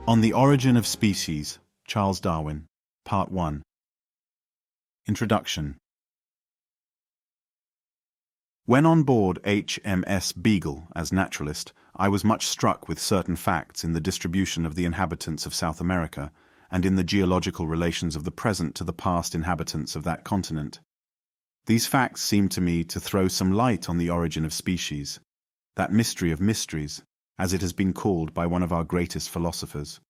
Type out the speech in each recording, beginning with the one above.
On the Origin of Species, Charles Darwin, Part 1. Introduction. When on board HMS Beagle as naturalist, I was much struck with certain facts in the distribution of the inhabitants of South America and in the geological relations of the present to the past inhabitants of that continent. These facts seemed to me to throw some light on the origin of species, that mystery of mysteries, as it has been called by one of our greatest philosophers.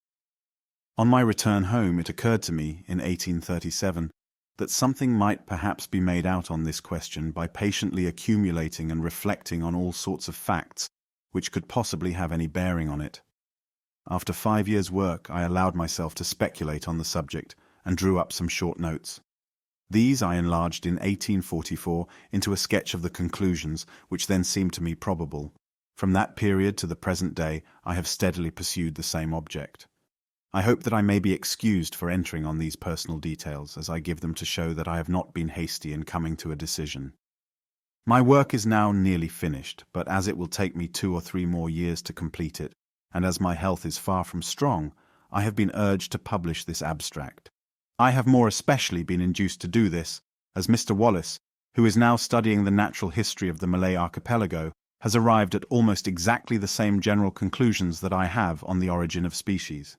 On my return home, it occurred to me, in 1837, that something might perhaps be made out on this question by patiently accumulating and reflecting on all sorts of facts which could possibly have any bearing on it. After 5 years' work, I allowed myself to speculate on the subject and drew up some short notes. These I enlarged in 1844 into a sketch of the conclusions which then seemed to me probable. From that period to the present day, I have steadily pursued the same object. I hope that I may be excused for entering on these personal details, as I give them to show that I have not been hasty in coming to a decision. My work is now nearly finished, but as it will take me 2 or 3 more years to complete it, and as my health is far from strong, I have been urged to publish this abstract. I have more especially been induced to do this, as Mr. Wallace, who is now studying the natural history of the Malay archipelago, has arrived at almost exactly the same general conclusions that I have on the origin of species.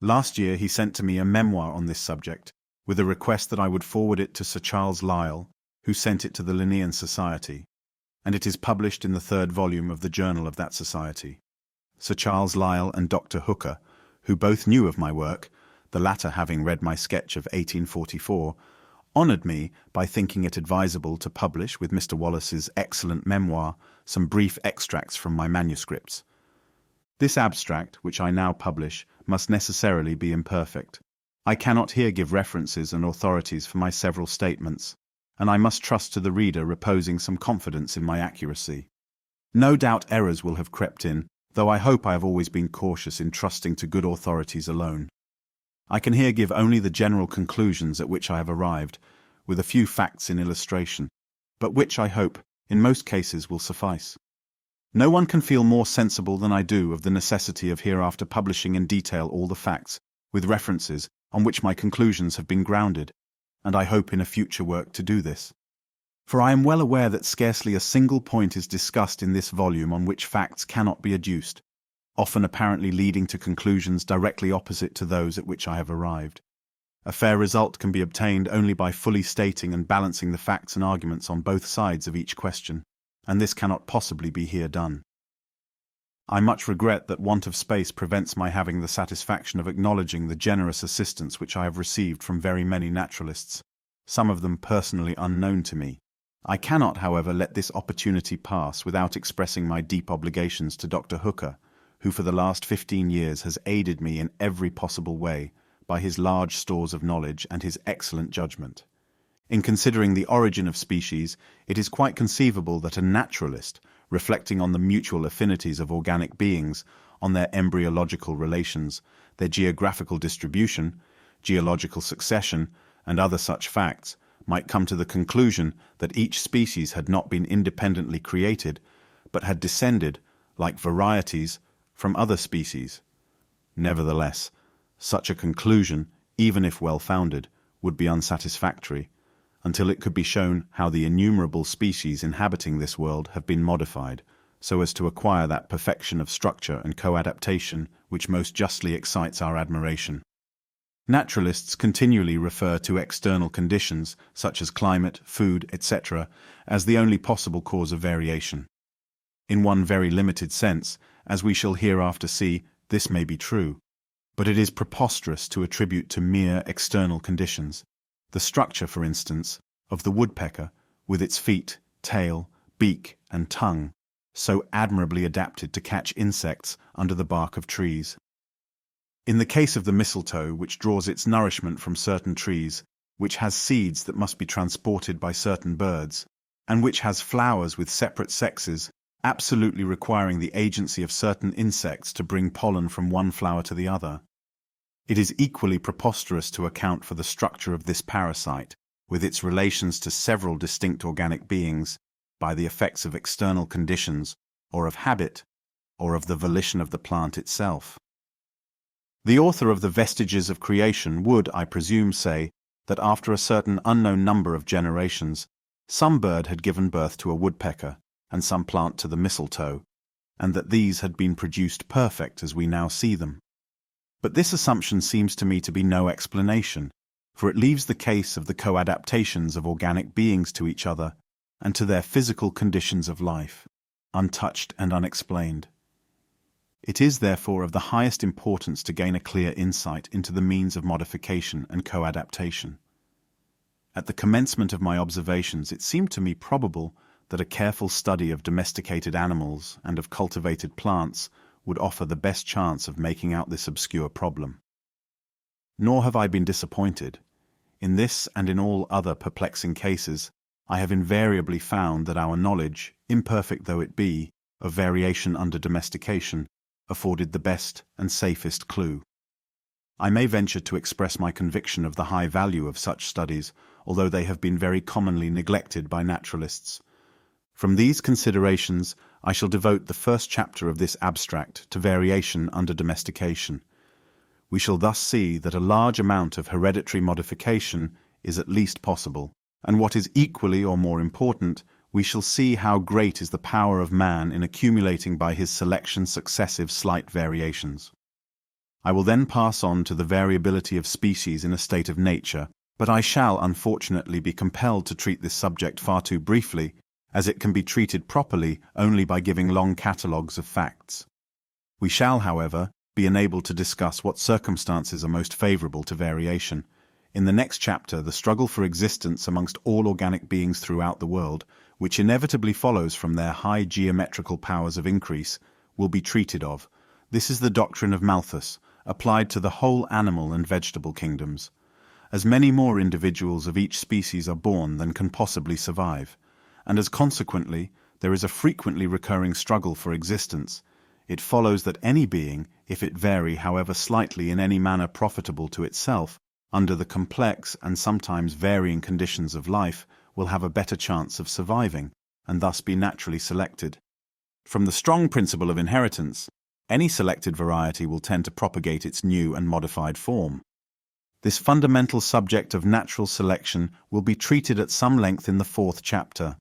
Last year he sent to me a memoir on this subject, with a request that I would forward it to Sir Charles Lyell, who sent it to the Linnean Society, and it is published in the 3rd volume of the Journal of that society. Sir Charles Lyell and Dr. Hooker, who both knew of my work, the latter having read my sketch of 1844, honoured me by thinking it advisable to publish with Mr. Wallace's excellent memoir some brief extracts from my manuscripts. This abstract, which I now publish, must necessarily be imperfect. I cannot here give references and authorities for my several statements, and I must trust to the reader reposing some confidence in my accuracy. No doubt errors will have crept in, though I hope I have always been cautious in trusting to good authorities alone. I can here give only the general conclusions at which I have arrived, with a few facts in illustration, but which, I hope, in most cases will suffice. No one can feel more sensible than I do of the necessity of hereafter publishing in detail all the facts, with references, on which my conclusions have been grounded, and I hope in a future work to do this. For I am well aware that scarcely a single point is discussed in this volume on which facts cannot be adduced, often apparently leading to conclusions directly opposite to those at which I have arrived. A fair result can be obtained only by fully stating and balancing the facts and arguments on both sides of each question, and this cannot possibly be here done. I much regret that want of space prevents my having the satisfaction of acknowledging the generous assistance which I have received from very many naturalists, some of them personally unknown to me. I cannot, however, let this opportunity pass without expressing my deep obligations to Dr. Hooker, who for the last 15 years has aided me in every possible way by his large stores of knowledge and his excellent judgment. In considering the origin of species, it is quite conceivable that a naturalist, reflecting on the mutual affinities of organic beings, on their embryological relations, their geographical distribution, geological succession, and other such facts, might come to the conclusion that each species had not been independently created, but had descended, like varieties, from other species. Nevertheless, such a conclusion, even if well-founded, would be unsatisfactory, until it could be shown how the innumerable species inhabiting this world have been modified, so as to acquire that perfection of structure and co-adaptation which most justly excites our admiration. Naturalists continually refer to external conditions, such as climate, food, etc., as the only possible cause of variation. In one very limited sense, as we shall hereafter see, this may be true, but it is preposterous to attribute to mere external conditions the structure, for instance, of the woodpecker, with its feet, tail, beak, and tongue, so admirably adapted to catch insects under the bark of trees. In the case of the mistletoe, which draws its nourishment from certain trees, which has seeds that must be transported by certain birds, and which has flowers with separate sexes, absolutely requiring the agency of certain insects to bring pollen from one flower to the other, it is equally preposterous to account for the structure of this parasite, with its relations to several distinct organic beings, by the effects of external conditions, or of habit, or of the volition of the plant itself. The author of the Vestiges of Creation would, I presume, say that after a certain unknown number of generations, some bird had given birth to a woodpecker, and some plant to the mistletoe, and that these had been produced perfect as we now see them. But this assumption seems to me to be no explanation, for it leaves the case of the co-adaptations of organic beings to each other and to their physical conditions of life untouched and unexplained. It is therefore of the highest importance to gain a clear insight into the means of modification and co-adaptation. At the commencement of my observations, it seemed to me probable that a careful study of domesticated animals and of cultivated plants would offer the best chance of making out this obscure problem. Nor have I been disappointed. In this and in all other perplexing cases, I have invariably found that our knowledge, imperfect though it be, of variation under domestication, afforded the best and safest clue. I may venture to express my conviction of the high value of such studies, although they have been very commonly neglected by naturalists. From these considerations, I shall devote the first chapter of this abstract to variation under domestication. We shall thus see that a large amount of hereditary modification is at least possible, and what is equally or more important, we shall see how great is the power of man in accumulating by his selection successive slight variations. I will then pass on to the variability of species in a state of nature, but I shall unfortunately be compelled to treat this subject far too briefly, as it can be treated properly only by giving long catalogues of facts. We shall, however, be enabled to discuss what circumstances are most favourable to variation. In the next chapter, the struggle for existence amongst all organic beings throughout the world, which inevitably follows from their high geometrical powers of increase, will be treated of. This is the doctrine of Malthus, applied to the whole animal and vegetable kingdoms. As many more individuals of each species are born than can possibly survive, and as consequently there is a frequently recurring struggle for existence, it follows that any being, if it vary however slightly in any manner profitable to itself, under the complex and sometimes varying conditions of life, will have a better chance of surviving, and thus be naturally selected. From the strong principle of inheritance, any selected variety will tend to propagate its new and modified form. This fundamental subject of natural selection will be treated at some length in the fourth chapter,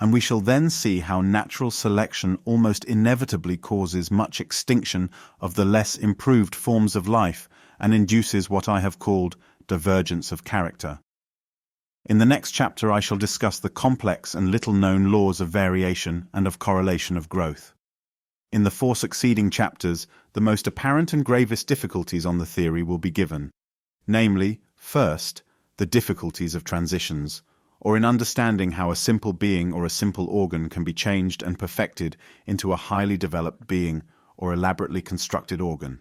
and we shall then see how natural selection almost inevitably causes much extinction of the less improved forms of life and induces what I have called divergence of character. In the next chapter I shall discuss the complex and little-known laws of variation and of correlation of growth. In the four succeeding chapters, the most apparent and gravest difficulties on the theory will be given, namely, first, the difficulties of transitions, or in understanding how a simple being or a simple organ can be changed and perfected into a highly developed being or elaborately constructed organ.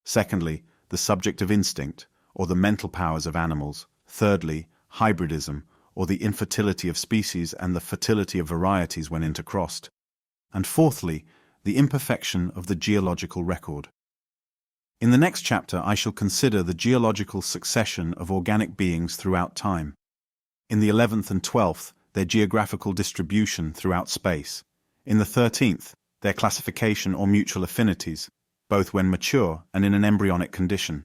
Secondly, the subject of instinct, or the mental powers of animals. Thirdly, hybridism, or the infertility of species and the fertility of varieties when intercrossed. And fourthly, the imperfection of the geological record. In the next chapter I shall consider the geological succession of organic beings throughout time. In the 11th and 12th, their geographical distribution throughout space. In the 13th, their classification or mutual affinities, both when mature and in an embryonic condition.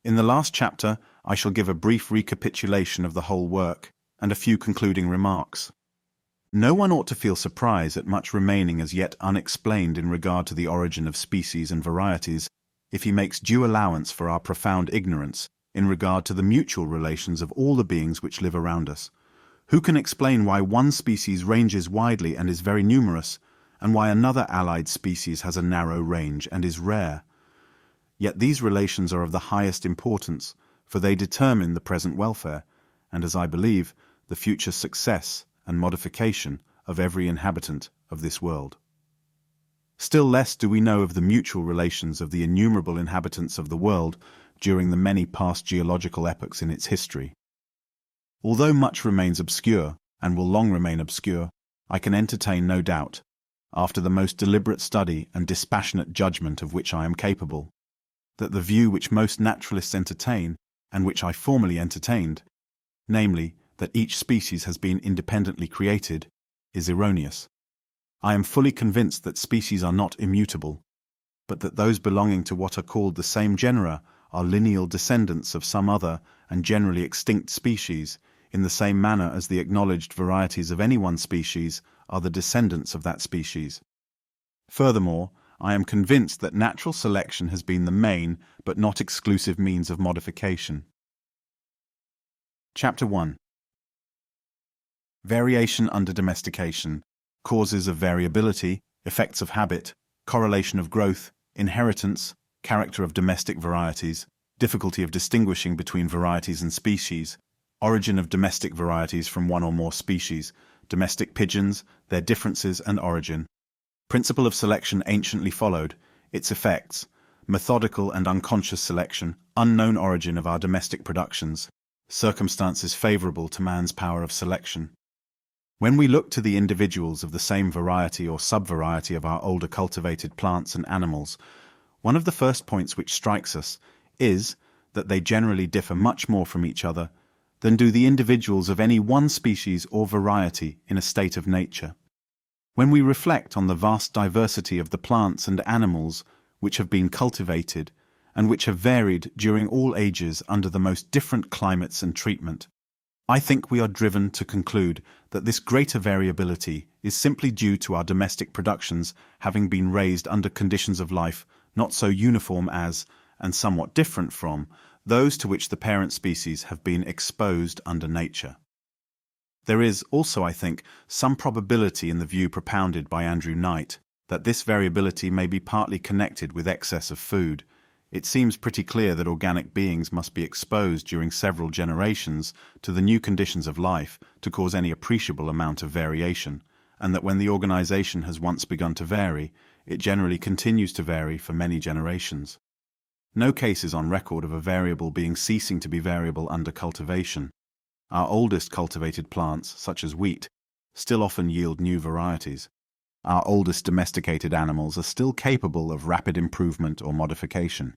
In the last chapter, I shall give a brief recapitulation of the whole work and a few concluding remarks. No one ought to feel surprise at much remaining as yet unexplained in regard to the origin of species and varieties, if he makes due allowance for our profound ignorance in regard to the mutual relations of all the beings which live around us. Who can explain why one species ranges widely and is very numerous, and why another allied species has a narrow range and is rare? Yet these relations are of the highest importance, for they determine the present welfare, and, as I believe, the future success and modification of every inhabitant of this world. Still less do we know of the mutual relations of the innumerable inhabitants of the world during the many past geological epochs in its history. Although much remains obscure, and will long remain obscure, I can entertain no doubt, after the most deliberate study and dispassionate judgment of which I am capable, that the view which most naturalists entertain, and which I formerly entertained, namely, that each species has been independently created, is erroneous. I am fully convinced that species are not immutable, but that those belonging to what are called the same genera are lineal descendants of some other and generally extinct species, in the same manner as the acknowledged varieties of any one species are the descendants of that species. Furthermore, I am convinced that natural selection has been the main but not exclusive means of modification. Chapter 1. Variation under domestication, causes of variability, effects of habit, correlation of growth, inheritance, character of domestic varieties, difficulty of distinguishing between varieties and species, origin of domestic varieties from one or more species, domestic pigeons, their differences and origin. Principle of selection anciently followed, its effects, methodical and unconscious selection, unknown origin of our domestic productions, circumstances favorable to man's power of selection. When we look to the individuals of the same variety or subvariety of our older cultivated plants and animals, one of the first points which strikes us is that they generally differ much more from each other than do the individuals of any one species or variety in a state of nature. When we reflect on the vast diversity of the plants and animals which have been cultivated and which have varied during all ages under the most different climates and treatment, I think we are driven to conclude that this greater variability is simply due to our domestic productions having been raised under conditions of life not so uniform as, and somewhat different from, those to which the parent species have been exposed under nature. There is also, I think, some probability in the view propounded by Andrew Knight that this variability may be partly connected with excess of food. It seems pretty clear that organic beings must be exposed during several generations to the new conditions of life to cause any appreciable amount of variation, and that when the organization has once begun to vary, it generally continues to vary for many generations. No case is on record of a variable being ceasing to be variable under cultivation. Our oldest cultivated plants, such as wheat, still often yield new varieties. Our oldest domesticated animals are still capable of rapid improvement or modification.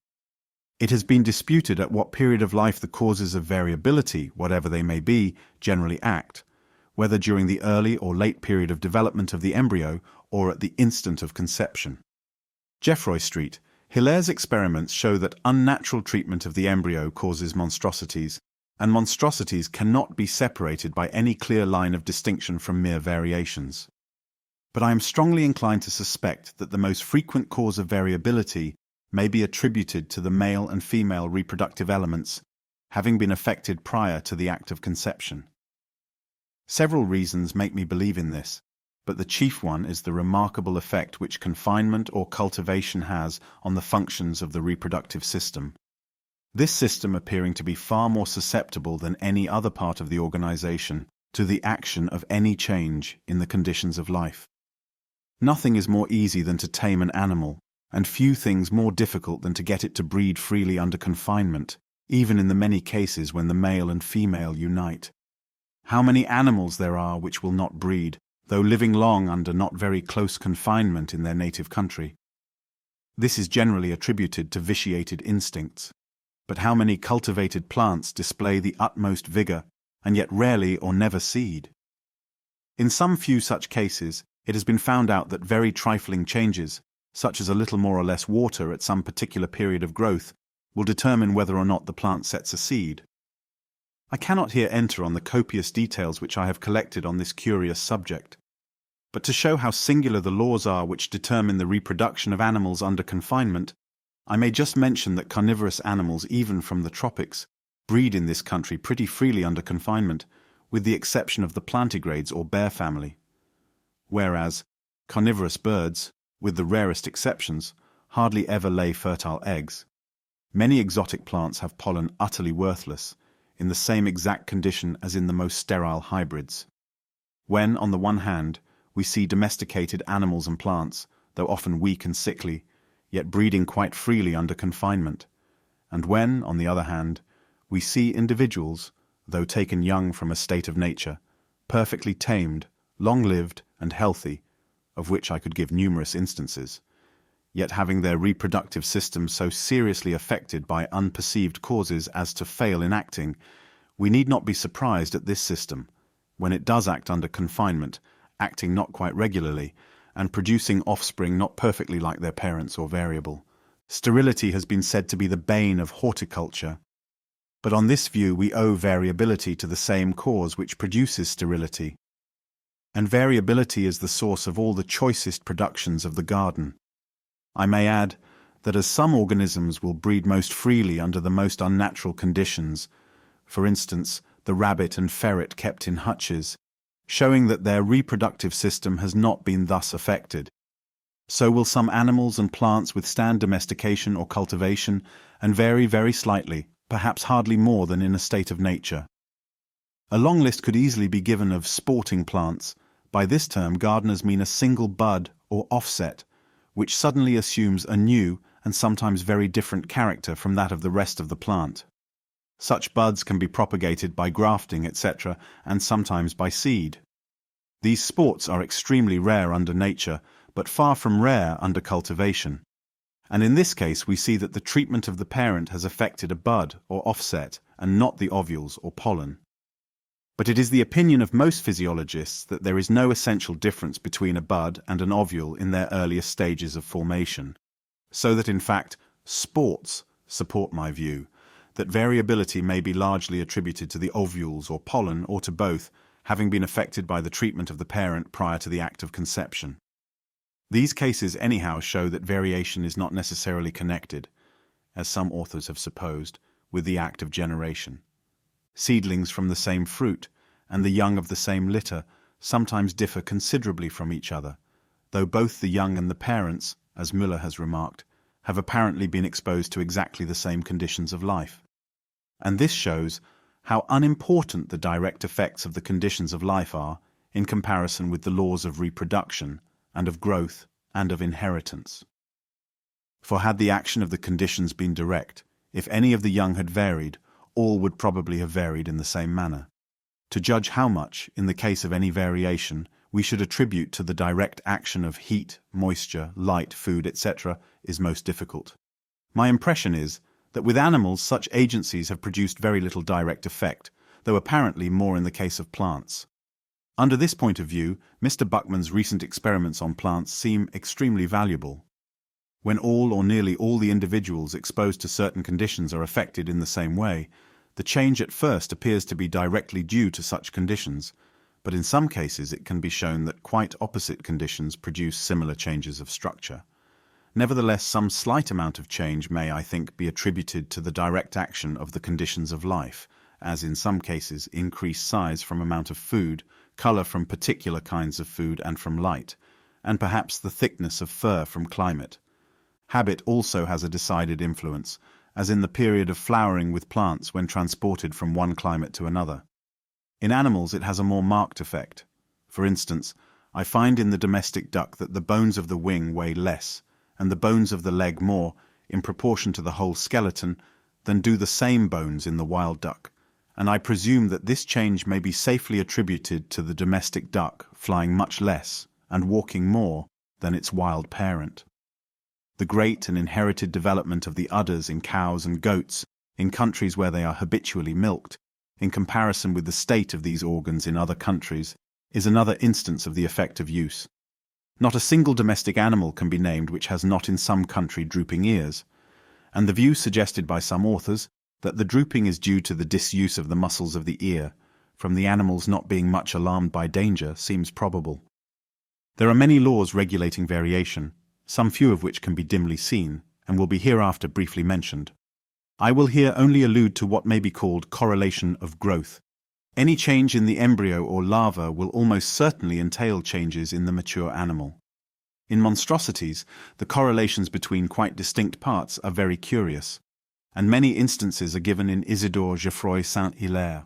It has been disputed at what period of life the causes of variability, whatever they may be, generally act, whether during the early or late period of development of the embryo or at the instant of conception. Geoffroy Street, Hilaire's experiments show that unnatural treatment of the embryo causes monstrosities, and monstrosities cannot be separated by any clear line of distinction from mere variations. But I am strongly inclined to suspect that the most frequent cause of variability may be attributed to the male and female reproductive elements having been affected prior to the act of conception. Several reasons make me believe in this, but the chief one is the remarkable effect which confinement or cultivation has on the functions of the reproductive system. This system appearing to be far more susceptible than any other part of the organization to the action of any change in the conditions of life. Nothing is more easy than to tame an animal, and few things more difficult than to get it to breed freely under confinement, even in the many cases when the male and female unite. How many animals there are which will not breed, though living long under not very close confinement in their native country. This is generally attributed to vitiated instincts. But how many cultivated plants display the utmost vigor, and yet rarely or never seed? In some few such cases, it has been found out that very trifling changes, such as a little more or less water at some particular period of growth, will determine whether or not the plant sets a seed. I cannot here enter on the copious details which I have collected on this curious subject, but to show how singular the laws are which determine the reproduction of animals under confinement, I may just mention that carnivorous animals, even from the tropics, breed in this country pretty freely under confinement, with the exception of the plantigrades or bear family, whereas carnivorous birds, with the rarest exceptions, hardly ever lay fertile eggs. Many exotic plants have pollen utterly worthless, in the same exact condition as in the most sterile hybrids. When, on the one hand, we see domesticated animals and plants, though often weak and sickly, yet breeding quite freely under confinement, and when, on the other hand, we see individuals, though taken young from a state of nature, perfectly tamed, long-lived, and healthy, of which I could give numerous instances, yet having their reproductive system so seriously affected by unperceived causes as to fail in acting, we need not be surprised at this system, when it does act under confinement, acting not quite regularly, and producing offspring not perfectly like their parents or variable, Sterility has been said to be the bane of horticulture. But on this view we owe variability to the same cause which produces sterility. And variability is the source of all the choicest productions of the garden. I may add that as some organisms will breed most freely under the most unnatural conditions, for instance, the rabbit and ferret kept in hutches, showing that their reproductive system has not been thus affected, so will some animals and plants withstand domestication or cultivation and vary very slightly, perhaps hardly more than in a state of nature. A long list could easily be given of sporting plants. By this term gardeners mean a single bud or offset, which suddenly assumes a new and sometimes very different character from that of the rest of the plant. Such buds can be propagated by grafting, etc., and sometimes by seed. These sports are extremely rare under nature, but far from rare under cultivation. And in this case we see that the treatment of the parent has affected a bud or offset, and not the ovules or pollen. But it is the opinion of most physiologists that there is no essential difference between a bud and an ovule in their earliest stages of formation, so that in fact sports support my view that variability may be largely attributed to the ovules or pollen, or to both, having been affected by the treatment of the parent prior to the act of conception. These cases anyhow show that variation is not necessarily connected, as some authors have supposed, with the act of generation. Seedlings from the same fruit and the young of the same litter sometimes differ considerably from each other, though both the young and the parents, as Müller has remarked, have apparently been exposed to exactly the same conditions of life. And this shows how unimportant the direct effects of the conditions of life are in comparison with the laws of reproduction and of growth and of inheritance. For had the action of the conditions been direct, if any of the young had varied, all would probably have varied in the same manner. To judge how much, in the case of any variation, we should attribute to the direct action of heat, moisture, light, food, etc., is most difficult. My impression is that with animals such agencies have produced very little direct effect, though apparently more in the case of plants. Under this point of view, Mr. Buckman's recent experiments on plants seem extremely valuable. When all or nearly all the individuals exposed to certain conditions are affected in the same way, the change at first appears to be directly due to such conditions, but in some cases it can be shown that quite opposite conditions produce similar changes of structure. Nevertheless, some slight amount of change may, I think, be attributed to the direct action of the conditions of life, as in some cases increased size from amount of food, color from particular kinds of food and from light, and perhaps the thickness of fur from climate. Habit also has a decided influence, as in the period of flowering with plants when transported from one climate to another. In animals it has a more marked effect. For instance, I find in the domestic duck that the bones of the wing weigh less, and the bones of the leg more, in proportion to the whole skeleton, than do the same bones in the wild duck, and I presume that this change may be safely attributed to the domestic duck flying much less and walking more than its wild parent. The great and inherited development of the udders in cows and goats, in countries where they are habitually milked, in comparison with the state of these organs in other countries, is another instance of the effect of use. Not a single domestic animal can be named which has not in some country drooping ears, and the view suggested by some authors, that the drooping is due to the disuse of the muscles of the ear, from the animals not being much alarmed by danger, seems probable. There are many laws regulating variation, some few of which can be dimly seen, and will be hereafter briefly mentioned. I will here only allude to what may be called correlation of growth. Any change in the embryo or larva will almost certainly entail changes in the mature animal. In monstrosities, the correlations between quite distinct parts are very curious, and many instances are given in Isidore Geoffroy Saint-Hilaire.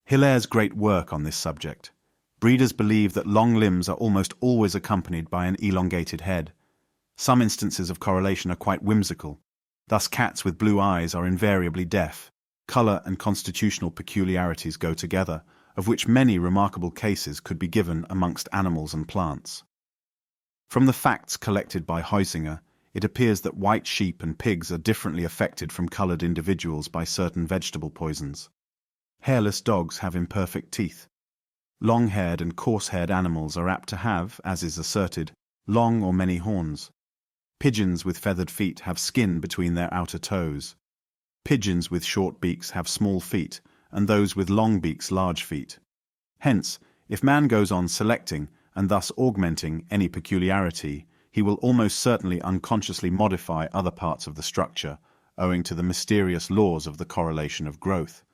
Hilaire's great work on this subject. Breeders believe that long limbs are almost always accompanied by an elongated head. Some instances of correlation are quite whimsical. Thus cats with blue eyes are invariably deaf. Color and constitutional peculiarities go together, of which many remarkable cases could be given amongst animals and plants. From the facts collected by Heusinger, it appears that white sheep and pigs are differently affected from colored individuals by certain vegetable poisons. Hairless dogs have imperfect teeth. Long-haired and coarse-haired animals are apt to have, as is asserted, long or many horns. Pigeons with feathered feet have skin between their outer toes. Pigeons with short beaks have small feet, and those with long beaks large feet. Hence, if man goes on selecting, and thus augmenting, any peculiarity, he will almost certainly unconsciously modify other parts of the structure, owing to the mysterious laws of the correlation of growth.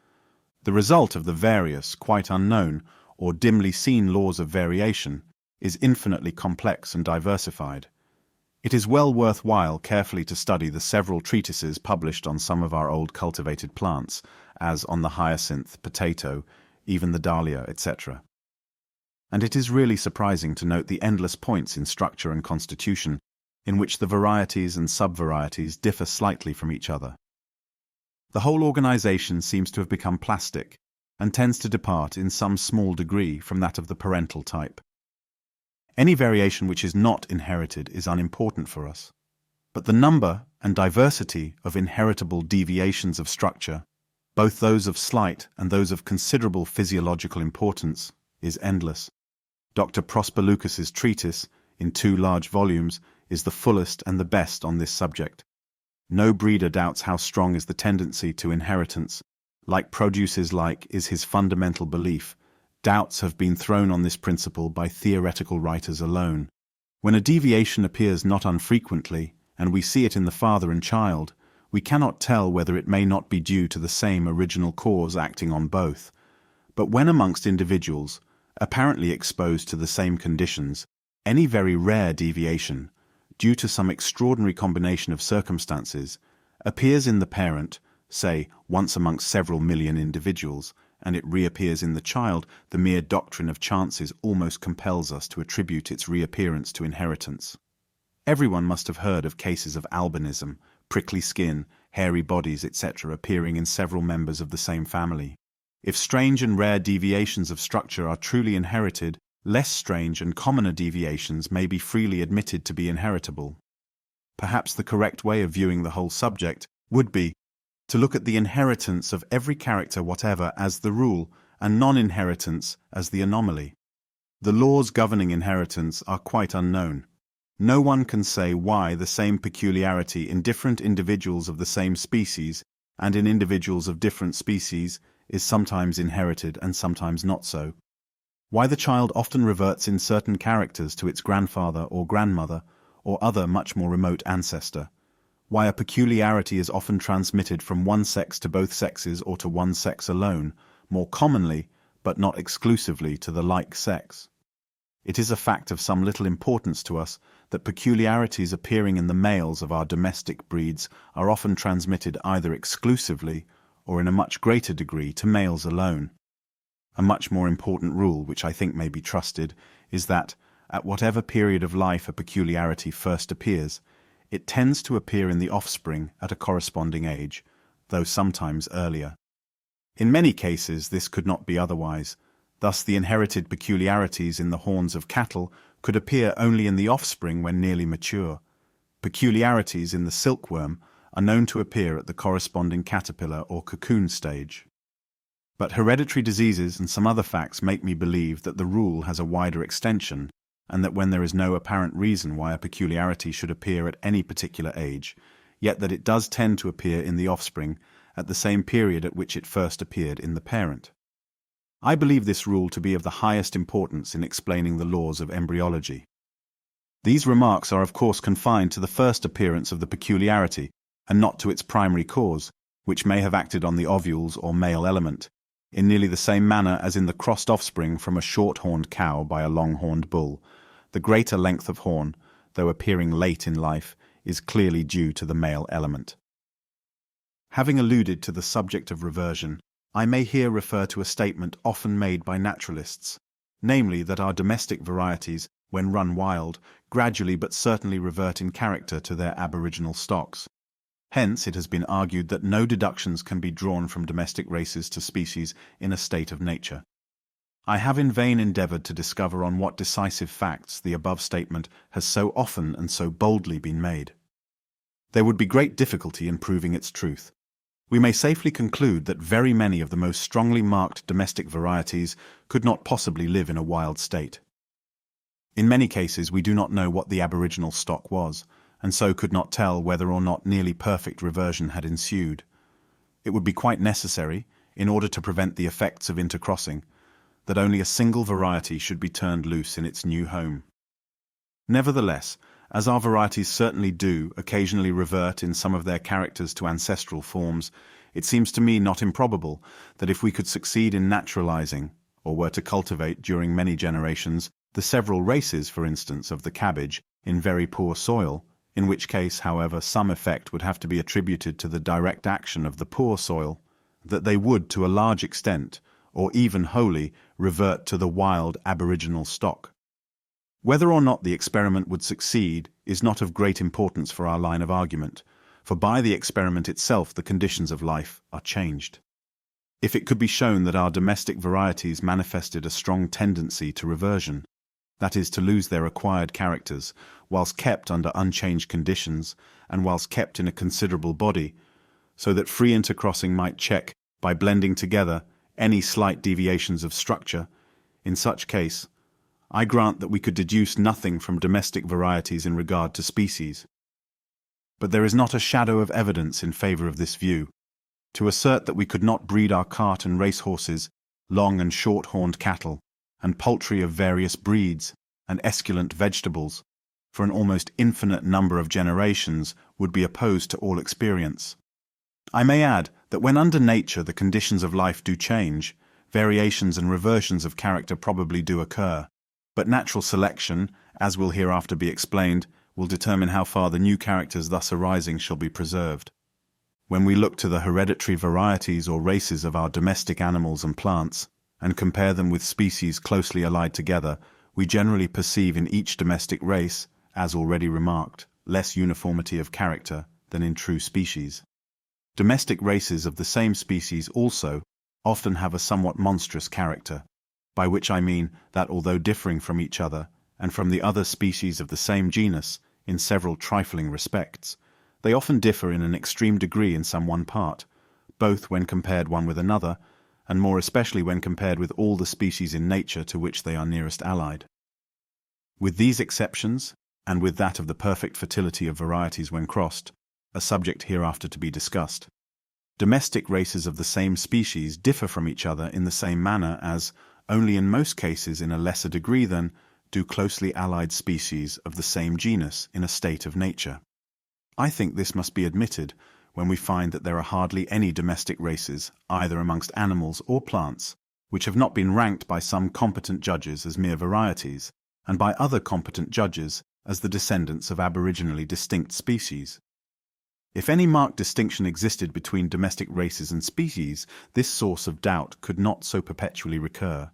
The result of the various, quite unknown, or dimly seen laws of variation is infinitely complex and diversified. It is well worthwhile carefully to study the several treatises published on some of our old cultivated plants, as on the hyacinth, potato, even the dahlia, etc. And it is really surprising to note the endless points in structure and constitution in which the varieties and subvarieties differ slightly from each other. The whole organization seems to have become plastic and tends to depart in some small degree from that of the parental type. Any variation which is not inherited is unimportant for us, but the number and diversity of inheritable deviations of structure, both those of slight and those of considerable physiological importance, is endless. Dr. Prosper Lucas's treatise, in 2 large volumes, is the fullest and the best on this subject. No breeder doubts how strong is the tendency to inheritance. Like produces like is his fundamental belief. Doubts have been thrown on this principle by theoretical writers alone. When a deviation appears not unfrequently, and we see it in the father and child, we cannot tell whether it may not be due to the same original cause acting on both. But when amongst individuals, apparently exposed to the same conditions, any very rare deviation, due to some extraordinary combination of circumstances, appears in the parent, say, once amongst several million individuals, and it reappears in the child, the mere doctrine of chances almost compels us to attribute its reappearance to inheritance. Everyone must have heard of cases of albinism, prickly skin, hairy bodies, etc. appearing in several members of the same family. If strange and rare deviations of structure are truly inherited, less strange and commoner deviations may be freely admitted to be inheritable. Perhaps the correct way of viewing the whole subject would be to look at the inheritance of every character whatever as the rule, and non-inheritance as the anomaly. The laws governing inheritance are quite unknown. No one can say why the same peculiarity in different individuals of the same species, and in individuals of different species, is sometimes inherited and sometimes not so. Why the child often reverts in certain characters to its grandfather or grandmother, or other much more remote ancestor. Why a peculiarity is often transmitted from one sex to both sexes or to one sex alone, more commonly, but not exclusively, to the like sex. It is a fact of some little importance to us that peculiarities appearing in the males of our domestic breeds are often transmitted either exclusively or in a much greater degree to males alone. A much more important rule, which I think may be trusted, is that, at whatever period of life a peculiarity first appears, it tends to appear in the offspring at a corresponding age, though sometimes earlier. In many cases this could not be otherwise. Thus the inherited peculiarities in the horns of cattle could appear only in the offspring when nearly mature. Peculiarities in the silkworm are known to appear at the corresponding caterpillar or cocoon stage. But hereditary diseases and some other facts make me believe that the rule has a wider extension, and that when there is no apparent reason why a peculiarity should appear at any particular age, yet that it does tend to appear in the offspring at the same period at which it first appeared in the parent. I believe this rule to be of the highest importance in explaining the laws of embryology. These remarks are of course confined to the first appearance of the peculiarity, and not to its primary cause, which may have acted on the ovules or male element, in nearly the same manner as in the crossed offspring from a short-horned cow by a long-horned bull. The greater length of horn, though appearing late in life, is clearly due to the male element. Having alluded to the subject of reversion, I may here refer to a statement often made by naturalists, namely that our domestic varieties, when run wild, gradually but certainly revert in character to their aboriginal stocks. Hence it has been argued that no deductions can be drawn from domestic races to species in a state of nature. I have in vain endeavoured to discover on what decisive facts the above statement has so often and so boldly been made. There would be great difficulty in proving its truth. We may safely conclude that very many of the most strongly marked domestic varieties could not possibly live in a wild state. In many cases we do not know what the aboriginal stock was, and so could not tell whether or not nearly perfect reversion had ensued. It would be quite necessary, in order to prevent the effects of intercrossing, that only a single variety should be turned loose in its new home. Nevertheless, as our varieties certainly do occasionally revert in some of their characters to ancestral forms, it seems to me not improbable that if we could succeed in naturalizing, or were to cultivate during many generations, the several races, for instance, of the cabbage, in very poor soil, in which case, however, some effect would have to be attributed to the direct action of the poor soil, that they would, to a large extent, or even wholly, revert to the wild aboriginal stock. Whether or not the experiment would succeed is not of great importance for our line of argument, for by the experiment itself the conditions of life are changed. If it could be shown that our domestic varieties manifested a strong tendency to reversion, that is, to lose their acquired characters, whilst kept under unchanged conditions, and whilst kept in a considerable body, so that free intercrossing might check, by blending together, any slight deviations of structure, in such case, I grant that we could deduce nothing from domestic varieties in regard to species. But there is not a shadow of evidence in favour of this view. To assert that we could not breed our cart and race horses, long and short-horned cattle, and poultry of various breeds, and esculent vegetables, for an almost infinite number of generations would be opposed to all experience. I may add that when under nature the conditions of life do change, variations and reversions of character probably do occur, but natural selection, as will hereafter be explained, will determine how far the new characters thus arising shall be preserved. When we look to the hereditary varieties or races of our domestic animals and plants, and compare them with species closely allied together, we generally perceive in each domestic race, as already remarked, less uniformity of character than in true species. Domestic races of the same species also often have a somewhat monstrous character, by which I mean that although differing from each other, and from the other species of the same genus, in several trifling respects, they often differ in an extreme degree in some one part, both when compared one with another, and more especially when compared with all the species in nature to which they are nearest allied. With these exceptions, and with that of the perfect fertility of varieties when crossed, a subject hereafter to be discussed, domestic races of the same species differ from each other in the same manner as, only in most cases in a lesser degree than, do closely allied species of the same genus in a state of nature. I think this must be admitted when we find that there are hardly any domestic races, either amongst animals or plants, which have not been ranked by some competent judges as mere varieties, and by other competent judges as the descendants of aboriginally distinct species. If any marked distinction existed between domestic races and species, this source of doubt could not so perpetually recur.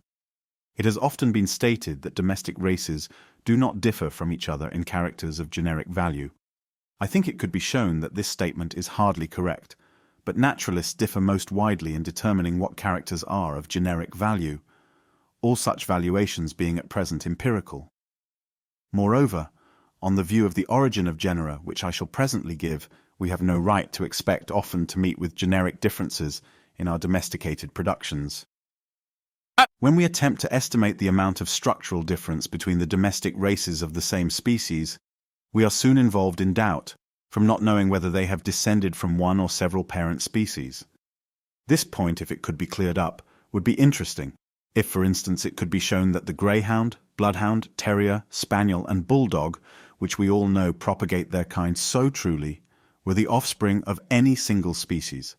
It has often been stated that domestic races do not differ from each other in characters of generic value. I think it could be shown that this statement is hardly correct, but naturalists differ most widely in determining what characters are of generic value, all such valuations being at present empirical. Moreover, on the view of the origin of genera which I shall presently give, we have no right to expect often to meet with generic differences in our domesticated productions. When we attempt to estimate the amount of structural difference between the domestic races of the same species, we are soon involved in doubt, from not knowing whether they have descended from one or several parent species. This point, if it could be cleared up, would be interesting, if for instance it could be shown that the greyhound, bloodhound, terrier, spaniel and bulldog, which we all know propagate their kind so truly, were the offspring of any single species.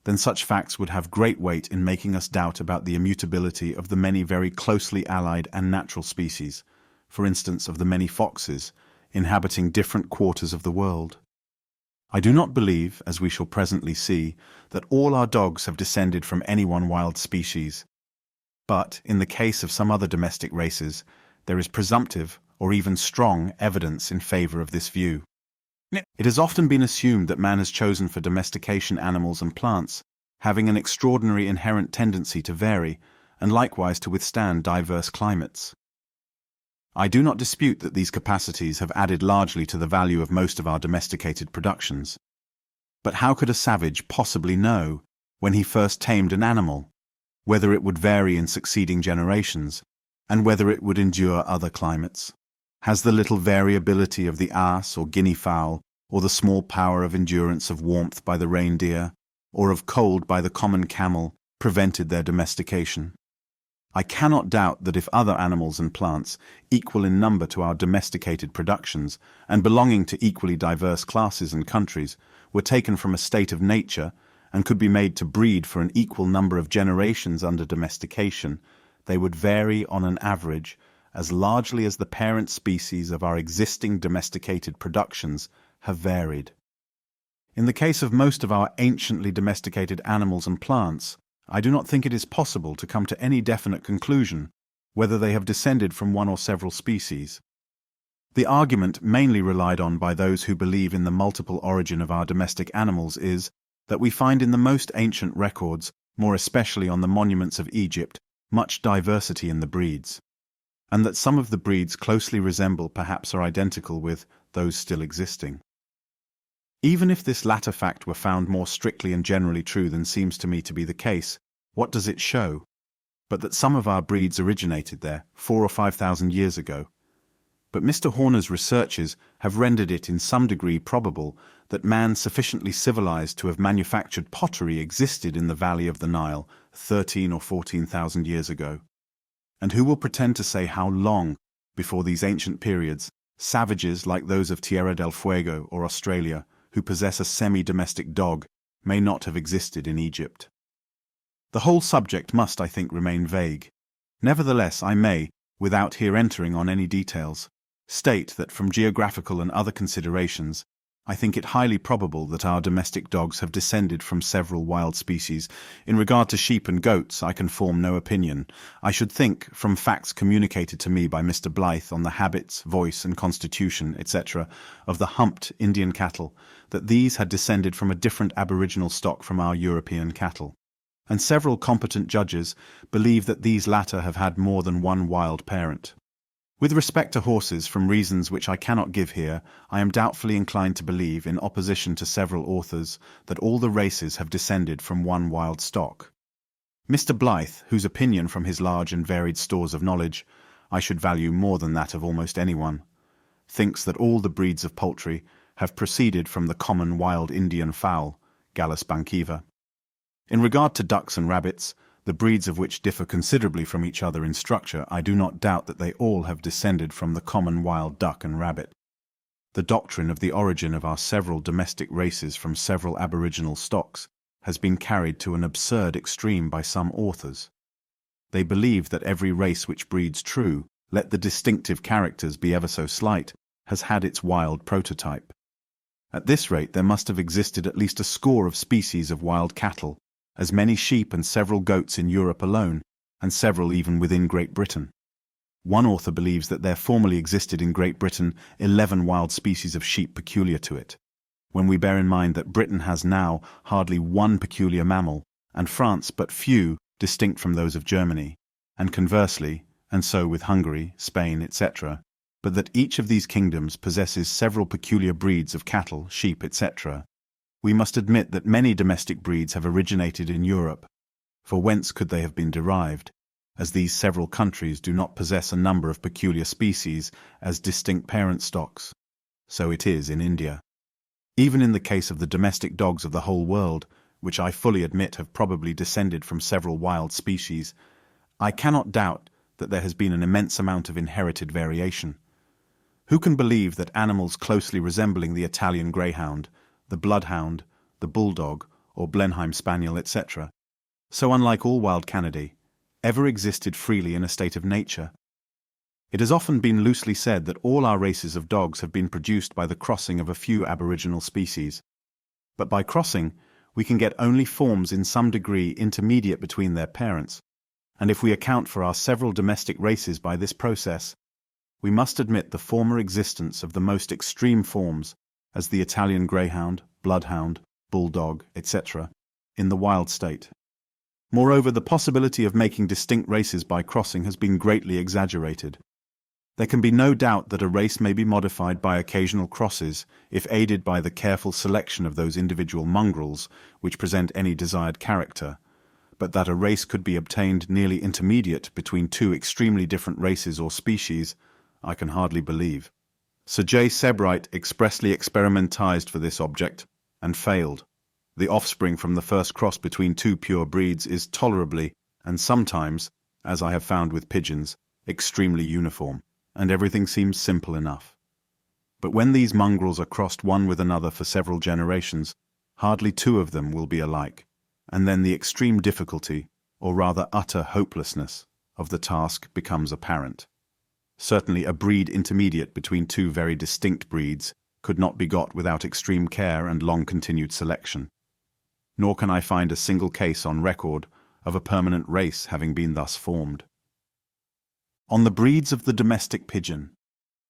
Then such facts would have great weight in making us doubt about the immutability of the many very closely allied and natural species, for instance of the many foxes, inhabiting different quarters of the world. I do not believe, as we shall presently see, that all our dogs have descended from any one wild species. But, in the case of some other domestic races, there is presumptive, or even strong, evidence in favour of this view. It has often been assumed that man has chosen for domestication animals and plants, having an extraordinary inherent tendency to vary, and likewise to withstand diverse climates. I do not dispute that these capacities have added largely to the value of most of our domesticated productions. But how could a savage possibly know, when he first tamed an animal, whether it would vary in succeeding generations, and whether it would endure other climates? Has the little variability of the ass or guinea fowl, or the small power of endurance of warmth by the reindeer, or of cold by the common camel, prevented their domestication? I cannot doubt that if other animals and plants, equal in number to our domesticated productions, and belonging to equally diverse classes and countries, were taken from a state of nature, and could be made to breed for an equal number of generations under domestication, they would vary on an average as largely as the parent species of our existing domesticated productions have varied. In the case of most of our anciently domesticated animals and plants, I do not think it is possible to come to any definite conclusion whether they have descended from one or several species. The argument mainly relied on by those who believe in the multiple origin of our domestic animals is that we find in the most ancient records, more especially on the monuments of Egypt, much diversity in the breeds, and that some of the breeds closely resemble, perhaps are identical with, those still existing. Even if this latter fact were found more strictly and generally true than seems to me to be the case, what does it show? But that some of our breeds originated there 4,000 or 5,000 years ago. But Mr. Horner's researches have rendered it in some degree probable that man sufficiently civilized to have manufactured pottery existed in the valley of the Nile 13,000 or 14,000 years ago. And who will pretend to say how long, before these ancient periods, savages like those of Tierra del Fuego or Australia, who possess a semi-domestic dog, may not have existed in Egypt? The whole subject must, I think, remain vague. Nevertheless, I may, without here entering on any details, state that from geographical and other considerations, I think it highly probable that our domestic dogs have descended from several wild species. In regard to sheep and goats, I can form no opinion. I should think, from facts communicated to me by Mr. Blyth on the habits, voice, and constitution, etc., of the humped Indian cattle, that these had descended from a different aboriginal stock from our European cattle. And several competent judges believe that these latter have had more than one wild parent. With respect to horses, from reasons which I cannot give here, I am doubtfully inclined to believe, in opposition to several authors, that all the races have descended from one wild stock. Mr. Blyth, whose opinion from his large and varied stores of knowledge I should value more than that of almost anyone, thinks that all the breeds of poultry have proceeded from the common wild Indian fowl, Gallus bankiva. In regard to ducks and rabbits, the breeds of which differ considerably from each other in structure, I do not doubt that they all have descended from the common wild duck and rabbit. The doctrine of the origin of our several domestic races from several aboriginal stocks has been carried to an absurd extreme by some authors. They believe that every race which breeds true, let the distinctive characters be ever so slight, has had its wild prototype. At this rate there must have existed at least a score of species of wild cattle, as many sheep and several goats in Europe alone, and several even within Great Britain. One author believes that there formerly existed in Great Britain 11 wild species of sheep peculiar to it, when we bear in mind that Britain has now hardly one peculiar mammal, and France but few distinct from those of Germany, and conversely, and so with Hungary, Spain, etc., but that each of these kingdoms possesses several peculiar breeds of cattle, sheep, etc. We must admit that many domestic breeds have originated in Europe, for whence could they have been derived, as these several countries do not possess a number of peculiar species as distinct parent stocks. So it is in India. Even in the case of the domestic dogs of the whole world, which I fully admit have probably descended from several wild species, I cannot doubt that there has been an immense amount of inherited variation. Who can believe that animals closely resembling the Italian greyhound, the bloodhound, the bulldog, or Blenheim spaniel, etc., so unlike all wild canidae, ever existed freely in a state of nature? It has often been loosely said that all our races of dogs have been produced by the crossing of a few aboriginal species. But by crossing, we can get only forms in some degree intermediate between their parents, and if we account for our several domestic races by this process, we must admit the former existence of the most extreme forms, as the Italian greyhound, bloodhound, bulldog, etc., in the wild state. Moreover, the possibility of making distinct races by crossing has been greatly exaggerated. There can be no doubt that a race may be modified by occasional crosses if aided by the careful selection of those individual mongrels which present any desired character, but that a race could be obtained nearly intermediate between two extremely different races or species, I can hardly believe. Sir J. Sebright expressly experimentized for this object, and failed. The offspring from the first cross between two pure breeds is tolerably, and sometimes, as I have found with pigeons, extremely uniform, and everything seems simple enough. But when these mongrels are crossed one with another for several generations, hardly two of them will be alike, and then the extreme difficulty, or rather utter hopelessness, of the task becomes apparent. Certainly a breed intermediate between two very distinct breeds could not be got without extreme care and long-continued selection. Nor can I find a single case on record of a permanent race having been thus formed. On the breeds of the domestic pigeon.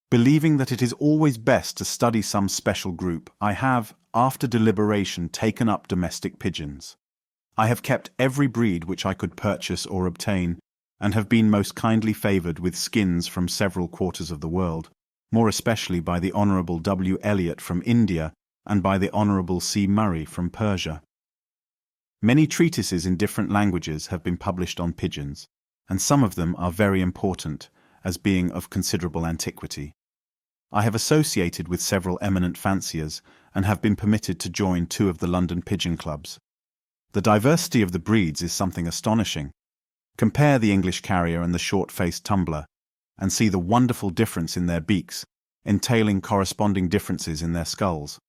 Believing that it is always best to study some special group, I have, after deliberation, taken up domestic pigeons. I have kept every breed which I could purchase or obtain, and have been most kindly favoured with skins from several quarters of the world, more especially by the Honourable W. Elliot from India and by the Honourable C. Murray from Persia. Many treatises in different languages have been published on pigeons, and some of them are very important, as being of considerable antiquity. I have associated with several eminent fanciers, and have been permitted to join 2 of the London pigeon clubs. The diversity of the breeds is something astonishing. Compare the English carrier and the short-faced tumbler, and see the wonderful difference in their beaks, entailing corresponding differences in their skulls.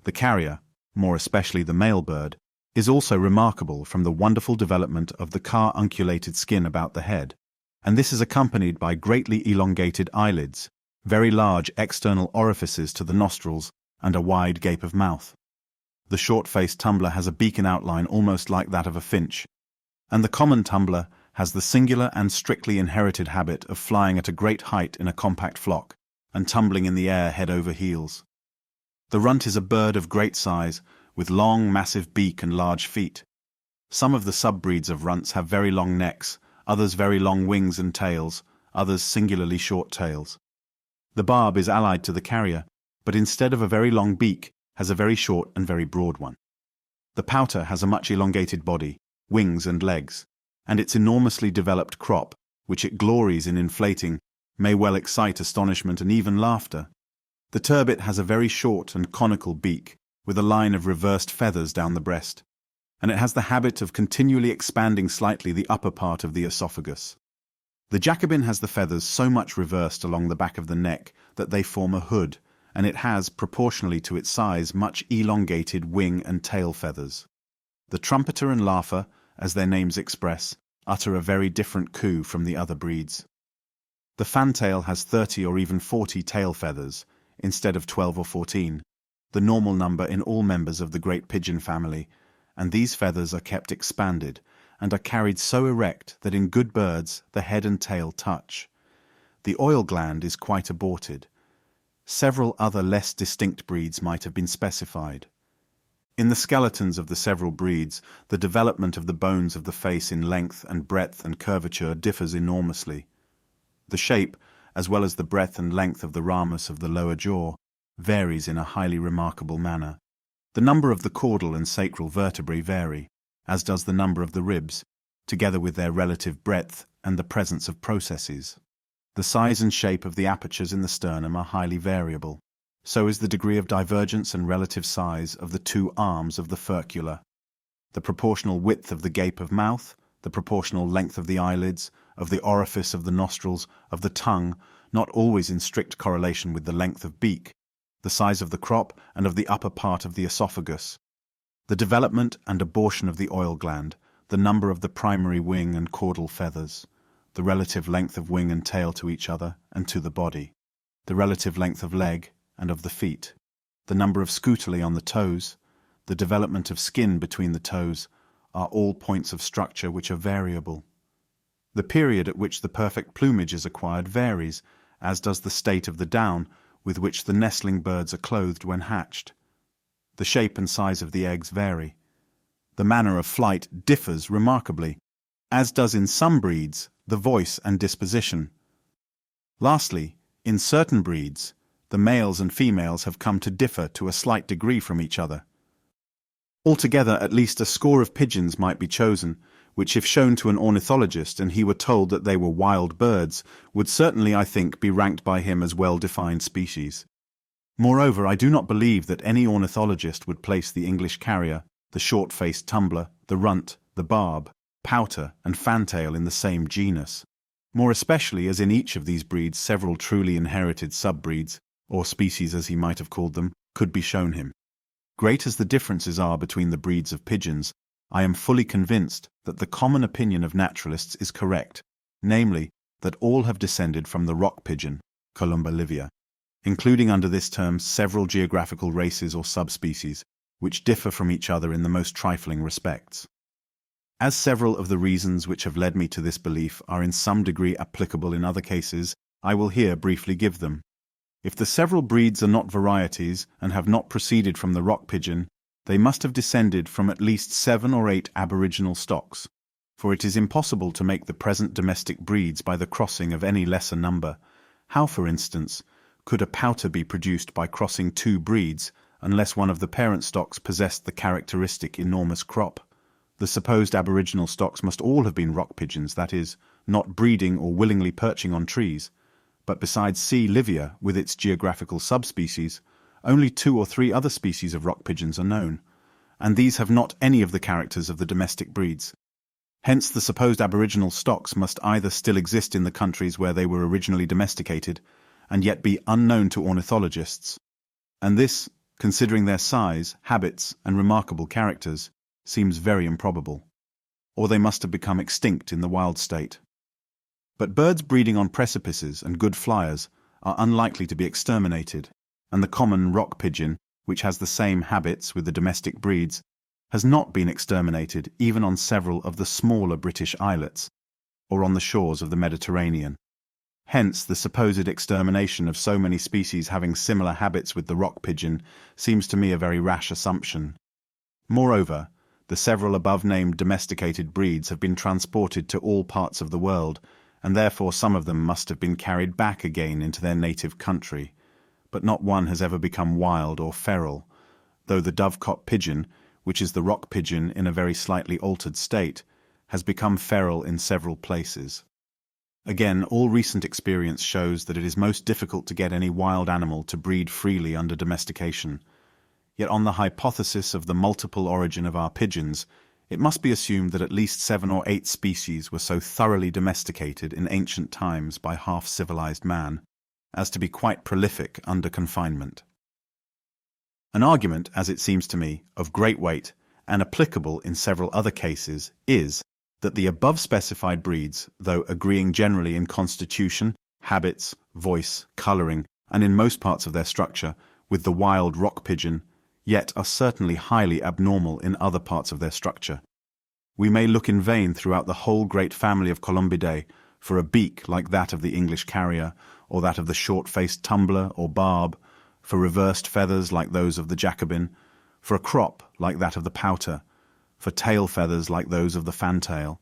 The carrier, more especially the male bird, is also remarkable from the wonderful development of the car-unculated skin about the head, and this is accompanied by greatly elongated eyelids, very large external orifices to the nostrils, and a wide gape of mouth. The short-faced tumbler has a beak in outline almost like that of a finch, and the common tumbler has the singular and strictly inherited habit of flying at a great height in a compact flock, and tumbling in the air head over heels. The runt is a bird of great size, with long, massive beak and large feet. Some of the sub-breeds of runts have very long necks, others very long wings and tails, others singularly short tails. The barb is allied to the carrier, but instead of a very long beak, has a very short and very broad one. The pouter has a much elongated body, wings and legs, and its enormously developed crop, which it glories in inflating, may well excite astonishment and even laughter. The turbit has a very short and conical beak, with a line of reversed feathers down the breast, and it has the habit of continually expanding slightly the upper part of the esophagus. The Jacobin has the feathers so much reversed along the back of the neck that they form a hood, and it has, proportionally to its size, much elongated wing and tail feathers. The trumpeter and laugher, as their names express, utter a very different coo from the other breeds. The fantail has 30 or even 40 tail feathers, instead of 12 or 14, the normal number in all members of the great pigeon family, and these feathers are kept expanded, and are carried so erect that in good birds the head and tail touch. The oil gland is quite aborted. Several other less distinct breeds might have been specified. In the skeletons of the several breeds, the development of the bones of the face in length and breadth and curvature differs enormously. The shape, as well as the breadth and length of the ramus of the lower jaw, varies in a highly remarkable manner. The number of the caudal and sacral vertebrae vary, as does the number of the ribs, together with their relative breadth and the presence of processes. The size and shape of the apertures in the sternum are highly variable. So is the degree of divergence and relative size of the 2 arms of the furcula. The proportional width of the gape of mouth, the proportional length of the eyelids, of the orifice of the nostrils, of the tongue, not always in strict correlation with the length of beak, the size of the crop and of the upper part of the esophagus, the development and abortion of the oil gland, the number of the primary wing and caudal feathers, the relative length of wing and tail to each other and to the body, the relative length of leg and of the feet, the number of scutuli on the toes, the development of skin between the toes, are all points of structure which are variable. The period at which the perfect plumage is acquired varies, as does the state of the down with which the nestling birds are clothed when hatched. The shape and size of the eggs vary. The manner of flight differs remarkably, as does in some breeds the voice and disposition. Lastly, in certain breeds, the males and females have come to differ to a slight degree from each other. Altogether, at least a score of pigeons might be chosen, which if shown to an ornithologist and he were told that they were wild birds, would certainly, I think, be ranked by him as well-defined species. Moreover, I do not believe that any ornithologist would place the English carrier, the short-faced tumbler, the runt, the barb, pouter, and fantail in the same genus, more especially as in each of these breeds several truly inherited subbreeds, or species as he might have called them, could be shown him. Great as the differences are between the breeds of pigeons, I am fully convinced that the common opinion of naturalists is correct, namely, that all have descended from the rock pigeon, Columba livia, including under this term several geographical races or subspecies, which differ from each other in the most trifling respects. As several of the reasons which have led me to this belief are in some degree applicable in other cases, I will here briefly give them. If the several breeds are not varieties and have not proceeded from the rock pigeon, they must have descended from at least 7 or 8 aboriginal stocks, for it is impossible to make the present domestic breeds by the crossing of any lesser number. How, for instance, could a pouter be produced by crossing 2 breeds unless one of the parent stocks possessed the characteristic enormous crop? The supposed aboriginal stocks must all have been rock pigeons, that is, not breeding or willingly perching on trees. But besides C. livia with its geographical subspecies, only 2 or 3 other species of rock pigeons are known, and these have not any of the characters of the domestic breeds. Hence the supposed aboriginal stocks must either still exist in the countries where they were originally domesticated, and yet be unknown to ornithologists, and this, considering their size, habits, and remarkable characters, seems very improbable. Or they must have become extinct in the wild state. But birds breeding on precipices and good flyers are unlikely to be exterminated, and the common rock pigeon, which has the same habits with the domestic breeds, has not been exterminated even on several of the smaller British islets, or on the shores of the Mediterranean. Hence, the supposed extermination of so many species having similar habits with the rock pigeon seems to me a very rash assumption. Moreover, the several above-named domesticated breeds have been transported to all parts of the world, and therefore some of them must have been carried back again into their native country, but not one has ever become wild or feral, though the dovecot pigeon, which is the rock pigeon in a very slightly altered state, has become feral in several places. Again, all recent experience shows that it is most difficult to get any wild animal to breed freely under domestication. Yet on the hypothesis of the multiple origin of our pigeons, it must be assumed that at least 7 or 8 species were so thoroughly domesticated in ancient times by half-civilized man as to be quite prolific under confinement. An argument, as it seems to me, of great weight and applicable in several other cases is that the above-specified breeds, though agreeing generally in constitution, habits, voice, colouring, and in most parts of their structure with the wild rock pigeon, yet are certainly highly abnormal in other parts of their structure. We may look in vain throughout the whole great family of Columbidae for a beak like that of the English carrier, or that of the short-faced tumbler or barb, for reversed feathers like those of the Jacobin, for a crop like that of the pouter, for tail feathers like those of the fantail.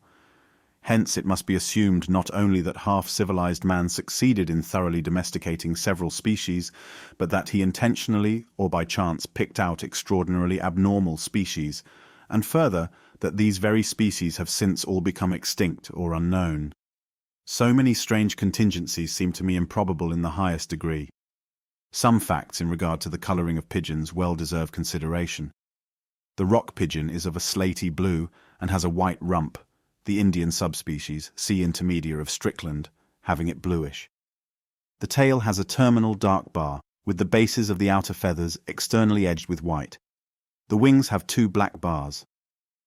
Hence it must be assumed not only that half-civilized man succeeded in thoroughly domesticating several species, but that he intentionally or by chance picked out extraordinarily abnormal species, and further, that these very species have since all become extinct or unknown. So many strange contingencies seem to me improbable in the highest degree. Some facts in regard to the colouring of pigeons well deserve consideration. The rock pigeon is of a slaty blue and has a white rump, the Indian subspecies, C. intermedia of Strickland, having it bluish. The tail has a terminal dark bar, with the bases of the outer feathers externally edged with white. The wings have 2 black bars.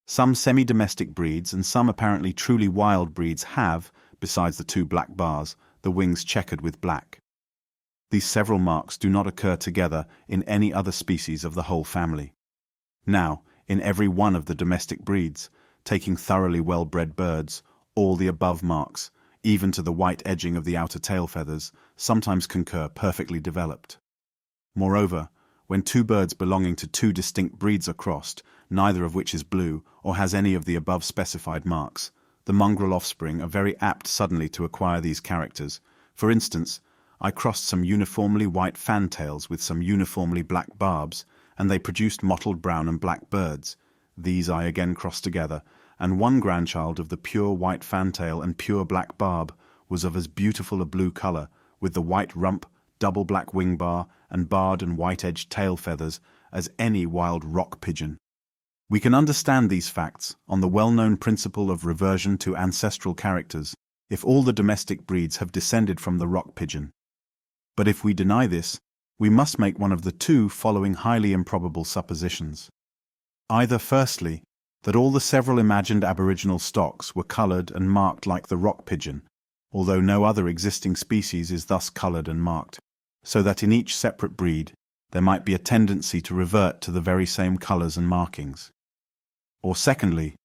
Some semi-domestic breeds and some apparently truly wild breeds have, besides the 2 black bars, the wings checkered with black. These several marks do not occur together in any other species of the whole family. Now, in every one of the domestic breeds, taking thoroughly well-bred birds, all the above marks, even to the white edging of the outer tail feathers, sometimes concur perfectly developed. Moreover, when 2 birds belonging to 2 distinct breeds are crossed, neither of which is blue or has any of the above specified marks, the mongrel offspring are very apt suddenly to acquire these characters. For instance, I crossed some uniformly white fantails with some uniformly black barbs, and they produced mottled brown and black birds. These I again crossed together, and one grandchild of the pure white fantail and pure black barb was of as beautiful a blue colour, with the white rump, double black wing bar, and barred and white-edged tail feathers, as any wild rock pigeon. We can understand these facts on the well-known principle of reversion to ancestral characters, if all the domestic breeds have descended from the rock pigeon. But if we deny this, we must make one of the two following highly improbable suppositions. Either, firstly, that all the several imagined aboriginal stocks were coloured and marked like the rock pigeon, although no other existing species is thus coloured and marked, so that in each separate breed there might be a tendency to revert to the very same colours and markings. Or secondly,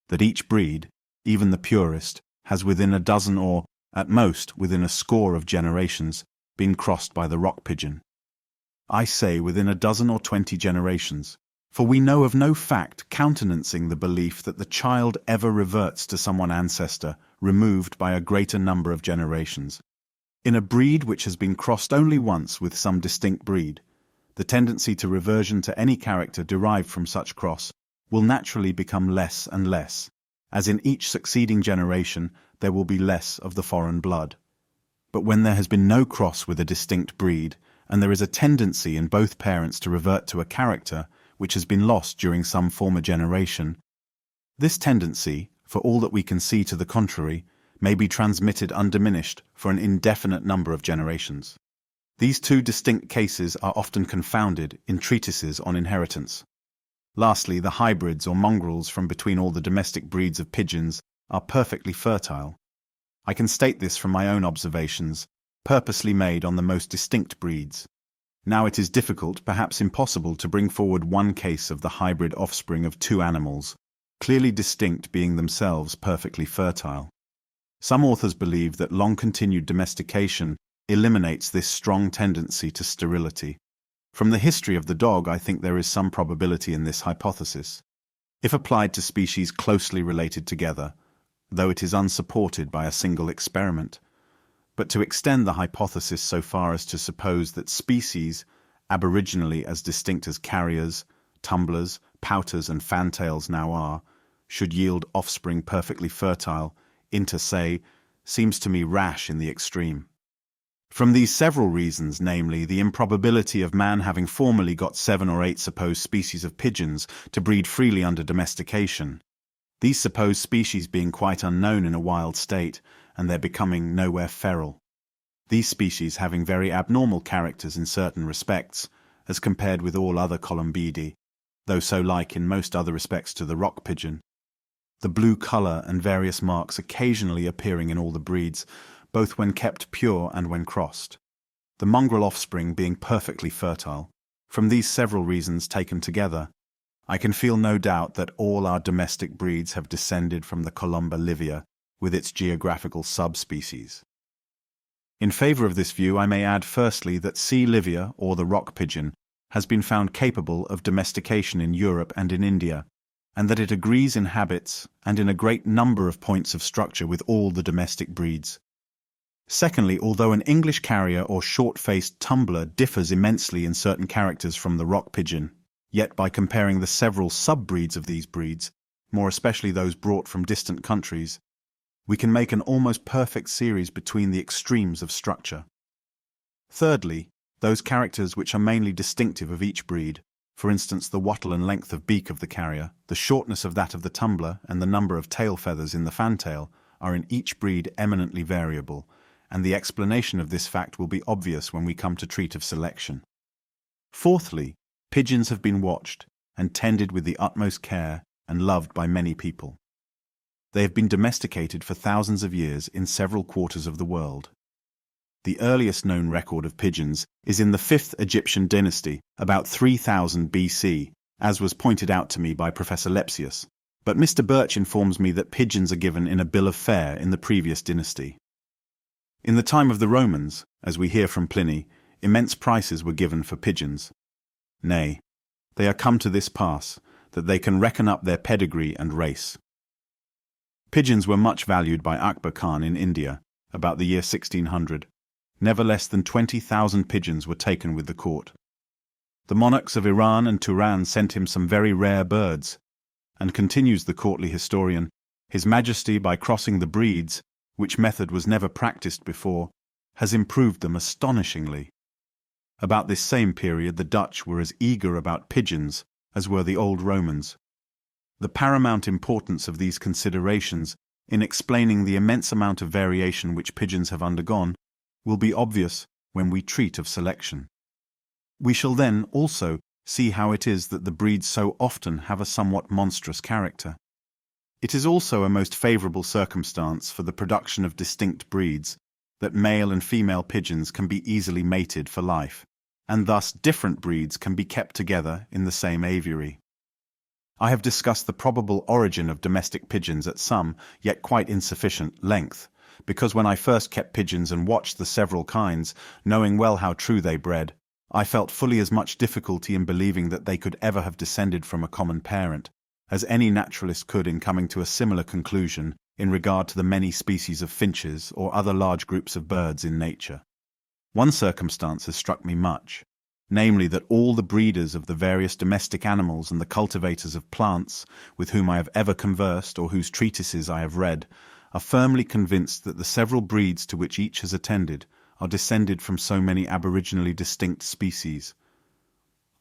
that each breed, even the purest, has within a dozen or, at most, within a score of generations, been crossed by the rock pigeon. I say within a dozen or 20 generations, for we know of no fact countenancing the belief that the child ever reverts to some one ancestor removed by a greater number of generations. In a breed which has been crossed only once with some distinct breed, the tendency to reversion to any character derived from such cross will naturally become less and less, as in each succeeding generation there will be less of the foreign blood. But when there has been no cross with a distinct breed, and there is a tendency in both parents to revert to a character which has been lost during some former generation, this tendency, for all that we can see to the contrary, may be transmitted undiminished for an indefinite number of generations. These two distinct cases are often confounded in treatises on inheritance. Lastly, the hybrids or mongrels from between all the domestic breeds of pigeons are perfectly fertile. I can state this from my own observations, purposely made on the most distinct breeds. Now it is difficult, perhaps impossible, to bring forward one case of the hybrid offspring of two animals, clearly distinct being themselves perfectly fertile. Some authors believe that long-continued domestication eliminates this strong tendency to sterility. From the history of the dog, I think there is some probability in this hypothesis, if applied to species closely related together, though it is unsupported by a single experiment. But to extend the hypothesis so far as to suppose that species, aboriginally as distinct as carriers, tumblers, pouters and fantails now are, should yield offspring perfectly fertile, inter se, seems to me rash in the extreme. From these several reasons, namely, the improbability of man having formerly got 7 or 8 supposed species of pigeons to breed freely under domestication, these supposed species being quite unknown in a wild state, and their becoming nowhere feral, these species having very abnormal characters in certain respects, as compared with all other columbidae, though so like in most other respects to the rock pigeon, the blue colour and various marks occasionally appearing in all the breeds, both when kept pure and when crossed, the mongrel offspring being perfectly fertile. From these several reasons taken together, I can feel no doubt that all our domestic breeds have descended from the Columba livia, with its geographical subspecies. In favour of this view, I may add firstly that C. livia, or the rock pigeon, has been found capable of domestication in Europe and in India, and that it agrees in habits and in a great number of points of structure with all the domestic breeds. Secondly, although an English carrier or short-faced tumbler differs immensely in certain characters from the rock pigeon, yet by comparing the several sub-breeds of these breeds, more especially those brought from distant countries, we can make an almost perfect series between the extremes of structure. Thirdly, those characters which are mainly distinctive of each breed, for instance the wattle and length of beak of the carrier, the shortness of that of the tumbler, and the number of tail feathers in the fantail, are in each breed eminently variable, and the explanation of this fact will be obvious when we come to treat of selection. Fourthly, pigeons have been watched and tended with the utmost care and loved by many people. They have been domesticated for thousands of years in several quarters of the world. The earliest known record of pigeons is in the 5th Egyptian dynasty, about 3000 BC, as was pointed out to me by Professor Lepsius, but Mr. Birch informs me that pigeons are given in a bill of fare in the previous dynasty. In the time of the Romans, as we hear from Pliny, immense prices were given for pigeons. Nay, they are come to this pass, that they can reckon up their pedigree and race. Pigeons were much valued by Akbar Khan in India, about the year 1600. Never less than 20,000 pigeons were taken with the court. The monarchs of Iran and Turan sent him some very rare birds, And continues the courtly historian, His Majesty, by crossing the breeds, which method was never practiced before, has improved them astonishingly. About this same period the Dutch were as eager about pigeons as were the old Romans. The paramount importance of these considerations in explaining the immense amount of variation which pigeons have undergone will be obvious when we treat of selection. We shall then also see how it is that the breeds so often have a somewhat monstrous character. It is also a most favourable circumstance for the production of distinct breeds that male and female pigeons can be easily mated for life, and thus different breeds can be kept together in the same aviary. I have discussed the probable origin of domestic pigeons at some, yet quite insufficient, length, because when I first kept pigeons and watched the several kinds, knowing well how true they bred, I felt fully as much difficulty in believing that they could ever have descended from a common parent, as any naturalist could in coming to a similar conclusion in regard to the many species of finches or other large groups of birds in nature. One circumstance has struck me much, namely that all the breeders of the various domestic animals and the cultivators of plants with whom I have ever conversed or whose treatises I have read are firmly convinced that the several breeds to which each has attended are descended from so many aboriginally distinct species.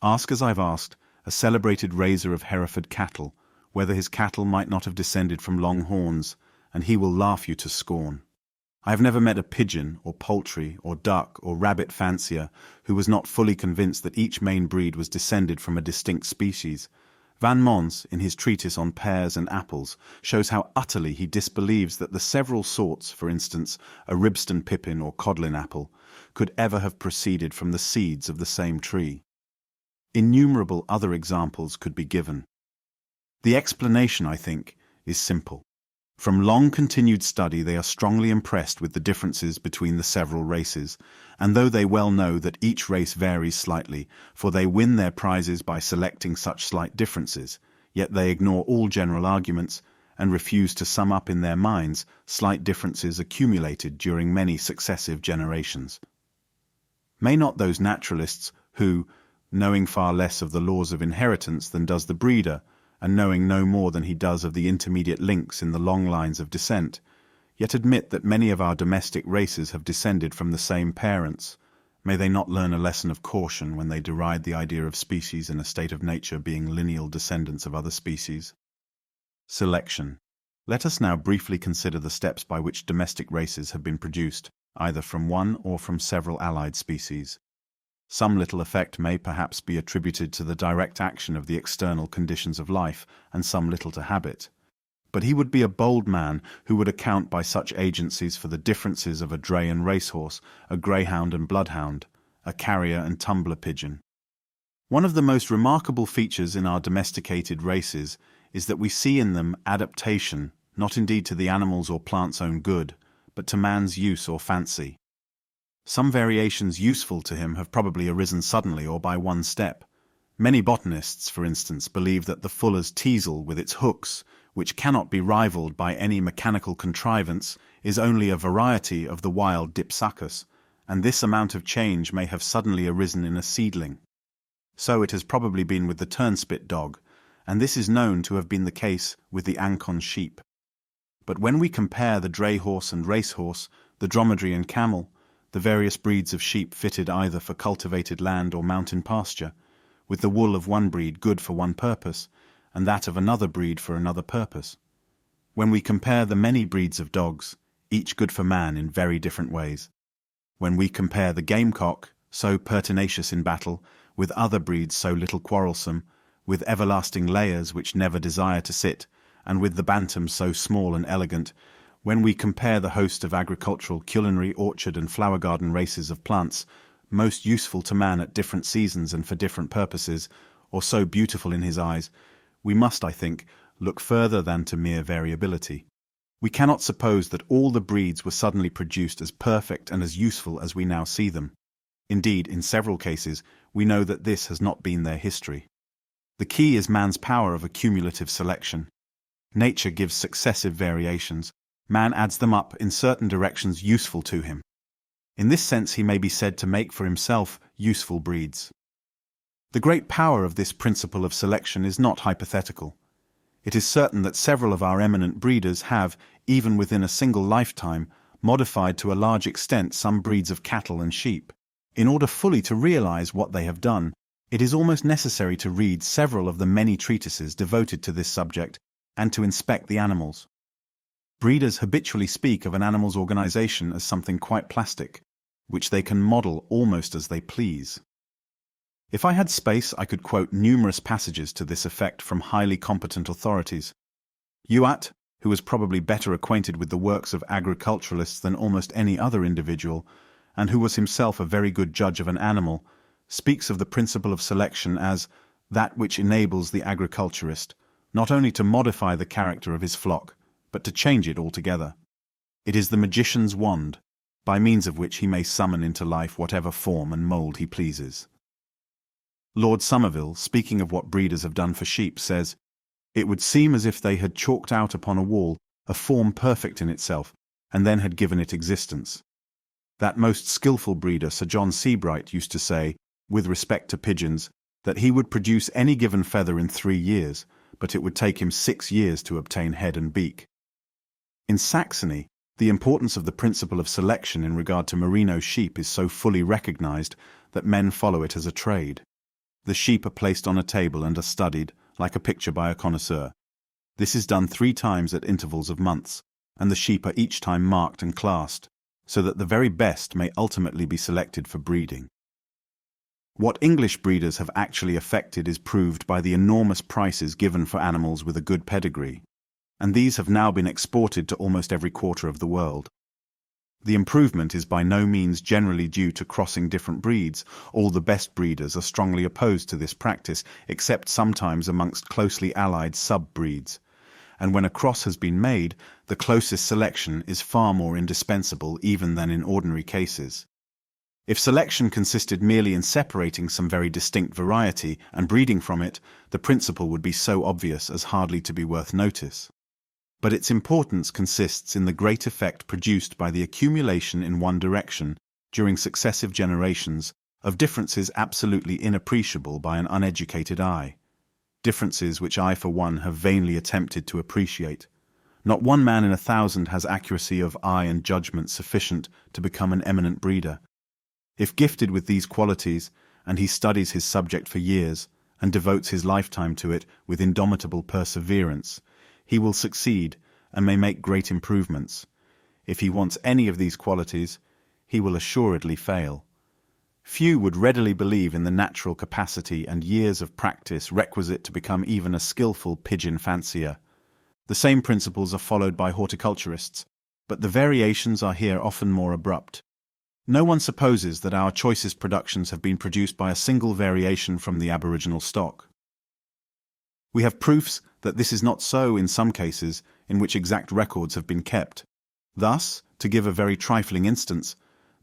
Ask, as I've asked, a celebrated raiser of Hereford cattle whether his cattle might not have descended from long horns, and he will laugh you to scorn. I have never met a pigeon, or poultry, or duck, or rabbit fancier who was not fully convinced that each main breed was descended from a distinct species. Van Mons, in his treatise on pears and apples, shows how utterly he disbelieves that the several sorts, for instance, a Ribston pippin or codlin apple, could ever have proceeded from the seeds of the same tree. Innumerable other examples could be given. The explanation, I think, is simple. From long-continued study they are strongly impressed with the differences between the several races, and though they well know that each race varies slightly, for they win their prizes by selecting such slight differences, yet they ignore all general arguments and refuse to sum up in their minds slight differences accumulated during many successive generations. May not those naturalists who, knowing far less of the laws of inheritance than does the breeder, and knowing no more than he does of the intermediate links in the long lines of descent, yet admit that many of our domestic races have descended from the same parents, may they not learn a lesson of caution when they deride the idea of species in a state of nature being lineal descendants of other species? Selection. Let us now briefly consider the steps by which domestic races have been produced, either from one or from several allied species. Some little effect may perhaps be attributed to the direct action of the external conditions of life, and some little to habit. But he would be a bold man who would account by such agencies for the differences of a dray and racehorse, a greyhound and bloodhound, a carrier and tumbler pigeon. One of the most remarkable features in our domesticated races is that we see in them adaptation, not indeed to the animal's or plant's own good, but to man's use or fancy. Some variations useful to him have probably arisen suddenly or by one step. Many botanists, for instance, believe that the fuller's teasel with its hooks, which cannot be rivalled by any mechanical contrivance, is only a variety of the wild Dipsacus, and this amount of change may have suddenly arisen in a seedling. So it has probably been with the turnspit dog, and this is known to have been the case with the Ancon sheep. But when we compare the dray horse and racehorse, the dromedary and camel, the various breeds of sheep fitted either for cultivated land or mountain pasture, with the wool of one breed good for one purpose, and that of another breed for another purpose. When we compare the many breeds of dogs, each good for man in very different ways. When we compare the gamecock, so pertinacious in battle, with other breeds so little quarrelsome, with everlasting layers which never desire to sit, and with the bantam so small and elegant, when we compare the host of agricultural, culinary, orchard and flower garden races of plants, most useful to man at different seasons and for different purposes, or so beautiful in his eyes, we must, I think, look further than to mere variability. We cannot suppose that all the breeds were suddenly produced as perfect and as useful as we now see them. Indeed, in several cases, we know that this has not been their history. The key is man's power of accumulative selection. Nature gives successive variations. Man adds them up in certain directions useful to him. In this sense he may be said to make for himself useful breeds. The great power of this principle of selection is not hypothetical. It is certain that several of our eminent breeders have, even within a single lifetime, modified to a large extent some breeds of cattle and sheep. In order fully to realize what they have done, it is almost necessary to read several of the many treatises devoted to this subject and to inspect the animals. Breeders habitually speak of an animal's organization as something quite plastic, which they can model almost as they please. If I had space, I could quote numerous passages to this effect from highly competent authorities. Youatt, who was probably better acquainted with the works of agriculturalists than almost any other individual, and who was himself a very good judge of an animal, speaks of the principle of selection as that which enables the agriculturist not only to modify the character of his flock, but to change it altogether. It is the magician's wand, by means of which he may summon into life whatever form and mould he pleases. Lord Somerville, speaking of what breeders have done for sheep, says, "It would seem as if they had chalked out upon a wall a form perfect in itself, and then had given it existence." That most skilful breeder, Sir John Seabright, used to say, with respect to pigeons, that he would produce any given feather in 3 years, but it would take him 6 years to obtain head and beak. In Saxony, the importance of the principle of selection in regard to merino sheep is so fully recognized that men follow it as a trade. The sheep are placed on a table and are studied, like a picture by a connoisseur. This is done 3 times at intervals of months, and the sheep are each time marked and classed, so that the very best may ultimately be selected for breeding. What English breeders have actually effected is proved by the enormous prices given for animals with a good pedigree, and these have now been exported to almost every quarter of the world. The improvement is by no means generally due to crossing different breeds. All the best breeders are strongly opposed to this practice, except sometimes amongst closely allied sub-breeds. And when a cross has been made, the closest selection is far more indispensable even than in ordinary cases. If selection consisted merely in separating some very distinct variety and breeding from it, the principle would be so obvious as hardly to be worth notice. But its importance consists in the great effect produced by the accumulation in one direction, during successive generations, of differences absolutely inappreciable by an uneducated eye. Differences which I for one have vainly attempted to appreciate. Not one man in 1,000 has accuracy of eye and judgment sufficient to become an eminent breeder. If gifted with these qualities, and he studies his subject for years, and devotes his lifetime to it with indomitable perseverance, he will succeed and may make great improvements. If he wants any of these qualities, he will assuredly fail. Few would readily believe in the natural capacity and years of practice requisite to become even a skillful pigeon fancier. The same principles are followed by horticulturists, but the variations are here often more abrupt. No one supposes that our choicest productions have been produced by a single variation from the aboriginal stock. We have proofs that this is not so in some cases in which exact records have been kept. Thus, to give a very trifling instance,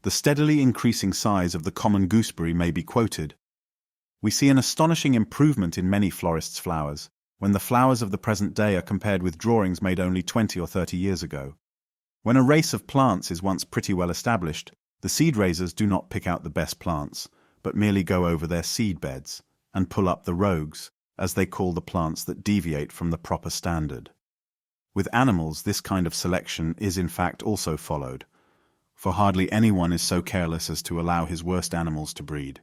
the steadily increasing size of the common gooseberry may be quoted. We see an astonishing improvement in many florists' flowers, when the flowers of the present day are compared with drawings made only 20 or 30 years ago. When a race of plants is once pretty well established, the seed raisers do not pick out the best plants, but merely go over their seed beds and pull up the rogues, as they call the plants that deviate from the proper standard. With animals, this kind of selection is in fact also followed, for hardly anyone is so careless as to allow his worst animals to breed.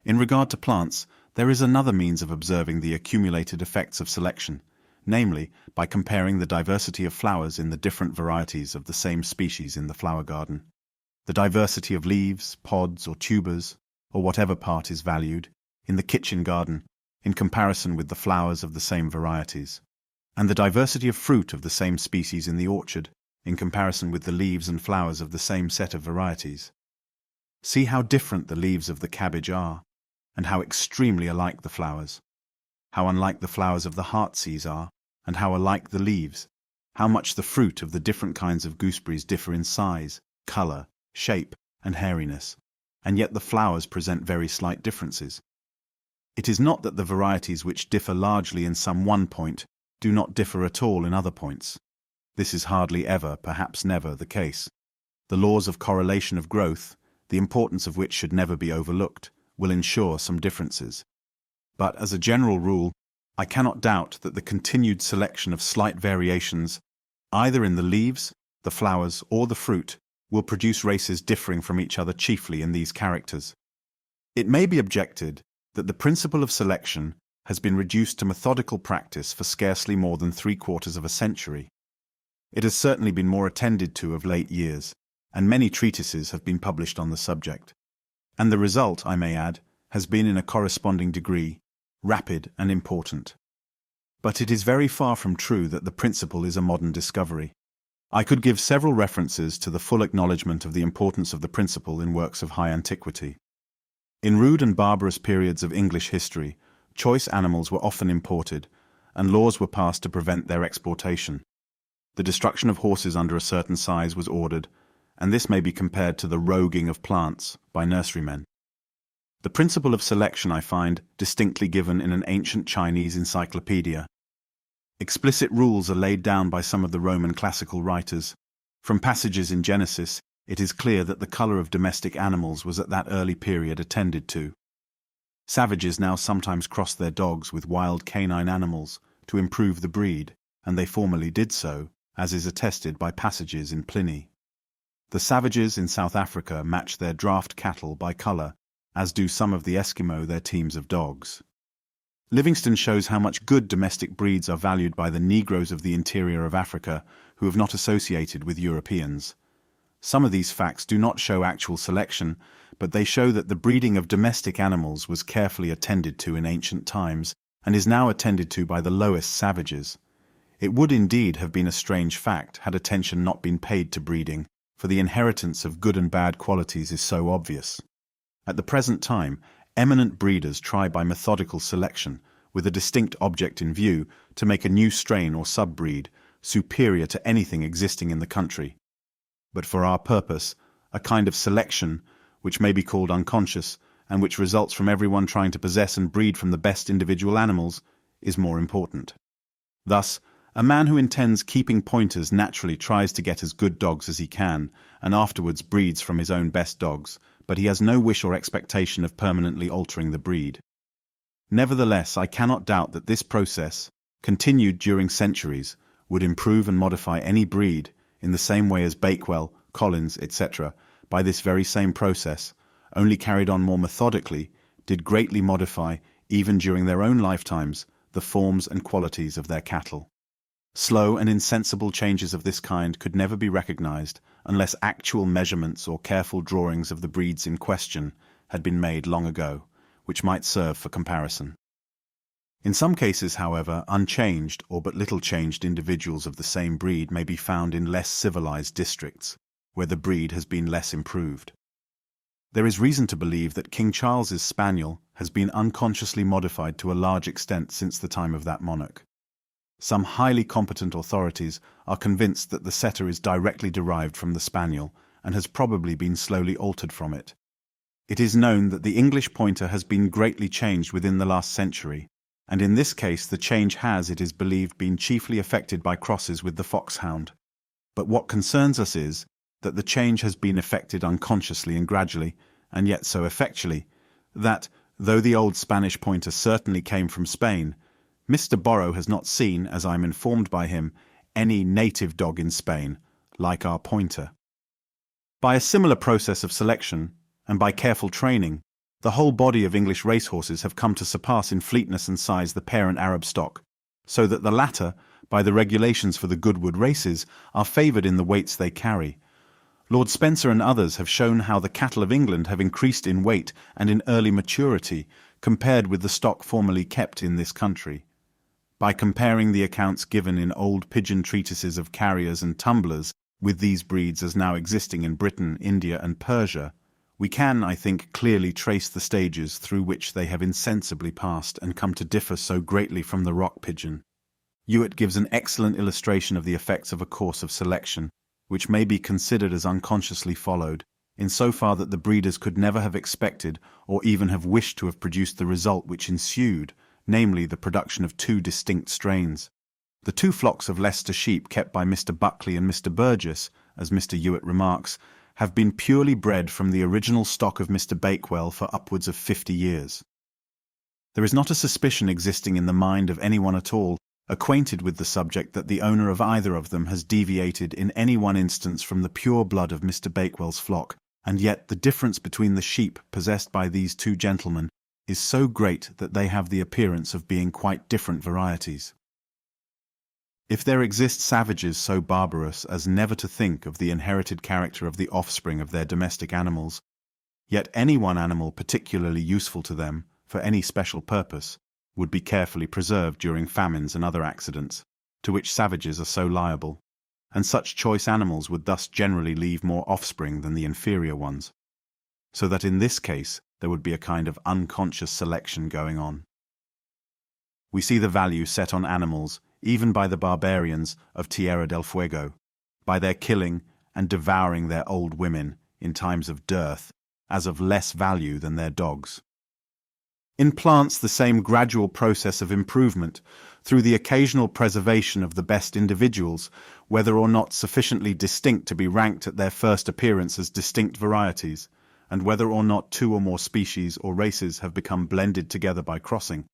In regard to plants, there is another means of observing the accumulated effects of selection, namely, by comparing the diversity of flowers in the different varieties of the same species in the flower garden. The diversity of leaves, pods, or tubers, or whatever part is valued, in the kitchen garden, in comparison with the flowers of the same varieties, and the diversity of fruit of the same species in the orchard, in comparison with the leaves and flowers of the same set of varieties. See how different the leaves of the cabbage are, and how extremely alike the flowers. How unlike the flowers of the heartsease are, and how alike the leaves. How much the fruit of the different kinds of gooseberries differ in size, colour, shape, and hairiness, and yet the flowers present very slight differences. It is not that the varieties which differ largely in some one point do not differ at all in other points. This is hardly ever, perhaps never, the case. The laws of correlation of growth, the importance of which should never be overlooked, will ensure some differences. But as a general rule, I cannot doubt that the continued selection of slight variations, either in the leaves, the flowers, or the fruit, will produce races differing from each other chiefly in these characters. It may be objected that the principle of selection has been reduced to methodical practice for scarcely more than 3/4 of a century. It has certainly been more attended to of late years, and many treatises have been published on the subject. And the result, I may add, has been in a corresponding degree rapid and important. But it is very far from true that the principle is a modern discovery. I could give several references to the full acknowledgement of the importance of the principle in works of high antiquity. In rude and barbarous periods of English history, choice animals were often imported, and laws were passed to prevent their exportation. The destruction of horses under a certain size was ordered, and this may be compared to the roguing of plants by nurserymen. The principle of selection I find distinctly given in an ancient Chinese encyclopedia. Explicit rules are laid down by some of the Roman classical writers. From passages in Genesis, it is clear that the color of domestic animals was at that early period attended to. Savages now sometimes cross their dogs with wild canine animals to improve the breed, and they formerly did so, as is attested by passages in Pliny. The savages in South Africa match their draft cattle by color, as do some of the Eskimo their teams of dogs. Livingstone shows how much good domestic breeds are valued by the Negroes of the interior of Africa who have not associated with Europeans. Some of these facts do not show actual selection, but they show that the breeding of domestic animals was carefully attended to in ancient times and is now attended to by the lowest savages. It would indeed have been a strange fact had attention not been paid to breeding, for the inheritance of good and bad qualities is so obvious. At the present time, eminent breeders try by methodical selection, with a distinct object in view, to make a new strain or sub-breed superior to anything existing in the country. But for our purpose, a kind of selection, which may be called unconscious, and which results from everyone trying to possess and breed from the best individual animals, is more important. Thus, a man who intends keeping pointers naturally tries to get as good dogs as he can, and afterwards breeds from his own best dogs, but he has no wish or expectation of permanently altering the breed. Nevertheless, I cannot doubt that this process, continued during centuries, would improve and modify any breed, in the same way as Bakewell, Collins, etc., by this very same process, only carried on more methodically, did greatly modify, even during their own lifetimes, the forms and qualities of their cattle. Slow and insensible changes of this kind could never be recognized unless actual measurements or careful drawings of the breeds in question had been made long ago, which might serve for comparison. In some cases, however, unchanged or but little changed individuals of the same breed may be found in less civilized districts, where the breed has been less improved. There is reason to believe that King Charles's spaniel has been unconsciously modified to a large extent since the time of that monarch. Some highly competent authorities are convinced that the setter is directly derived from the spaniel and has probably been slowly altered from it. It is known that the English pointer has been greatly changed within the last century, and in this case the change has, it is believed, been chiefly effected by crosses with the foxhound. But what concerns us is that the change has been effected unconsciously and gradually, and yet so effectually, that, though the old Spanish pointer certainly came from Spain, Mr. Borrow has not seen, as I am informed by him, any native dog in Spain, like our pointer. By a similar process of selection, and by careful training, the whole body of English racehorses have come to surpass in fleetness and size the parent Arab stock, so that the latter, by the regulations for the Goodwood races, are favoured in the weights they carry. Lord Spencer and others have shown how the cattle of England have increased in weight and in early maturity, compared with the stock formerly kept in this country. By comparing the accounts given in old pigeon treatises of carriers and tumblers with these breeds as now existing in Britain, India, and Persia, we can, I think, clearly trace the stages through which they have insensibly passed and come to differ so greatly from the rock pigeon. Youatt gives an excellent illustration of the effects of a course of selection, which may be considered as unconsciously followed, in so far that the breeders could never have expected or even have wished to have produced the result which ensued, namely the production of two distinct strains. The two flocks of Leicester sheep kept by Mr. Buckley and Mr. Burgess, as Mr. Youatt remarks, have been purely bred from the original stock of Mr. Bakewell for upwards of 50 years. There is not a suspicion existing in the mind of anyone at all acquainted with the subject that the owner of either of them has deviated in any one instance from the pure blood of Mr. Bakewell's flock, and yet the difference between the sheep possessed by these two gentlemen is so great that they have the appearance of being quite different varieties. If there exist savages so barbarous as never to think of the inherited character of the offspring of their domestic animals, yet any one animal particularly useful to them, for any special purpose, would be carefully preserved during famines and other accidents, to which savages are so liable, and such choice animals would thus generally leave more offspring than the inferior ones, so that in this case there would be a kind of unconscious selection going on. We see the value set on animals, even by the barbarians of Tierra del Fuego, by their killing and devouring their old women in times of dearth, as of less value than their dogs. In plants, the same gradual process of improvement, through the occasional preservation of the best individuals, whether or not sufficiently distinct to be ranked at their first appearance as distinct varieties, and whether or not two or more species or races have become blended together by crossing,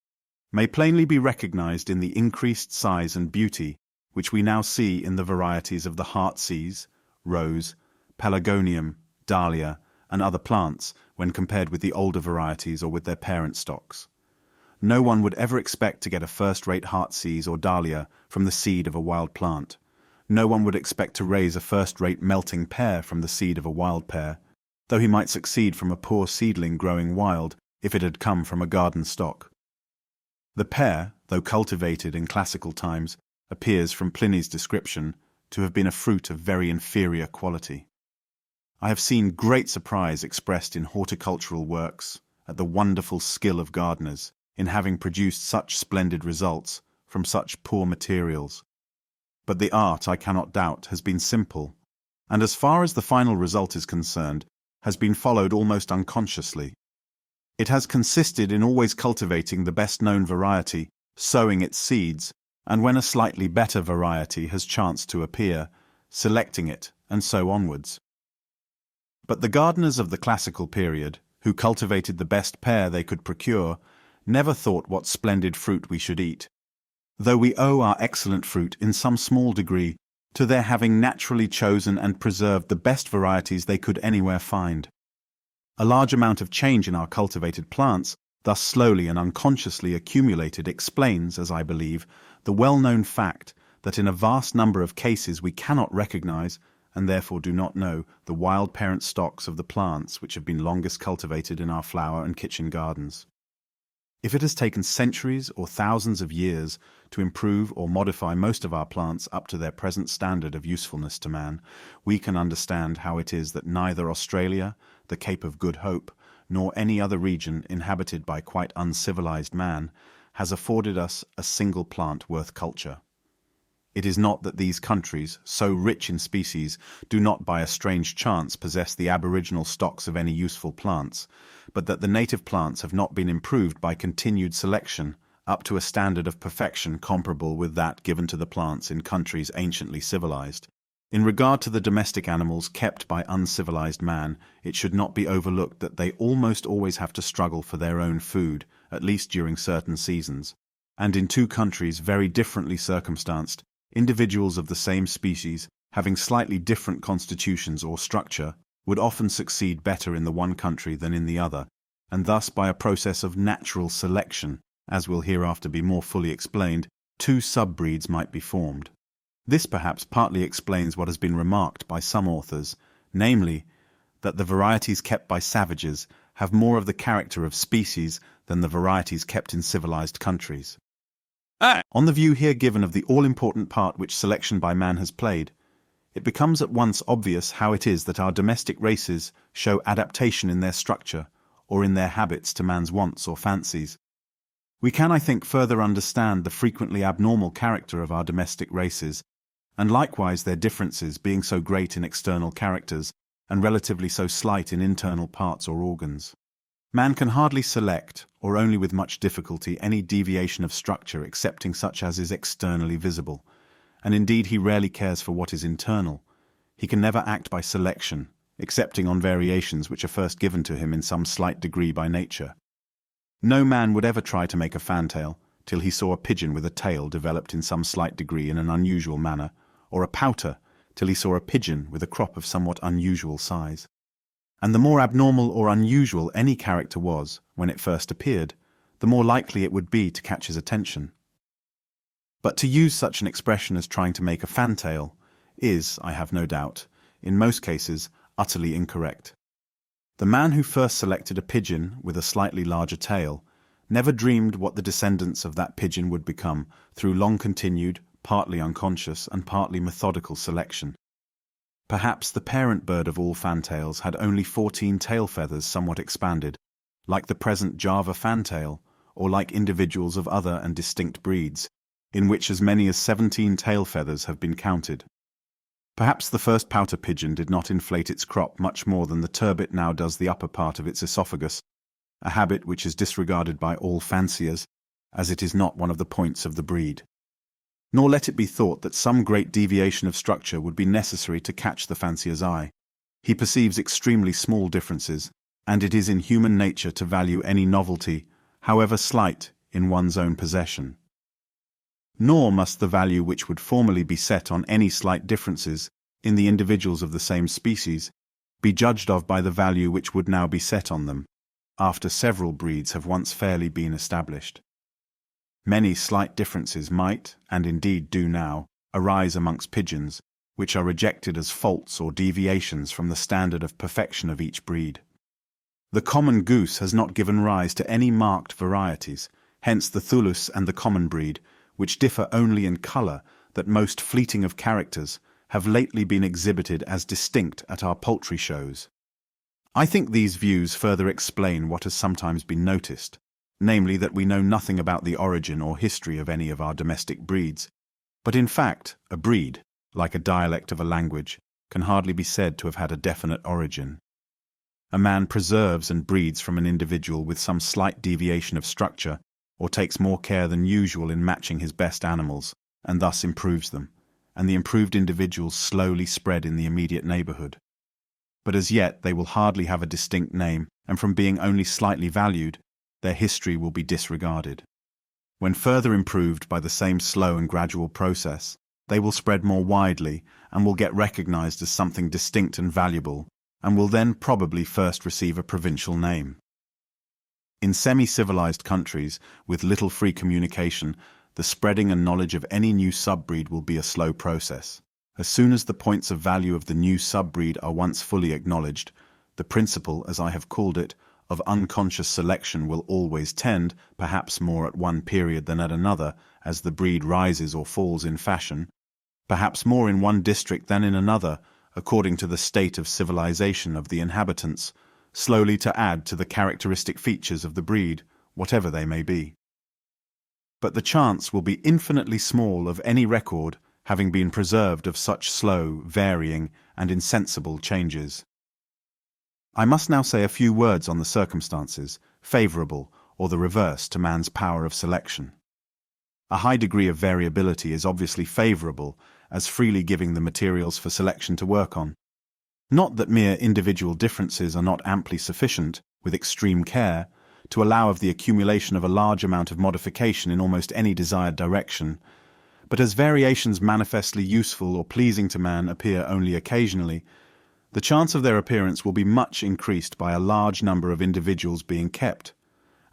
may plainly be recognized in the increased size and beauty which we now see in the varieties of the heartsease, rose, pelargonium, dahlia, and other plants when compared with the older varieties or with their parent stocks. No one would ever expect to get a first-rate heartsease or dahlia from the seed of a wild plant. No one would expect to raise a first-rate melting pear from the seed of a wild pear, though he might succeed from a poor seedling growing wild if it had come from a garden stock. The pear, though cultivated in classical times, appears from Pliny's description to have been a fruit of very inferior quality. I have seen great surprise expressed in horticultural works at the wonderful skill of gardeners in having produced such splendid results from such poor materials. But the art, I cannot doubt, has been simple, and as far as the final result is concerned, has been followed almost unconsciously. It has consisted in always cultivating the best-known variety, sowing its seeds, and when a slightly better variety has chanced to appear, selecting it, and so onwards. But the gardeners of the classical period, who cultivated the best pear they could procure, never thought what splendid fruit we should eat, though we owe our excellent fruit in some small degree to their having naturally chosen and preserved the best varieties they could anywhere find. A large amount of change in our cultivated plants, thus slowly and unconsciously accumulated, explains, as I believe, the well-known fact that in a vast number of cases we cannot recognize, and therefore do not know, the wild parent stocks of the plants which have been longest cultivated in our flower and kitchen gardens. If it has taken centuries or thousands of years to improve or modify most of our plants up to their present standard of usefulness to man, we can understand how it is that neither Australia, the Cape of Good Hope, nor any other region inhabited by quite uncivilized man has afforded us a single plant worth culture. It is not that these countries, so rich in species, do not by a strange chance possess the aboriginal stocks of any useful plants, but that the native plants have not been improved by continued selection up to a standard of perfection comparable with that given to the plants in countries anciently civilized. In regard to the domestic animals kept by uncivilized man, it should not be overlooked that they almost always have to struggle for their own food, at least during certain seasons, and in two countries very differently circumstanced, individuals of the same species, having slightly different constitutions or structure, would often succeed better in the one country than in the other, and thus by a process of natural selection, as will hereafter be more fully explained, two sub-breeds might be formed. This perhaps partly explains what has been remarked by some authors, namely, that the varieties kept by savages have more of the character of species than the varieties kept in civilized countries. On the view here given of the all-important part which selection by man has played, it becomes at once obvious how it is that our domestic races show adaptation in their structure, or in their habits to man's wants or fancies. We can, I think, further understand the frequently abnormal character of our domestic races, and likewise their differences being so great in external characters, and relatively so slight in internal parts or organs. Man can hardly select, or only with much difficulty, any deviation of structure excepting such as is externally visible, and indeed he rarely cares for what is internal. He can never act by selection, excepting on variations which are first given to him in some slight degree by nature. No man would ever try to make a fantail till he saw a pigeon with a tail developed in some slight degree in an unusual manner, or a pouter till he saw a pigeon with a crop of somewhat unusual size. And the more abnormal or unusual any character was when it first appeared, the more likely it would be to catch his attention. But to use such an expression as trying to make a fantail is, I have no doubt, in most cases, utterly incorrect. The man who first selected a pigeon with a slightly larger tail never dreamed what the descendants of that pigeon would become through long-continued, partly unconscious and partly methodical selection. Perhaps the parent bird of all fantails had only 14 tail feathers somewhat expanded, like the present Java fantail, or like individuals of other and distinct breeds, in which as many as 17 tail feathers have been counted. Perhaps the first pouter pigeon did not inflate its crop much more than the turbit now does the upper part of its esophagus, a habit which is disregarded by all fanciers, as it is not one of the points of the breed. Nor let it be thought that some great deviation of structure would be necessary to catch the fancier's eye. He perceives extremely small differences, and it is in human nature to value any novelty, however slight, in one's own possession. Nor must the value which would formerly be set on any slight differences in the individuals of the same species be judged of by the value which would now be set on them, after several breeds have once fairly been established. Many slight differences might, and indeed do now, arise amongst pigeons, which are rejected as faults or deviations from the standard of perfection of each breed. The common goose has not given rise to any marked varieties, hence the thulus and the common breed, which differ only in colour, that most fleeting of characters, have lately been exhibited as distinct at our poultry shows. I think these views further explain what has sometimes been noticed, namely that we know nothing about the origin or history of any of our domestic breeds, but in fact, a breed, like a dialect of a language, can hardly be said to have had a definite origin. A man preserves and breeds from an individual with some slight deviation of structure, or takes more care than usual in matching his best animals, and thus improves them, and the improved individuals slowly spread in the immediate neighbourhood. But as yet they will hardly have a distinct name, and from being only slightly valued, their history will be disregarded. When further improved by the same slow and gradual process, they will spread more widely and will get recognized as something distinct and valuable, and will then probably first receive a provincial name. In semi-civilized countries, with little free communication, the spreading and knowledge of any new subbreed will be a slow process. As soon as the points of value of the new subbreed are once fully acknowledged, the principle, as I have called it, of unconscious selection will always tend, perhaps more at one period than at another, as the breed rises or falls in fashion, perhaps more in one district than in another, according to the state of civilization of the inhabitants, slowly to add to the characteristic features of the breed, whatever they may be. But the chance will be infinitely small of any record having been preserved of such slow, varying, and insensible changes. I must now say a few words on the circumstances, favourable or the reverse to man's power of selection. A high degree of variability is obviously favourable, as freely giving the materials for selection to work on. Not that mere individual differences are not amply sufficient, with extreme care, to allow of the accumulation of a large amount of modification in almost any desired direction, but as variations manifestly useful or pleasing to man appear only occasionally, the chance of their appearance will be much increased by a large number of individuals being kept,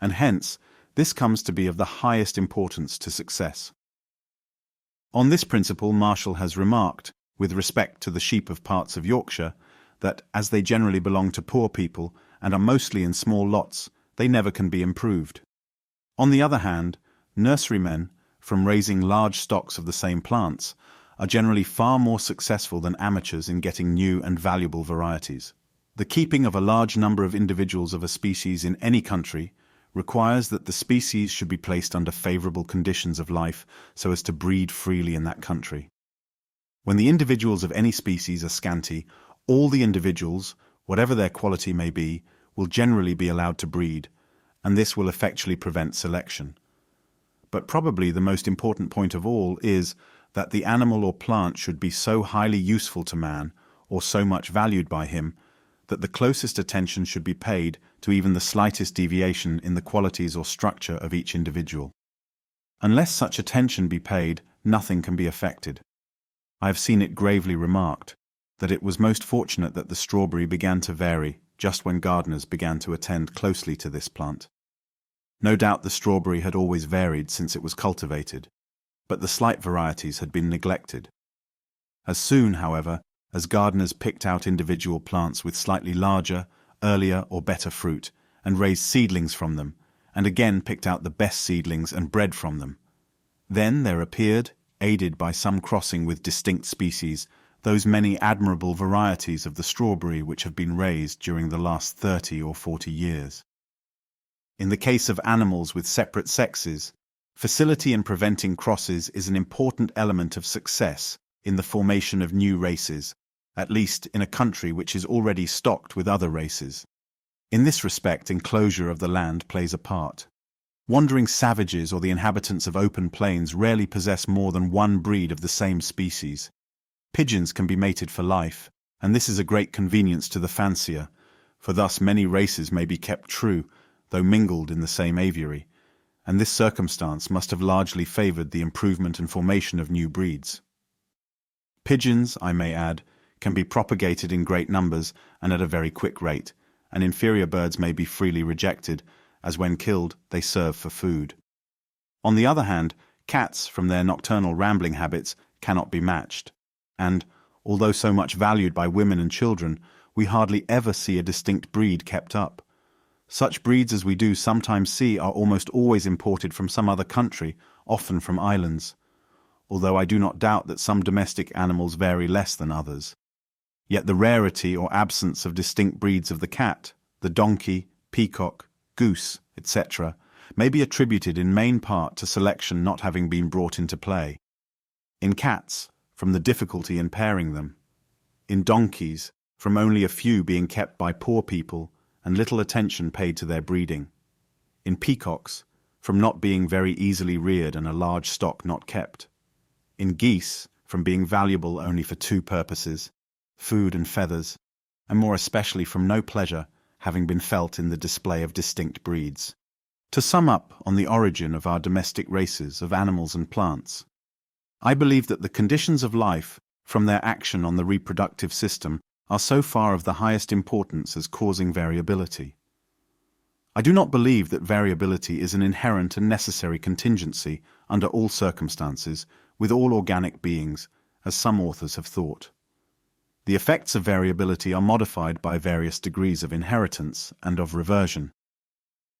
and hence this comes to be of the highest importance to success. On this principle Marshall has remarked, with respect to the sheep of parts of Yorkshire, that as they generally belong to poor people and are mostly in small lots, they never can be improved. On the other hand, nurserymen, from raising large stocks of the same plants, are generally far more successful than amateurs in getting new and valuable varieties. The keeping of a large number of individuals of a species in any country requires that the species should be placed under favourable conditions of life so as to breed freely in that country. When the individuals of any species are scanty, all the individuals, whatever their quality may be, will generally be allowed to breed, and this will effectually prevent selection. But probably the most important point of all is that the animal or plant should be so highly useful to man, or so much valued by him, that the closest attention should be paid to even the slightest deviation in the qualities or structure of each individual. Unless such attention be paid, nothing can be effected. I have seen it gravely remarked that it was most fortunate that the strawberry began to vary just when gardeners began to attend closely to this plant. No doubt the strawberry had always varied since it was cultivated, but the slight varieties had been neglected. As soon, however, as gardeners picked out individual plants with slightly larger, earlier or better fruit, and raised seedlings from them, and again picked out the best seedlings and bred from them, then there appeared, aided by some crossing with distinct species, those many admirable varieties of the strawberry which have been raised during the last 30 or 40 years. In the case of animals with separate sexes, facility in preventing crosses is an important element of success in the formation of new races, at least in a country which is already stocked with other races. In this respect, enclosure of the land plays a part. Wandering savages or the inhabitants of open plains rarely possess more than one breed of the same species. Pigeons can be mated for life, and this is a great convenience to the fancier, for thus many races may be kept true, though mingled in the same aviary, and this circumstance must have largely favoured the improvement and formation of new breeds. Pigeons, I may add, can be propagated in great numbers and at a very quick rate, and inferior birds may be freely rejected, as when killed they serve for food. On the other hand, cats, from their nocturnal rambling habits, cannot be matched, and, although so much valued by women and children, we hardly ever see a distinct breed kept up. Such breeds as we do sometimes see are almost always imported from some other country, often from islands, although I do not doubt that some domestic animals vary less than others. Yet the rarity or absence of distinct breeds of the cat, the donkey, peacock, goose, etc., may be attributed in main part to selection not having been brought into play. In cats, from the difficulty in pairing them. In donkeys, from only a few being kept by poor people and little attention paid to their breeding. In peacocks, from not being very easily reared and a large stock not kept. In geese, from being valuable only for two purposes, food and feathers, and more especially from no pleasure having been felt in the display of distinct breeds. To sum up on the origin of our domestic races of animals and plants, I believe that the conditions of life, from their action on the reproductive system, are so far of the highest importance as causing variability. I do not believe that variability is an inherent and necessary contingency under all circumstances with all organic beings, as some authors have thought. The effects of variability are modified by various degrees of inheritance and of reversion.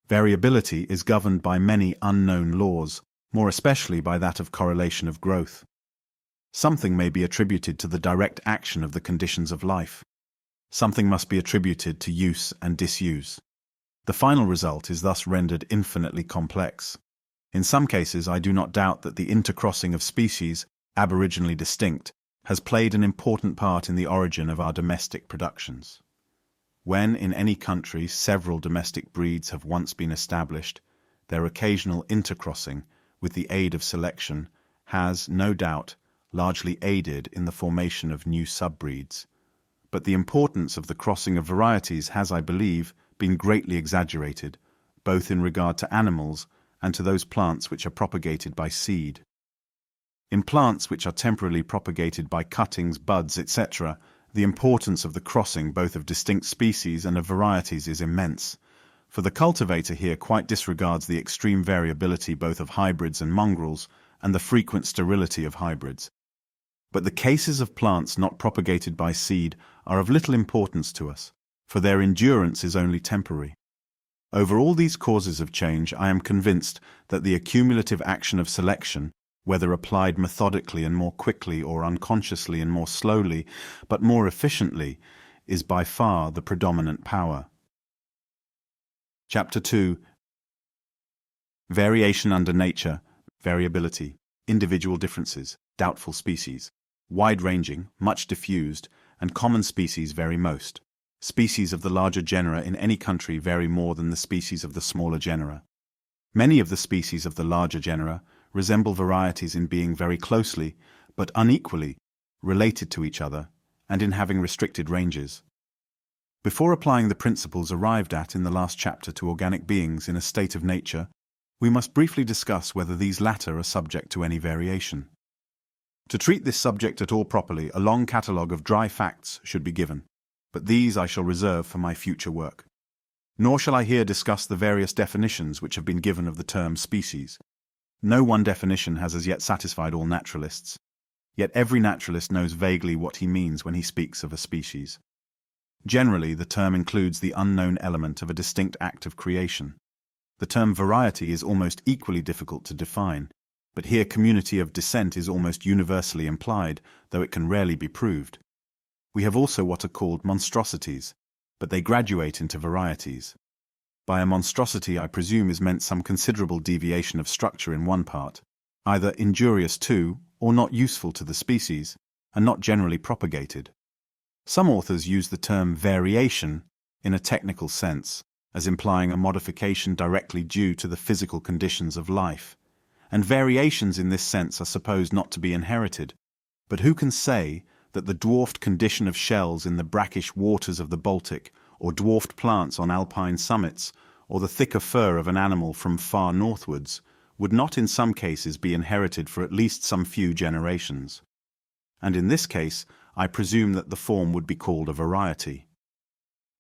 Variability is governed by many unknown laws, more especially by that of correlation of growth. Something may be attributed to the direct action of the conditions of life. Something must be attributed to use and disuse. The final result is thus rendered infinitely complex. In some cases, I do not doubt that the intercrossing of species, aboriginally distinct, has played an important part in the origin of our domestic productions. When in any country several domestic breeds have once been established, their occasional intercrossing, with the aid of selection, has, no doubt, largely aided in the formation of new subbreeds. But the importance of the crossing of varieties has, I believe, been greatly exaggerated, both in regard to animals and to those plants which are propagated by seed. In plants which are temporarily propagated by cuttings, buds, etc., the importance of the crossing both of distinct species and of varieties is immense, for the cultivator here quite disregards the extreme variability both of hybrids and mongrels and the frequent sterility of hybrids. But the cases of plants not propagated by seed are of little importance to us, for their endurance is only temporary. Over all these causes of change, I am convinced that the accumulative action of selection, whether applied methodically and more quickly or unconsciously and more slowly, but more efficiently, is by far the predominant power. Chapter 2. Variation under nature, variability, individual differences, doubtful species, wide-ranging, much diffused, and common species vary most. Species of the larger genera in any country vary more than the species of the smaller genera. Many of the species of the larger genera resemble varieties in being very closely, but unequally, related to each other, and in having restricted ranges. Before applying the principles arrived at in the last chapter to organic beings in a state of nature, we must briefly discuss whether these latter are subject to any variation. To treat this subject at all properly, a long catalogue of dry facts should be given, but these I shall reserve for my future work. Nor shall I here discuss the various definitions which have been given of the term species. No one definition has as yet satisfied all naturalists, yet every naturalist knows vaguely what he means when he speaks of a species. Generally, the term includes the unknown element of a distinct act of creation. The term variety is almost equally difficult to define, but here community of descent is almost universally implied, though it can rarely be proved. We have also what are called monstrosities, but they graduate into varieties. By a monstrosity I presume is meant some considerable deviation of structure in one part, either injurious to or not useful to the species, and not generally propagated. Some authors use the term variation in a technical sense, as implying a modification directly due to the physical conditions of life, and variations in this sense are supposed not to be inherited. But who can say that the dwarfed condition of shells in the brackish waters of the Baltic, or dwarfed plants on alpine summits, or the thicker fur of an animal from far northwards, would not in some cases be inherited for at least some few generations? And in this case, I presume that the form would be called a variety.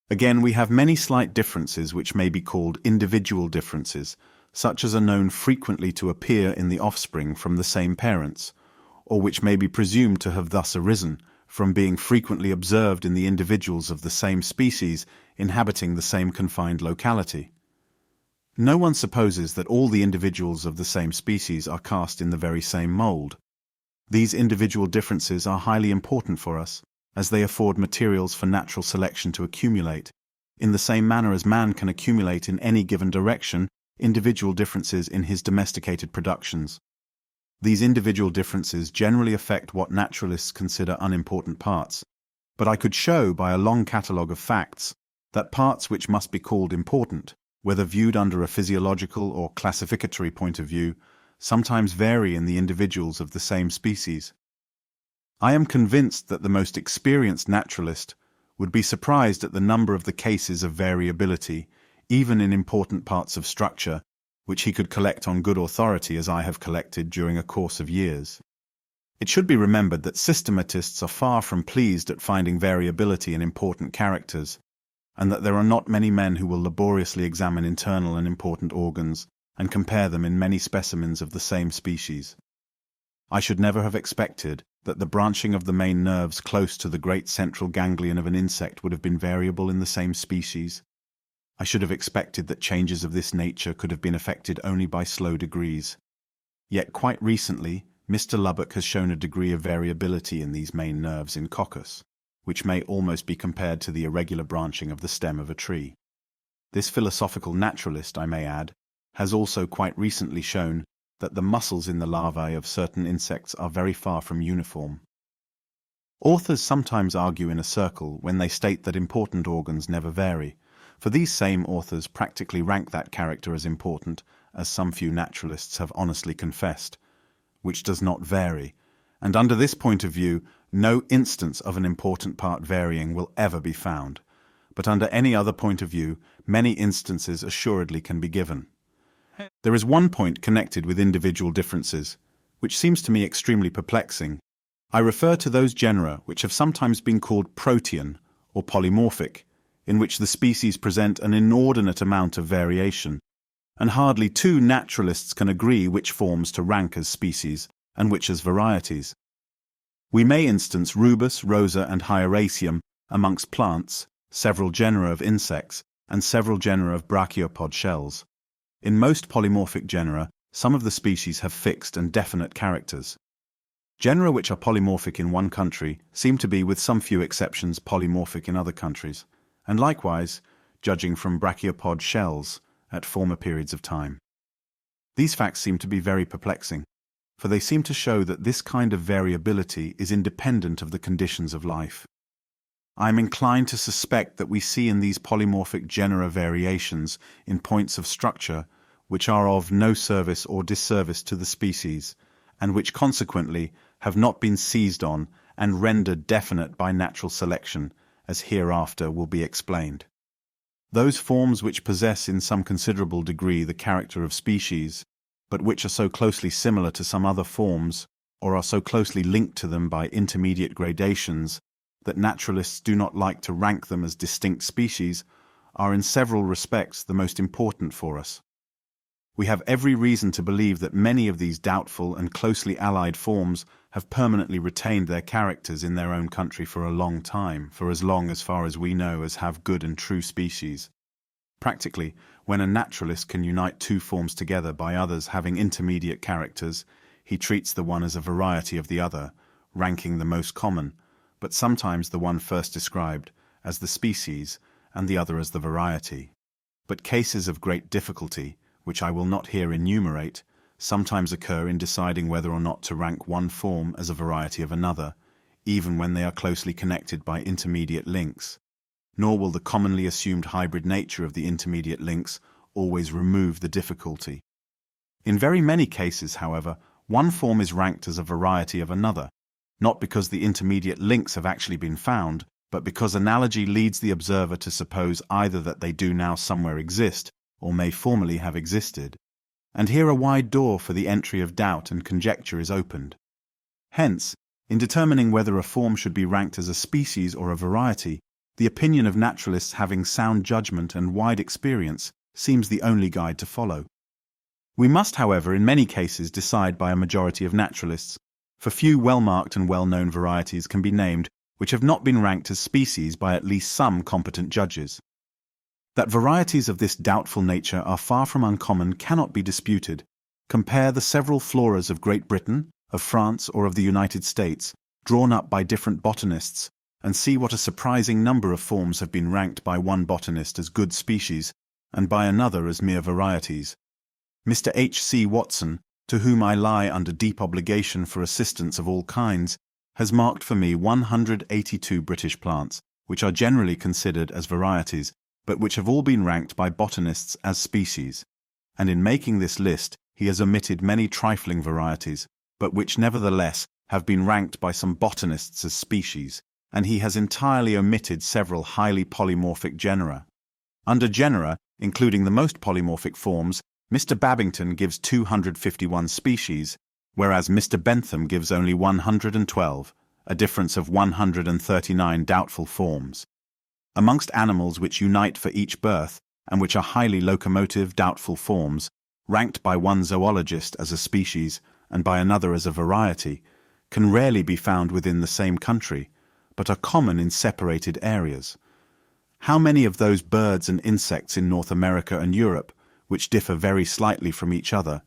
Again, we have many slight differences which may be called individual differences, such as are known frequently to appear in the offspring from the same parents, or which may be presumed to have thus arisen from being frequently observed in the individuals of the same species inhabiting the same confined locality. No one supposes that all the individuals of the same species are cast in the very same mould. These individual differences are highly important for us, as they afford materials for natural selection to accumulate, in the same manner as man can accumulate in any given direction individual differences in his domesticated productions. These individual differences generally affect what naturalists consider unimportant parts, but I could show by a long catalogue of facts that parts which must be called important, whether viewed under a physiological or classificatory point of view, sometimes vary in the individuals of the same species. I am convinced that the most experienced naturalist would be surprised at the number of the cases of variability, even in important parts of structure, which he could collect on good authority as I have collected during a course of years. It should be remembered that systematists are far from pleased at finding variability in important characters, and that there are not many men who will laboriously examine internal and important organs and compare them in many specimens of the same species. I should never have expected that the branching of the main nerves close to the great central ganglion of an insect would have been variable in the same species. I should have expected that changes of this nature could have been effected only by slow degrees. Yet quite recently, Mr. Lubbock has shown a degree of variability in these main nerves in Coccus, which may almost be compared to the irregular branching of the stem of a tree. This philosophical naturalist, I may add, has also quite recently shown that the muscles in the larvae of certain insects are very far from uniform. Authors sometimes argue in a circle when they state that important organs never vary, for these same authors practically rank that character as important, as some few naturalists have honestly confessed, which does not vary, and under this point of view, no instance of an important part varying will ever be found, but under any other point of view, many instances assuredly can be given. There is one point connected with individual differences, which seems to me extremely perplexing. I refer to those genera which have sometimes been called protean or polymorphic, in which the species present an inordinate amount of variation, and hardly two naturalists can agree which forms to rank as species and which as varieties. We may instance rubus, rosa, and hieracium amongst plants, several genera of insects, and several genera of brachiopod shells. In most polymorphic genera, some of the species have fixed and definite characters. Genera which are polymorphic in one country seem to be, with some few exceptions, polymorphic in other countries, and likewise, judging from brachiopod shells, at former periods of time. These facts seem to be very perplexing, for they seem to show that this kind of variability is independent of the conditions of life. I am inclined to suspect that we see in these polymorphic genera variations in points of structure which are of no service or disservice to the species, and which consequently have not been seized on and rendered definite by natural selection, as hereafter will be explained. Those forms which possess in some considerable degree the character of species, but which are so closely similar to some other forms, or are so closely linked to them by intermediate gradations, that naturalists do not like to rank them as distinct species, are in several respects the most important for us. We have every reason to believe that many of these doubtful and closely allied forms have permanently retained their characters in their own country for a long time, for as long as far as we know as have good and true species. Practically, when a naturalist can unite two forms together by others having intermediate characters, he treats the one as a variety of the other, ranking the most common, but sometimes the one first described as the species and the other as the variety. But cases of great difficulty, which I will not here enumerate, sometimes occur in deciding whether or not to rank one form as a variety of another, even when they are closely connected by intermediate links. Nor will the commonly assumed hybrid nature of the intermediate links always remove the difficulty. In very many cases, however, one form is ranked as a variety of another, not because the intermediate links have actually been found, but because analogy leads the observer to suppose either that they do now somewhere exist, or may formerly have existed. And here a wide door for the entry of doubt and conjecture is opened. Hence, in determining whether a form should be ranked as a species or a variety, the opinion of naturalists having sound judgment and wide experience seems the only guide to follow. We must, however, in many cases decide by a majority of naturalists, for few well-marked and well-known varieties can be named which have not been ranked as species by at least some competent judges. That varieties of this doubtful nature are far from uncommon cannot be disputed. Compare the several floras of Great Britain, of France, or of the United States, drawn up by different botanists, and see what a surprising number of forms have been ranked by one botanist as good species, and by another as mere varieties. Mr. H. C. Watson, to whom I lie under deep obligation for assistance of all kinds, has marked for me 182 British plants, which are generally considered as varieties, but which have all been ranked by botanists as species. And in making this list, he has omitted many trifling varieties, but which nevertheless have been ranked by some botanists as species, and he has entirely omitted several highly polymorphic genera. Under genera, including the most polymorphic forms, Mr. Babington gives 251 species, whereas Mr. Bentham gives only 112, a difference of 139 doubtful forms. Amongst animals which unite for each birth, and which are highly locomotive doubtful forms, ranked by one zoologist as a species and by another as a variety, can rarely be found within the same country, but are common in separated areas. How many of those birds and insects in North America and Europe, which differ very slightly from each other,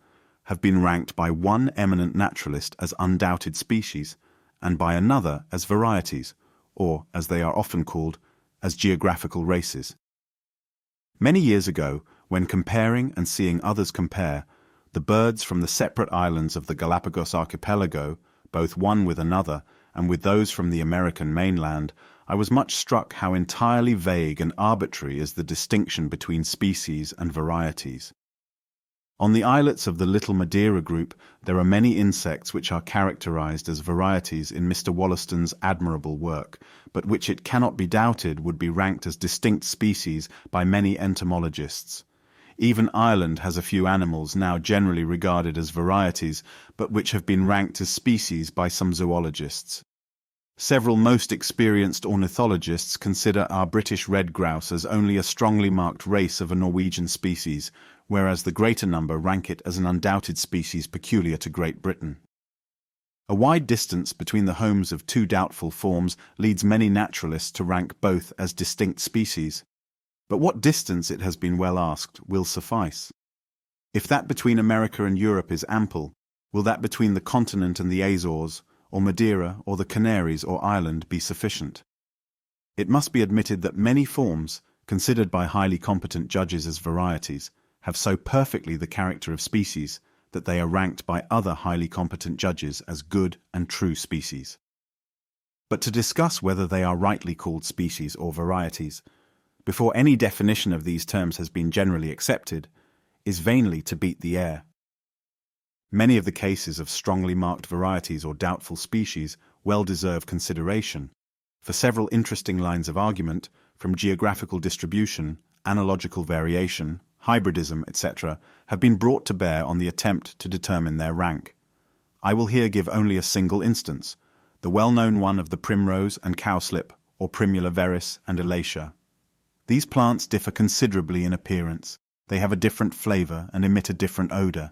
have been ranked by one eminent naturalist as undoubted species, and by another as varieties, or, as they are often called, as geographical races? Many years ago, when comparing and seeing others compare, the birds from the separate islands of the Galapagos archipelago, both one with another, and with those from the American mainland, I was much struck how entirely vague and arbitrary is the distinction between species and varieties. On the islets of the Little Madeira group, there are many insects which are characterized as varieties in Mr. Wollaston's admirable work, but which it cannot be doubted would be ranked as distinct species by many entomologists. Even Ireland has a few animals now generally regarded as varieties, but which have been ranked as species by some zoologists. Several most experienced ornithologists consider our British red grouse as only a strongly marked race of a Norwegian species, whereas the greater number rank it as an undoubted species peculiar to Great Britain. A wide distance between the homes of two doubtful forms leads many naturalists to rank both as distinct species. But what distance, it has been well asked, will suffice? If that between America and Europe is ample, will that between the continent and the Azores, or Madeira, or the Canaries, or Ireland be sufficient? It must be admitted that many forms, considered by highly competent judges as varieties, have so perfectly the character of species that they are ranked by other highly competent judges as good and true species. But to discuss whether they are rightly called species or varieties, before any definition of these terms has been generally accepted, is vainly to beat the air. Many of the cases of strongly marked varieties or doubtful species well deserve consideration. for several interesting lines of argument, from geographical distribution, analogical variation, hybridism, etc., have been brought to bear on the attempt to determine their rank. I will here give only a single instance, the well-known one of the primrose and cowslip, or Primula veris and elacia. These plants differ considerably in appearance. They have a different flavor and emit a different odor.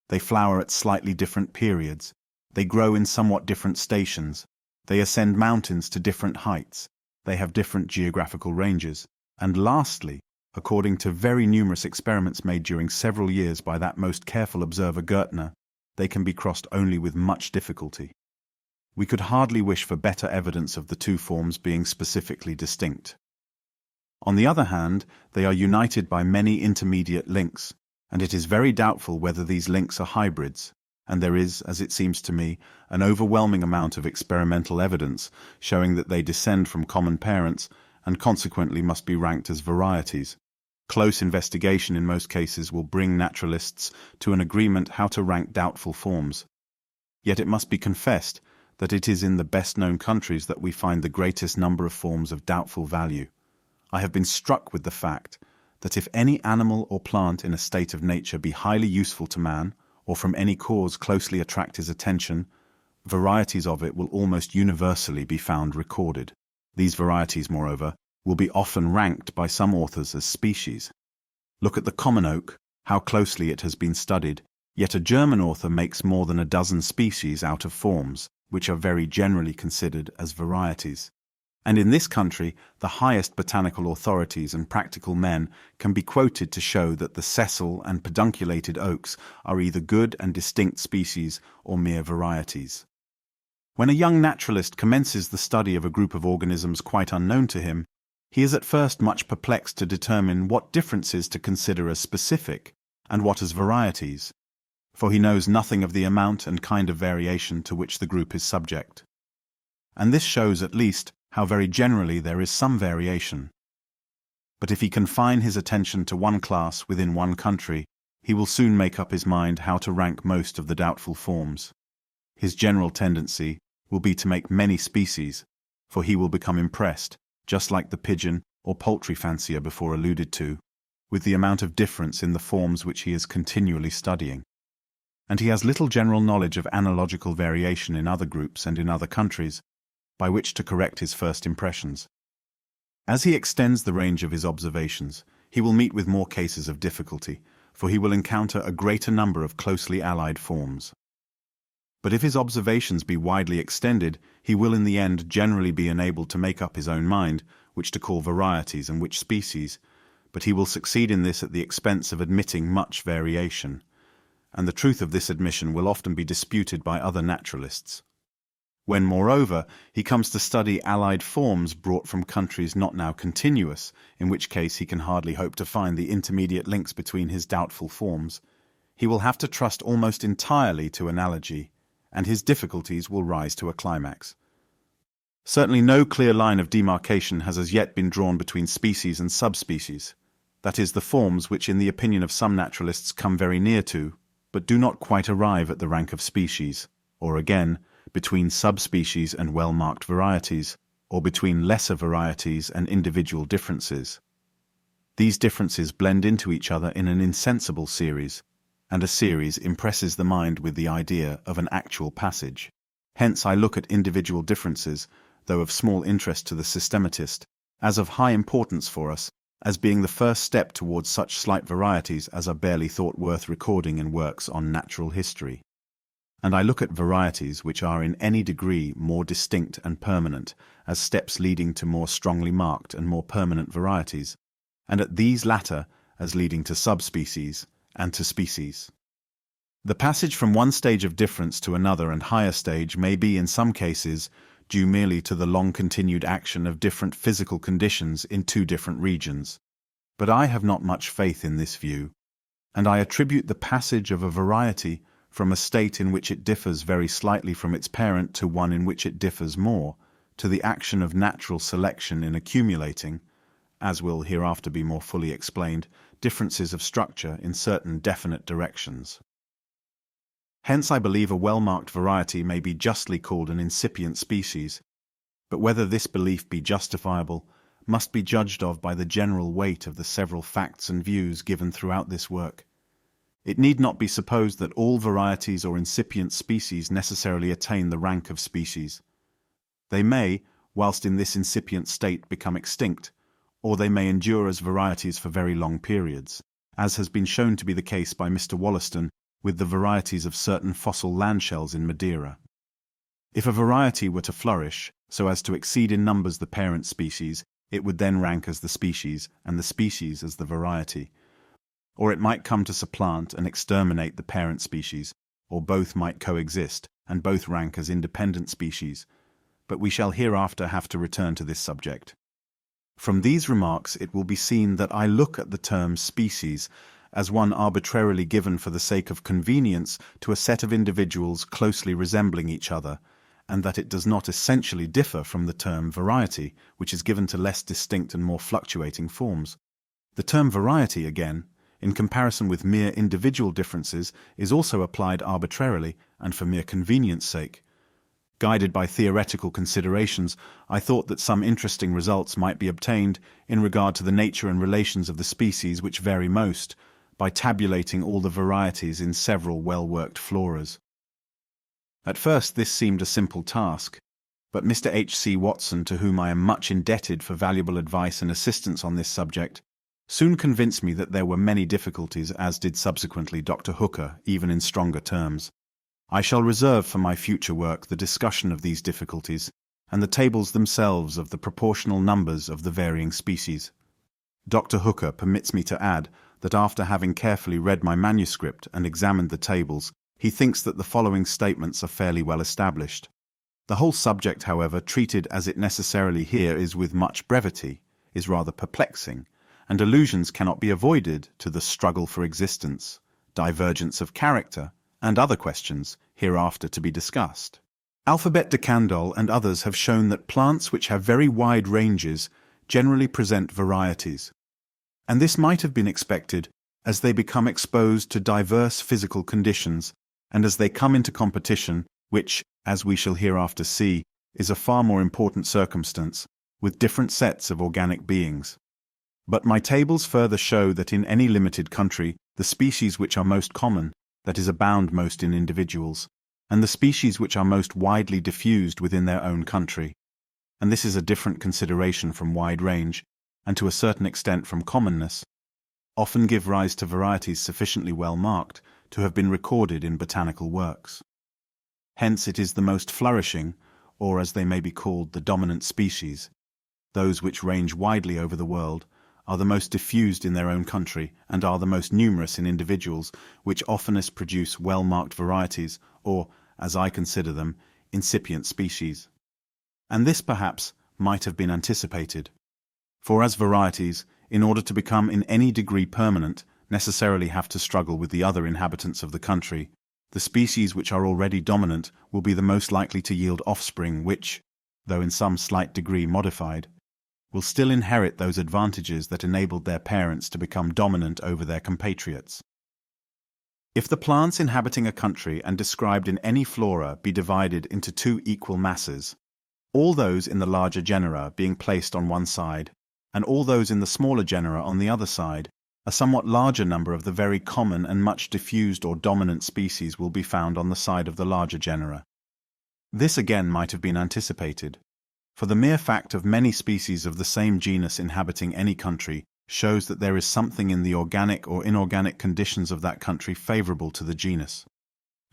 They flower at slightly different periods. They grow in somewhat different stations. They ascend mountains to different heights. They have different geographical ranges. And lastly, according to very numerous experiments made during several years by that most careful observer Gertner, they can be crossed only with much difficulty. We could hardly wish for better evidence of the two forms being specifically distinct. On the other hand, they are united by many intermediate links, and it is very doubtful whether these links are hybrids, and there is, as it seems to me, an overwhelming amount of experimental evidence showing that they descend from common parents and consequently must be ranked as varieties. Close investigation in most cases will bring naturalists to an agreement how to rank doubtful forms. Yet it must be confessed that it is in the best-known countries that we find the greatest number of forms of doubtful value. I have been struck with the fact that if any animal or plant in a state of nature be highly useful to man, or from any cause closely attract his attention, varieties of it will almost universally be found recorded. These varieties, moreover, will be often ranked by some authors as species. Look at the common oak, how closely it has been studied, yet a German author makes more than a dozen species out of forms, which are very generally considered as varieties. And in this country, the highest botanical authorities and practical men can be quoted to show that the sessile and pedunculated oaks are either good and distinct species or mere varieties. When a young naturalist commences the study of a group of organisms quite unknown to him, he is at first much perplexed to determine what differences to consider as specific and what as varieties, for he knows nothing of the amount and kind of variation to which the group is subject. And this shows at least how very generally there is some variation. But if he confine his attention to one class within one country, he will soon make up his mind how to rank most of the doubtful forms. His general tendency will be to make many species, for he will become impressed, just like the pigeon or poultry fancier before alluded to, with the amount of difference in the forms which he is continually studying. And he has little general knowledge of analogical variation in other groups and in other countries, by which to correct his first impressions. As he extends the range of his observations, he will meet with more cases of difficulty, for he will encounter a greater number of closely allied forms. But if his observations be widely extended, he will in the end generally be enabled to make up his own mind which to call varieties and which species, but he will succeed in this at the expense of admitting much variation, and the truth of this admission will often be disputed by other naturalists. When, moreover, he comes to study allied forms brought from countries not now continuous, in which case he can hardly hope to find the intermediate links between his doubtful forms, he will have to trust almost entirely to analogy, and his difficulties will rise to a climax. Certainly no clear line of demarcation has as yet been drawn between species and subspecies, that is, the forms which in the opinion of some naturalists come very near to, but do not quite arrive at the rank of species, or again, between subspecies and well-marked varieties, or between lesser varieties and individual differences. These differences blend into each other in an insensible series, and a series impresses the mind with the idea of an actual passage. Hence I look at individual differences, though of small interest to the systematist, as of high importance for us, as being the first step towards such slight varieties as are barely thought worth recording in works on natural history. And I look at varieties which are in any degree more distinct and permanent, as steps leading to more strongly marked and more permanent varieties, and at these latter as leading to subspecies and to species. The passage from one stage of difference to another and higher stage may be in some cases due merely to the long-continued action of different physical conditions in two different regions. But I have not much faith in this view, and I attribute the passage of a variety from a state in which it differs very slightly from its parent to one in which it differs more, to the action of natural selection in accumulating, as will hereafter be more fully explained, differences of structure in certain definite directions. Hence I believe a well-marked variety may be justly called an incipient species, But whether this belief be justifiable must be judged of by the general weight of the several facts and views given throughout this work. It need not be supposed that all varieties or incipient species necessarily attain the rank of species. They may, whilst in this incipient state, become extinct, or they may endure as varieties for very long periods, as has been shown to be the case by Mr. Wollaston with the varieties of certain fossil land shells in Madeira. If a variety were to flourish so as to exceed in numbers the parent species, it would then rank as the species, and the species as the variety. Or it might come to supplant and exterminate the parent species, or both might coexist, and both rank as independent species. But we shall hereafter have to return to this subject. From these remarks it will be seen that I look at the term species as one arbitrarily given for the sake of convenience to a set of individuals closely resembling each other, and that it does not essentially differ from the term variety, which is given to less distinct and more fluctuating forms. The term variety, again, in comparison with mere individual differences, is also applied arbitrarily and for mere convenience sake. Guided by theoretical considerations, I thought that some interesting results might be obtained in regard to the nature and relations of the species which vary most, by tabulating all the varieties in several well-worked floras. At first this seemed a simple task, but Mr. H.C. Watson, to whom I am much indebted for valuable advice and assistance on this subject, soon convinced me that there were many difficulties, as did subsequently Dr. Hooker, even in stronger terms. I shall reserve for my future work the discussion of these difficulties, and the tables themselves of the proportional numbers of the varying species. Dr. Hooker permits me to add that after having carefully read my manuscript and examined the tables, he thinks that the following statements are fairly well established. The whole subject, however, treated as it necessarily here is with much brevity, is rather perplexing, and allusions cannot be avoided to the struggle for existence, divergence of character, and other questions hereafter to be discussed. Alphabet de Candolle and others have shown that plants which have very wide ranges generally present varieties, and this might have been expected as they become exposed to diverse physical conditions and as they come into competition, which, as we shall hereafter see, is a far more important circumstance, with different sets of organic beings. But my tables further show that in any limited country, the species which are most common, that is, abound most in individuals, and the species which are most widely diffused within their own country, and this is a different consideration from wide range, and to a certain extent from commonness, often give rise to varieties sufficiently well marked to have been recorded in botanical works. Hence it is the most flourishing, or as they may be called, the dominant species, those which range widely over the world, are the most diffused in their own country, and are the most numerous in individuals, which oftenest produce well-marked varieties, or, as I consider them, incipient species. And this, perhaps, might have been anticipated. For as varieties, in order to become in any degree permanent, necessarily have to struggle with the other inhabitants of the country, the species which are already dominant will be the most likely to yield offspring which, though in some slight degree modified, will still inherit those advantages that enabled their parents to become dominant over their compatriots. If the plants inhabiting a country and described in any flora be divided into two equal masses, all those in the larger genera being placed on one side, and all those in the smaller genera on the other side, a somewhat larger number of the very common and much diffused or dominant species will be found on the side of the larger genera. This again might have been anticipated, for the mere fact of many species of the same genus inhabiting any country shows that there is something in the organic or inorganic conditions of that country favorable to the genus,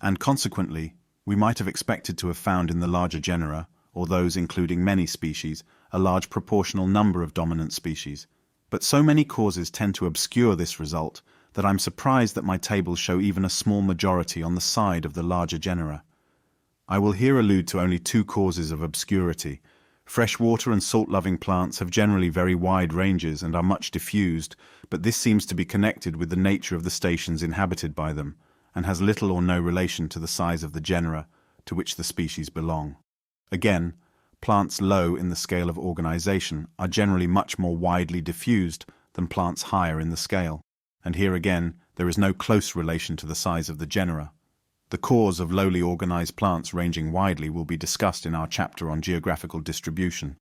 and consequently we might have expected to have found in the larger genera, or those including many species, a large proportional number of dominant species. But so many causes tend to obscure this result that I'm surprised that my tables show even a small majority on the side of the larger genera. I will here allude to only two causes of obscurity. Freshwater and salt-loving plants have generally very wide ranges and are much diffused, but this seems to be connected with the nature of the stations inhabited by them, and has little or no relation to the size of the genera to which the species belong. Again, plants low in the scale of organization are generally much more widely diffused than plants higher in the scale, and here again there is no close relation to the size of the genera. The cause of lowly organized plants ranging widely will be discussed in our chapter on geographical distribution.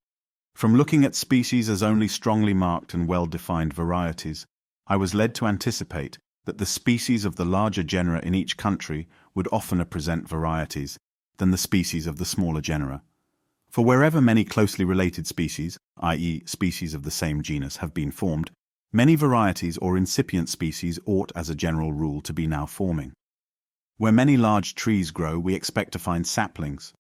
From looking at species as only strongly marked and well-defined varieties, I was led to anticipate that the species of the larger genera in each country would oftener present varieties than the species of the smaller genera. For wherever many closely related species, i.e. species of the same genus, have been formed, many varieties or incipient species ought as a general rule to be now forming. Where many large trees grow, we expect to find saplings.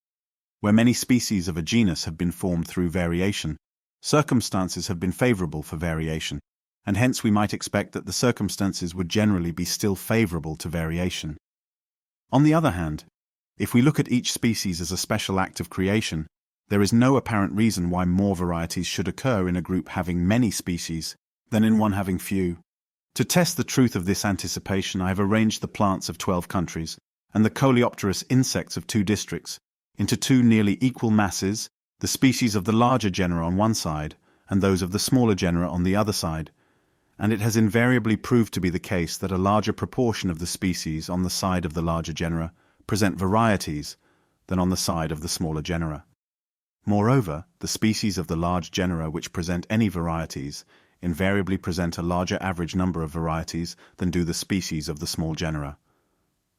Where many species of a genus have been formed through variation, circumstances have been favorable for variation, and hence we might expect that the circumstances would generally be still favorable to variation. On the other hand, if we look at each species as a special act of creation, there is no apparent reason why more varieties should occur in a group having many species than in one having few. To test the truth of this anticipation, I have arranged the plants of 12 countries and the coleopterous insects of 2 districts into 2 nearly equal masses, the species of the larger genera on one side and those of the smaller genera on the other side, and it has invariably proved to be the case that a larger proportion of the species on the side of the larger genera present varieties than on the side of the smaller genera. Moreover, the species of the large genera which present any varieties invariably present a larger average number of varieties than do the species of the small genera.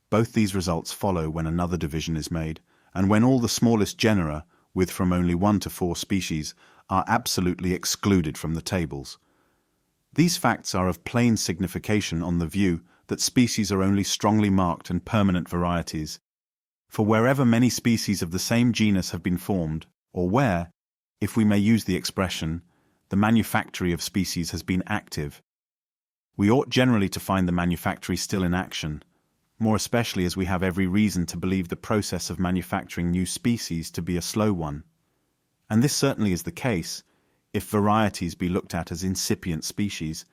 Both these results follow when another division is made, and when all the smallest genera, with from only 1 to 4 species, are absolutely excluded from the tables. These facts are of plain signification on the view that species are only strongly marked and permanent varieties, for wherever many species of the same genus have been formed, or where, if we may use the expression, the manufactory of species has been active, we ought generally to find the manufactory still in action, more especially as we have every reason to believe the process of manufacturing new species to be a slow one. And this certainly is the case, if varieties be looked at as incipient species,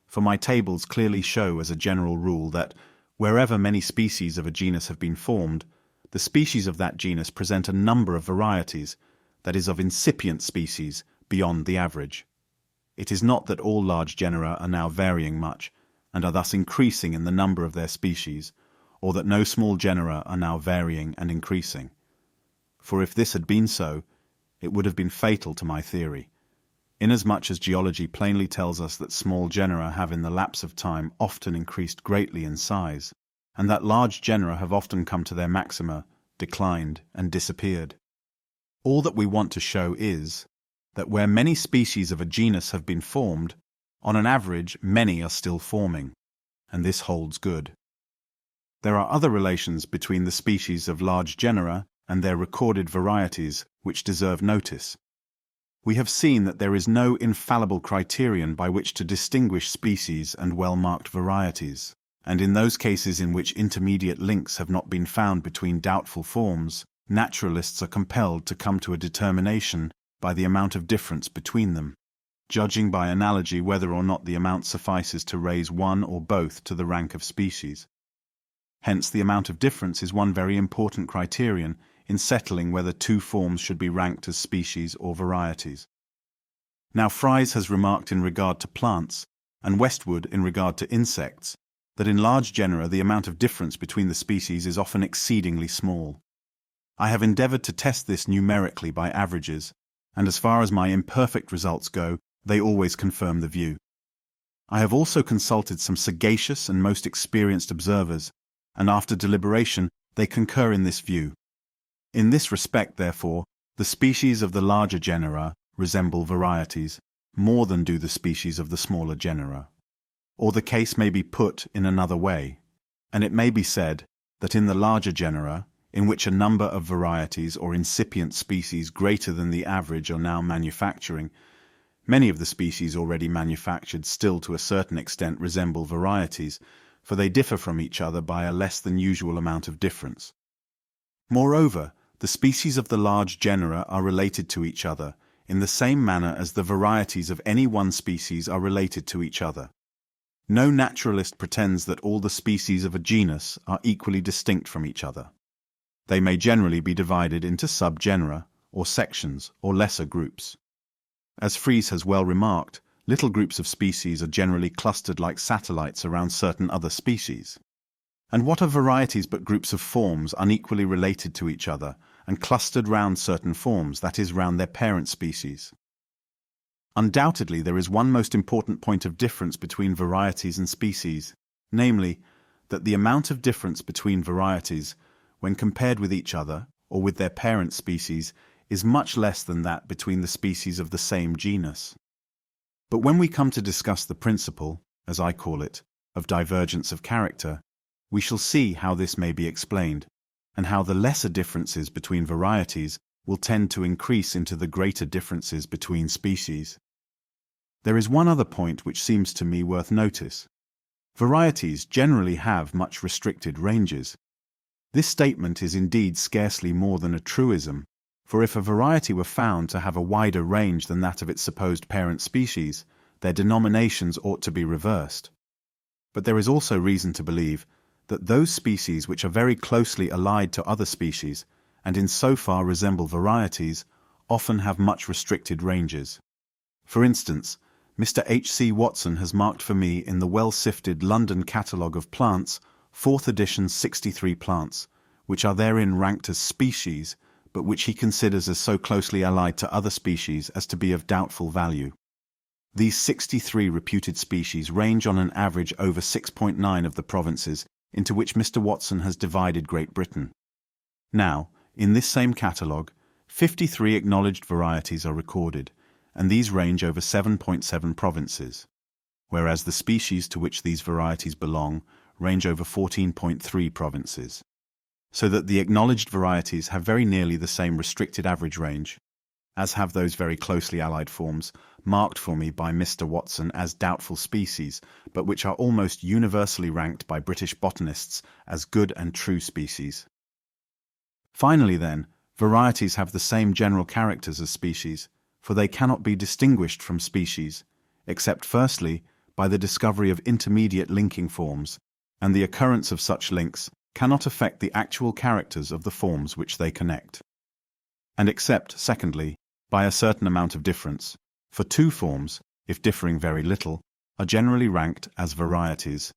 for my tables clearly show as a general rule that, wherever many species of a genus have been formed, the species of that genus present a number of varieties, that is, of incipient species, beyond the average. It is not that all large genera are now varying much, and are thus increasing in the number of their species, or that no small genera are now varying and increasing. For if this had been so, it would have been fatal to my theory, inasmuch as geology plainly tells us that small genera have in the lapse of time often increased greatly in size, and that large genera have often come to their maxima, declined, and disappeared. All that we want to show is that where many species of a genus have been formed, on an average many are still forming, and this holds good. There are other relations between the species of large genera and their recorded varieties which deserve notice. We have seen that there is no infallible criterion by which to distinguish species and well-marked varieties, and in those cases in which intermediate links have not been found between doubtful forms, naturalists are compelled to come to a determination by the amount of difference between them, judging by analogy whether or not the amount suffices to raise one or both to the rank of species. Hence the amount of difference is one very important criterion in settling whether 2 forms should be ranked as species or varieties. Now Fries has remarked in regard to plants, and Westwood in regard to insects, that in large genera the amount of difference between the species is often exceedingly small. I have endeavored to test this numerically by averages, and as far as my imperfect results go, they always confirm the view. I have also consulted some sagacious and most experienced observers, and after deliberation they concur in this view. In this respect, therefore, the species of the larger genera resemble varieties more than do the species of the smaller genera. Or the case may be put in another way, and it may be said that in the larger genera, in which a number of varieties or incipient species greater than the average are now manufacturing, many of the species already manufactured still to a certain extent resemble varieties, for they differ from each other by a less than usual amount of difference. Moreover, the species of the large genera are related to each other in the same manner as the varieties of any one species are related to each other. No naturalist pretends that all the species of a genus are equally distinct from each other. They may generally be divided into subgenera, or sections, or lesser groups. As Fries has well remarked, little groups of species are generally clustered like satellites around certain other species. And what are varieties but groups of forms unequally related to each other and clustered round certain forms, that is, round their parent species? Undoubtedly, there is one most important point of difference between varieties and species, namely, that the amount of difference between varieties, when compared with each other or with their parent species, is much less than that between the species of the same genus. But when we come to discuss the principle, as I call it, of divergence of character, we shall see how this may be explained, and how the lesser differences between varieties will tend to increase into the greater differences between species. There is one other point which seems to me worth notice. Varieties generally have much restricted ranges. This statement is indeed scarcely more than a truism, for if a variety were found to have a wider range than that of its supposed parent species, their denominations ought to be reversed. But there is also reason to believe that those species which are very closely allied to other species, and in so far resemble varieties, often have much restricted ranges. For instance, Mr. H. C. Watson has marked for me in the well-sifted London Catalogue of Plants, 4th edition 63 plants, which are therein ranked as species, but which he considers as so closely allied to other species as to be of doubtful value. These 63 reputed species range on an average over 6.9 of the provinces into which Mr. Watson has divided Great Britain. Now, in this same catalogue, 53 acknowledged varieties are recorded, and these range over 7.7 provinces, whereas the species to which these varieties belong range over 14.3 provinces. So that the acknowledged varieties have very nearly the same restricted average range, as have those very closely allied forms, marked for me by Mr. Watson as doubtful species, but which are almost universally ranked by British botanists as good and true species. Finally, then, varieties have the same general characters as species, for they cannot be distinguished from species, except firstly by the discovery of intermediate linking forms, and the occurrence of such links cannot affect the actual characters of the forms which they connect. And except, secondly, by a certain amount of difference, for two forms, if differing very little, are generally ranked as varieties,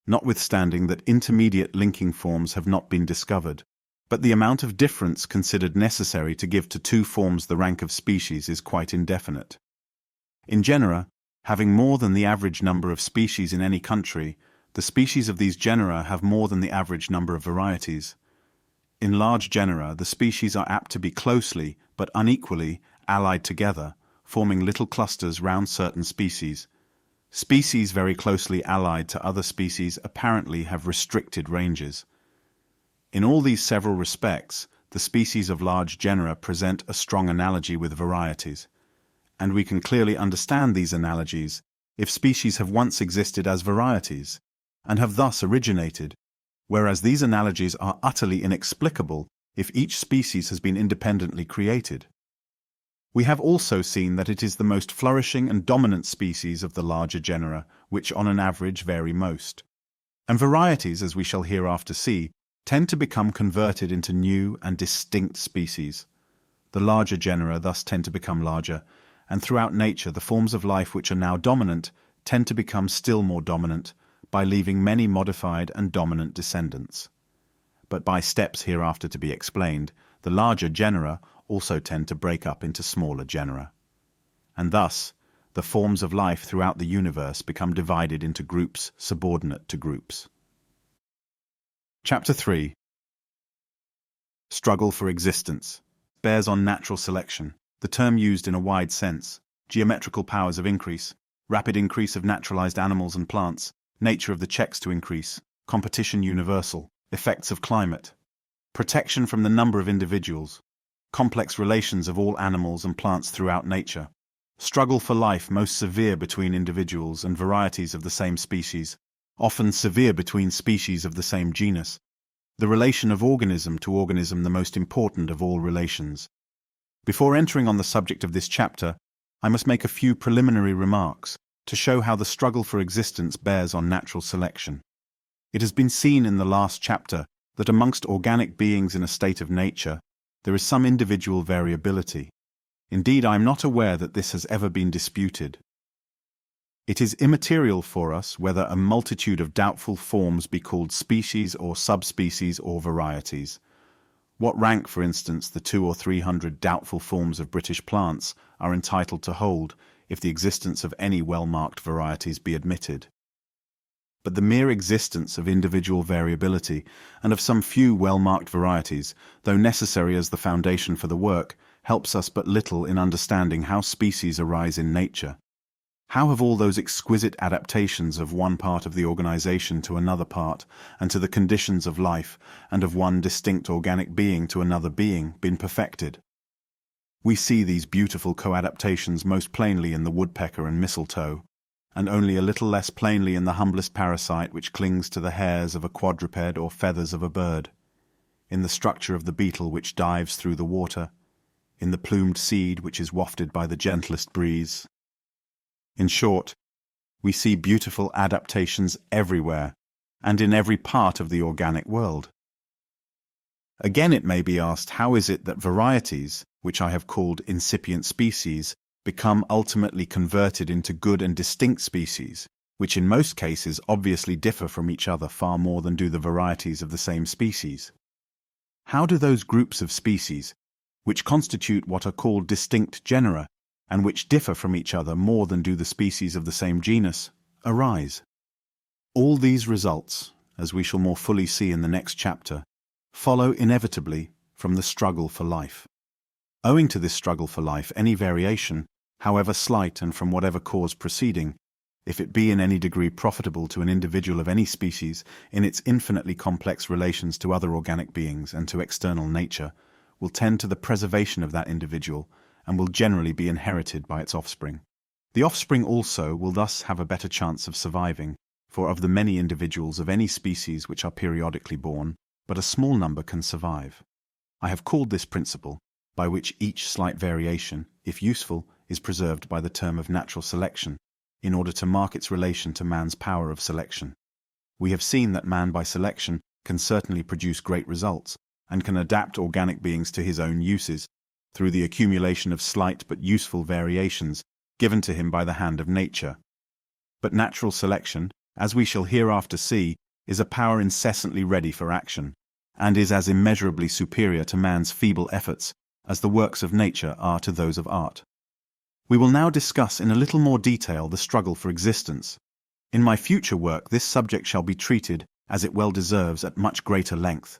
notwithstanding that intermediate linking forms have not been discovered, but the amount of difference considered necessary to give to two forms the rank of species is quite indefinite. In genera, having more than the average number of species in any country, the species of these genera have more than the average number of varieties. In large genera, the species are apt to be closely, but unequally, allied together, forming little clusters round certain species. Species very closely allied to other species apparently have restricted ranges. In all these several respects, the species of large genera present a strong analogy with varieties, and we can clearly understand these analogies if species have once existed as varieties, and have thus originated, whereas these analogies are utterly inexplicable if each species has been independently created. We have also seen that it is the most flourishing and dominant species of the larger genera which on an average vary most. And varieties, as we shall hereafter see, tend to become converted into new and distinct species. The larger genera thus tend to become larger, and throughout nature the forms of life which are now dominant tend to become still more dominant by leaving many modified and dominant descendants. But by steps hereafter to be explained, the larger genera also tend to break up into smaller genera. And thus, the forms of life throughout the universe become divided into groups subordinate to groups. Chapter 3. Struggle for existence. Bears on natural selection, the term used in a wide sense, geometrical powers of increase, rapid increase of naturalized animals and plants, nature of the checks to increase, competition universal, effects of climate, protection from the number of individuals, complex relations of all animals and plants throughout nature, struggle for life most severe between individuals and varieties of the same species, often severe between species of the same genus, the relation of organism to organism the most important of all relations. Before entering on the subject of this chapter, I must make a few preliminary remarks to show how the struggle for existence bears on natural selection. It has been seen in the last chapter that amongst organic beings in a state of nature, there is some individual variability. Indeed, I am not aware that this has ever been disputed. It is immaterial for us whether a multitude of doubtful forms be called species or subspecies or varieties. What rank, for instance, the 200 or 300 doubtful forms of British plants are entitled to hold if the existence of any well-marked varieties be admitted? But the mere existence of individual variability and of some few well-marked varieties, though necessary as the foundation for the work, helps us but little in understanding how species arise in nature. How have all those exquisite adaptations of one part of the organization to another part, and to the conditions of life, and of one distinct organic being to another being, been perfected? We see these beautiful co-adaptations most plainly in the woodpecker and mistletoe, and only a little less plainly in the humblest parasite which clings to the hairs of a quadruped or feathers of a bird, in the structure of the beetle which dives through the water, in the plumed seed which is wafted by the gentlest breeze. In short, we see beautiful adaptations everywhere, and in every part of the organic world. Again, it may be asked, how is it that varieties, which I have called incipient species, become ultimately converted into good and distinct species, which in most cases obviously differ from each other far more than do the varieties of the same species? How do those groups of species, which constitute what are called distinct genera, and which differ from each other more than do the species of the same genus, arise? All these results, as we shall more fully see in the next chapter, follow inevitably from the struggle for life. Owing to this struggle for life, any variation, however slight and from whatever cause proceeding, if it be in any degree profitable to an individual of any species in its infinitely complex relations to other organic beings and to external nature, will tend to the preservation of that individual, and will generally be inherited by its offspring. The offspring also will thus have a better chance of surviving, for of the many individuals of any species which are periodically born, but a small number can survive. I have called this principle, by which each slight variation, if useful, is preserved, by the term of natural selection, in order to mark its relation to man's power of selection. We have seen that man by selection can certainly produce great results, and can adapt organic beings to his own uses, through the accumulation of slight but useful variations given to him by the hand of nature. But natural selection, as we shall hereafter see, is a power incessantly ready for action, and is as immeasurably superior to man's feeble efforts as the works of nature are to those of art. We will now discuss in a little more detail the struggle for existence. In my future work this subject shall be treated, as it well deserves, at much greater length.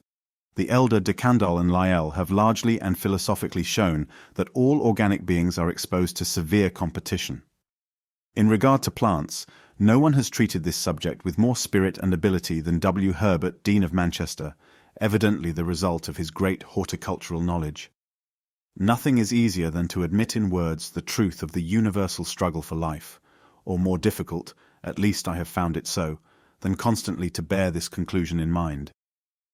The elder de Candolle and Lyell have largely and philosophically shown that all organic beings are exposed to severe competition. In regard to plants, no one has treated this subject with more spirit and ability than W. Herbert, Dean of Manchester, evidently the result of his great horticultural knowledge. Nothing is easier than to admit in words the truth of the universal struggle for life, or more difficult, at least I have found it so, than constantly to bear this conclusion in mind.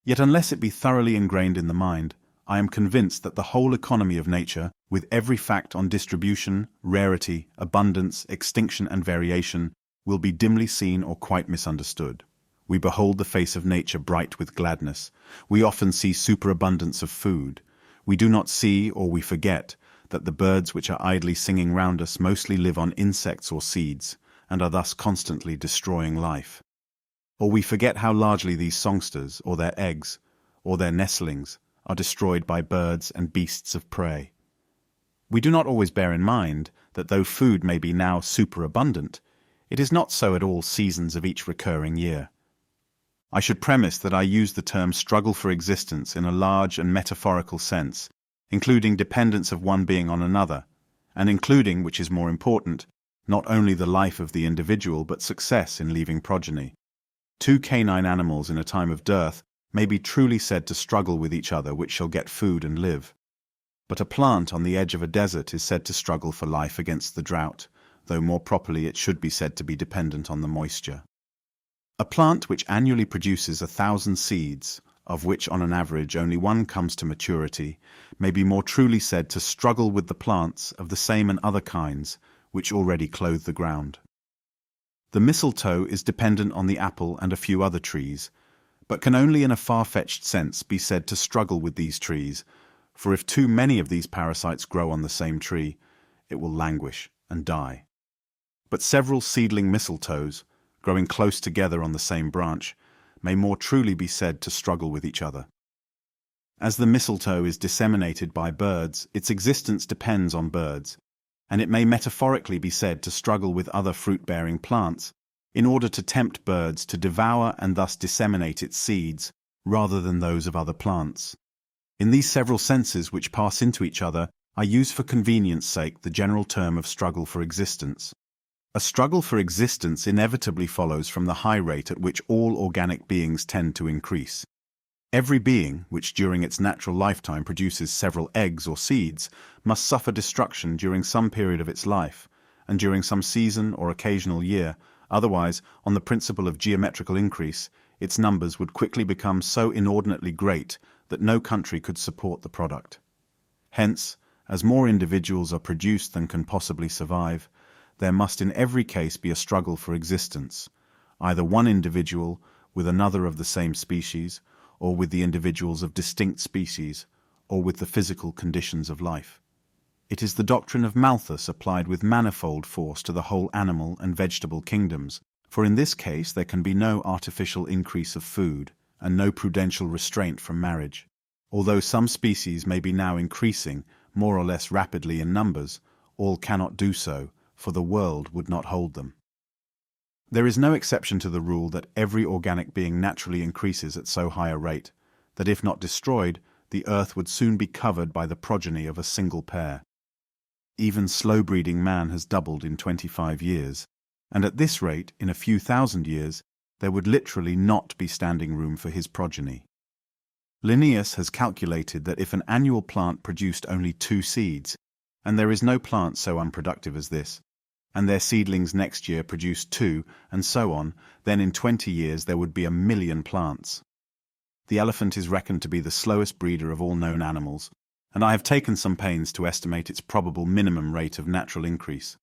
Yet unless it be thoroughly ingrained in the mind, I am convinced that the whole economy of nature, with every fact on distribution, rarity, abundance, extinction and variation, will be dimly seen or quite misunderstood. We behold the face of nature bright with gladness. We often see superabundance of food. We do not see, or we forget, that the birds which are idly singing round us mostly live on insects or seeds, and are thus constantly destroying life. Or we forget how largely these songsters, or their eggs, or their nestlings, are destroyed by birds and beasts of prey. We do not always bear in mind that though food may be now superabundant, it is not so at all seasons of each recurring year. I should premise that I use the term struggle for existence in a large and metaphorical sense, including dependence of one being on another, and including, which is more important, not only the life of the individual but success in leaving progeny. Two canine animals in a time of dearth may be truly said to struggle with each other which shall get food and live. But a plant on the edge of a desert is said to struggle for life against the drought, though more properly it should be said to be dependent on the moisture. A plant which annually produces 1,000 seeds, of which on an average only one comes to maturity, may be more truly said to struggle with the plants of the same and other kinds which already clothe the ground. The mistletoe is dependent on the apple and a few other trees, but can only in a far-fetched sense be said to struggle with these trees, for if too many of these parasites grow on the same tree, it will languish and die. But several seedling mistletoes, growing close together on the same branch, may more truly be said to struggle with each other. As the mistletoe is disseminated by birds, its existence depends on birds, and it may metaphorically be said to struggle with other fruit-bearing plants in order to tempt birds to devour and thus disseminate its seeds rather than those of other plants. In these several senses which pass into each other, I use for convenience sake the general term of struggle for existence. A struggle for existence inevitably follows from the high rate at which all organic beings tend to increase. Every being, which during its natural lifetime produces several eggs or seeds, must suffer destruction during some period of its life, and during some season or occasional year. Otherwise, on the principle of geometrical increase, its numbers would quickly become so inordinately great that no country could support the product. Hence, as more individuals are produced than can possibly survive, there must in every case be a struggle for existence, either one individual with another of the same species, or with the individuals of distinct species, or with the physical conditions of life. It is the doctrine of Malthus applied with manifold force to the whole animal and vegetable kingdoms, for in this case there can be no artificial increase of food, and no prudential restraint from marriage. Although some species may be now increasing more or less rapidly in numbers, all cannot do so, for the world would not hold them. There is no exception to the rule that every organic being naturally increases at so high a rate, that if not destroyed, the earth would soon be covered by the progeny of a single pair. Even slow-breeding man has doubled in 25 years, and at this rate, in a few thousand years, there would literally not be standing room for his progeny. Linnaeus has calculated that if an annual plant produced only 2 seeds, and there is no plant so unproductive as this, and their seedlings next year produced 2, and so on, then in 20 years there would be 1,000,000 plants. The elephant is reckoned to be the slowest breeder of all known animals, and I have taken some pains to estimate its probable minimum rate of natural increase.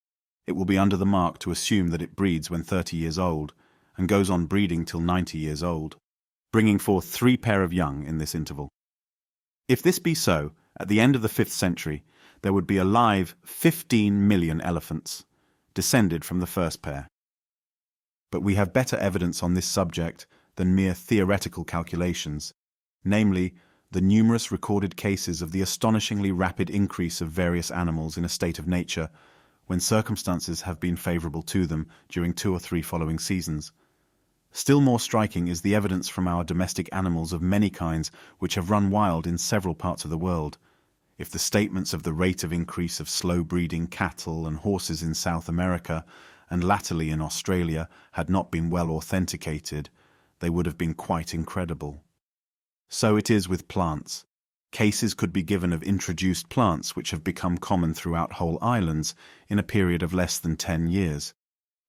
It will be under the mark to assume that it breeds when 30 years old, and goes on breeding till 90 years old, bringing forth 3 pair of young in this interval. If this be so, at the end of the 5th century, there would be alive 15 million elephants, descended from the first pair. But we have better evidence on this subject than mere theoretical calculations, namely, the numerous recorded cases of the astonishingly rapid increase of various animals in a state of nature, when circumstances have been favorable to them during 2 or 3 following seasons. Still more striking is the evidence from our domestic animals of many kinds which have run wild in several parts of the world. If the statements of the rate of increase of slow-breeding cattle and horses in South America and latterly in Australia had not been well authenticated, they would have been quite incredible. So it is with plants. Cases could be given of introduced plants which have become common throughout whole islands in a period of less than 10 years.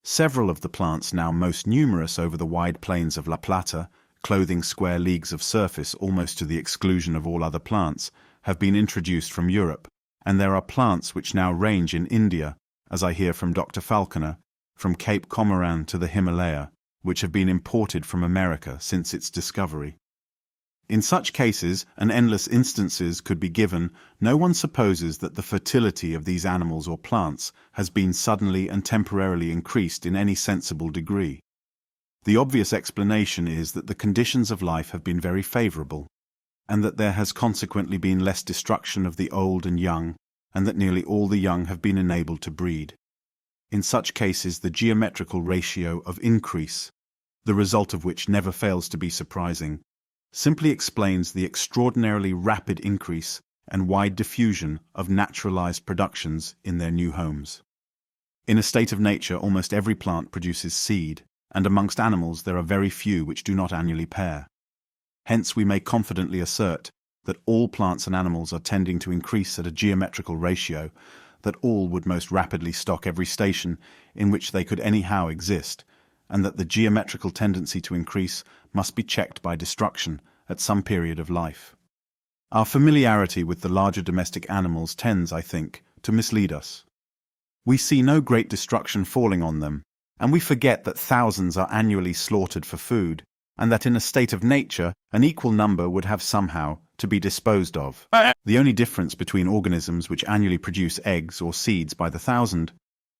Several of the plants now most numerous over the wide plains of La Plata, clothing square leagues of surface almost to the exclusion of all other plants, have been introduced from Europe, and there are plants which now range in India, as I hear from Dr. Falconer, from Cape Comorin to the Himalaya, which have been imported from America since its discovery. In such cases, and endless instances could be given, no one supposes that the fertility of these animals or plants has been suddenly and temporarily increased in any sensible degree. The obvious explanation is that the conditions of life have been very favorable, and that there has consequently been less destruction of the old and young, and that nearly all the young have been enabled to breed. In such cases, the geometrical ratio of increase, the result of which never fails to be surprising, simply explains the extraordinarily rapid increase and wide diffusion of naturalized productions in their new homes. In a state of nature, almost every plant produces seed, and amongst animals there are very few which do not annually pair. Hence we may confidently assert that all plants and animals are tending to increase at a geometrical ratio, that all would most rapidly stock every station in which they could anyhow exist, and that the geometrical tendency to increase must be checked by destruction at some period of life. Our familiarity with the larger domestic animals tends, I think, to mislead us. We see no great destruction falling on them, and we forget that thousands are annually slaughtered for food, and that in a state of nature an equal number would have somehow to be disposed of. The only difference between organisms which annually produce eggs or seeds by the thousand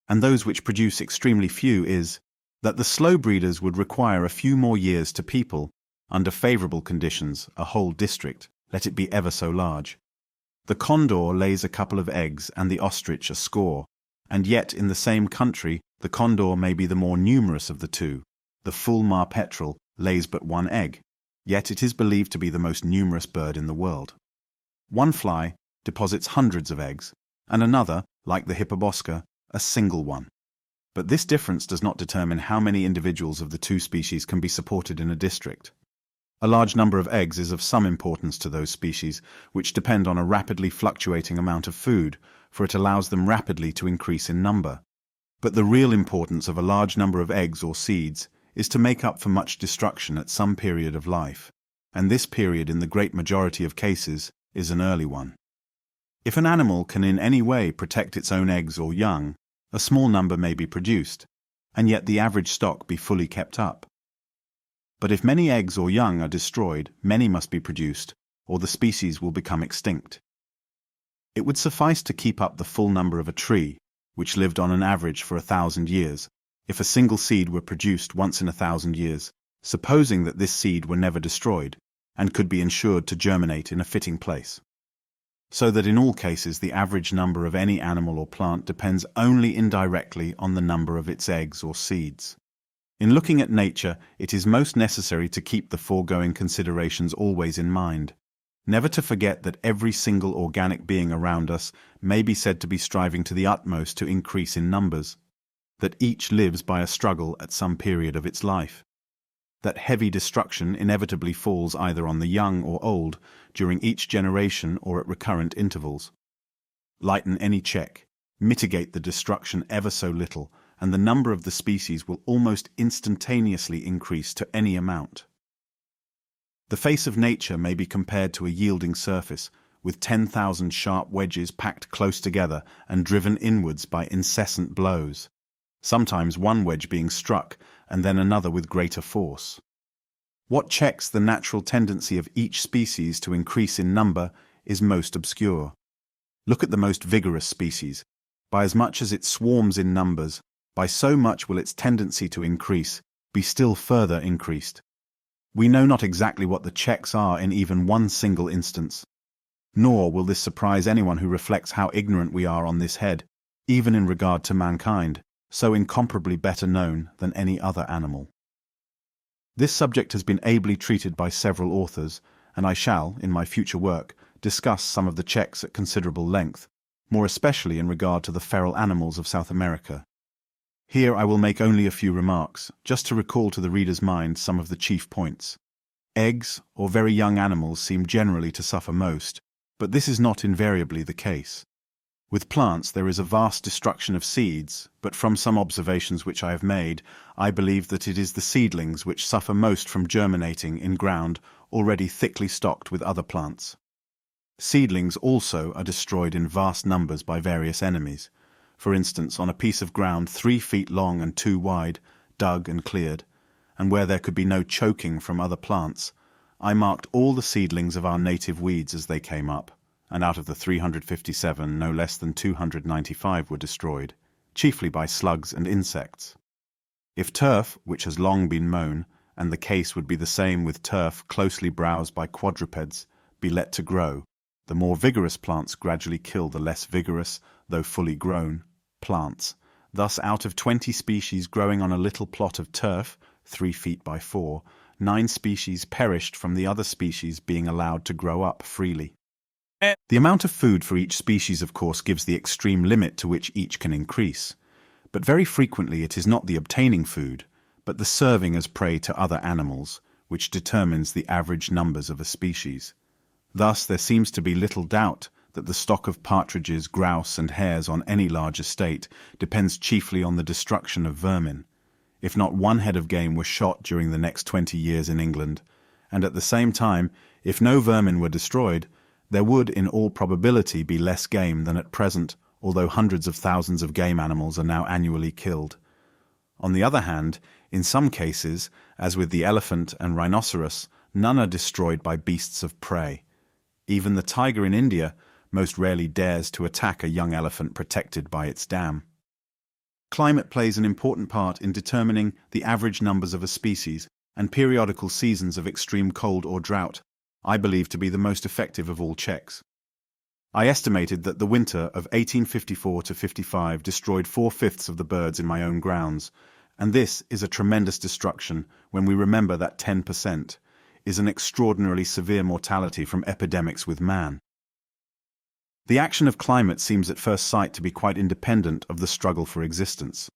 and those which produce extremely few is that the slow breeders would require a few more years to people, under favorable conditions, a whole district, let it be ever so large. The condor lays a couple of eggs and the ostrich a score, and yet in the same country the condor may be the more numerous of the two. The fulmar petrel lays but one egg, yet it is believed to be the most numerous bird in the world. One fly deposits hundreds of eggs, and another, like the hippobosca, a single one. But this difference does not determine how many individuals of the two species can be supported in a district. A large number of eggs is of some importance to those species, which depend on a rapidly fluctuating amount of food, for it allows them rapidly to increase in number. But the real importance of a large number of eggs or seeds is to make up for much destruction at some period of life, and this period in the great majority of cases is an early one. If an animal can in any way protect its own eggs or young, a small number may be produced, and yet the average stock be fully kept up. But if many eggs or young are destroyed, many must be produced, or the species will become extinct. It would suffice to keep up the full number of a tree, which lived on an average for 1,000 years, if a single seed were produced once in 1,000 years, supposing that this seed were never destroyed, and could be ensured to germinate in a fitting place. So that in all cases the average number of any animal or plant depends only indirectly on the number of its eggs or seeds. In looking at nature, it is most necessary to keep the foregoing considerations always in mind, never to forget that every single organic being around us may be said to be striving to the utmost to increase in numbers, that each lives by a struggle at some period of its life, that heavy destruction inevitably falls either on the young or old during each generation or at recurrent intervals. Lighten any check, mitigate the destruction ever so little, and the number of the species will almost instantaneously increase to any amount. The face of nature may be compared to a yielding surface, with 10,000 sharp wedges packed close together and driven inwards by incessant blows, sometimes one wedge being struck and then another with greater force. What checks the natural tendency of each species to increase in number is most obscure. Look at the most vigorous species. By as much as it swarms in numbers, by so much will its tendency to increase be still further increased. We know not exactly what the checks are in even one single instance, nor will this surprise anyone who reflects how ignorant we are on this head, even in regard to mankind, so incomparably better known than any other animal. This subject has been ably treated by several authors, and I shall, in my future work, discuss some of the checks at considerable length, more especially in regard to the feral animals of South America. Here I will make only a few remarks, just to recall to the reader's mind some of the chief points. Eggs or very young animals seem generally to suffer most, but this is not invariably the case. With plants there is a vast destruction of seeds, but from some observations which I have made, I believe that it is the seedlings which suffer most from germinating in ground already thickly stocked with other plants. Seedlings also are destroyed in vast numbers by various enemies. For instance, on a piece of ground 3 feet long and 2 wide, dug and cleared, and where there could be no choking from other plants, I marked all the seedlings of our native weeds as they came up, and out of the 357, no less than 295 were destroyed, chiefly by slugs and insects. If turf, which has long been mown, and the case would be the same with turf closely browsed by quadrupeds, be let to grow, the more vigorous plants gradually kill the less vigorous, though fully grown, plants. Thus, out of 20 species growing on a little plot of turf, 3 feet by 4, 9 species perished from the other species being allowed to grow up freely. The amount of food for each species, of course, gives the extreme limit to which each can increase, but very frequently it is not the obtaining food, but the serving as prey to other animals, which determines the average numbers of a species. Thus, there seems to be little doubt that the stock of partridges, grouse, and hares on any large estate depends chiefly on the destruction of vermin. If not one head of game were shot during the next 20 years in England, and at the same time, if no vermin were destroyed, there would in all probability be less game than at present, although hundreds of thousands of game animals are now annually killed. On the other hand, in some cases, as with the elephant and rhinoceros, none are destroyed by beasts of prey. Even the tiger in India most rarely dares to attack a young elephant protected by its dam. Climate plays an important part in determining the average numbers of a species, and periodical seasons of extreme cold or drought I believe to be the most effective of all checks. I estimated that the winter of 1854 to 55 destroyed 4/5 of the birds in my own grounds, and this is a tremendous destruction when we remember that 10% is an extraordinarily severe mortality from epidemics with man. The action of climate seems at first sight to be quite independent of the struggle for existence.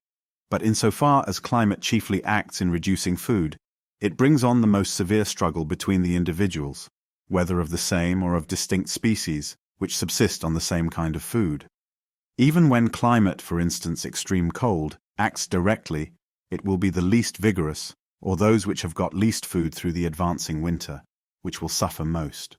But insofar as climate chiefly acts in reducing food, it brings on the most severe struggle between the individuals, whether of the same or of distinct species, which subsist on the same kind of food. Even when climate, for instance extreme cold, acts directly, it will be the least vigorous, or those which have got least food through the advancing winter, which will suffer most.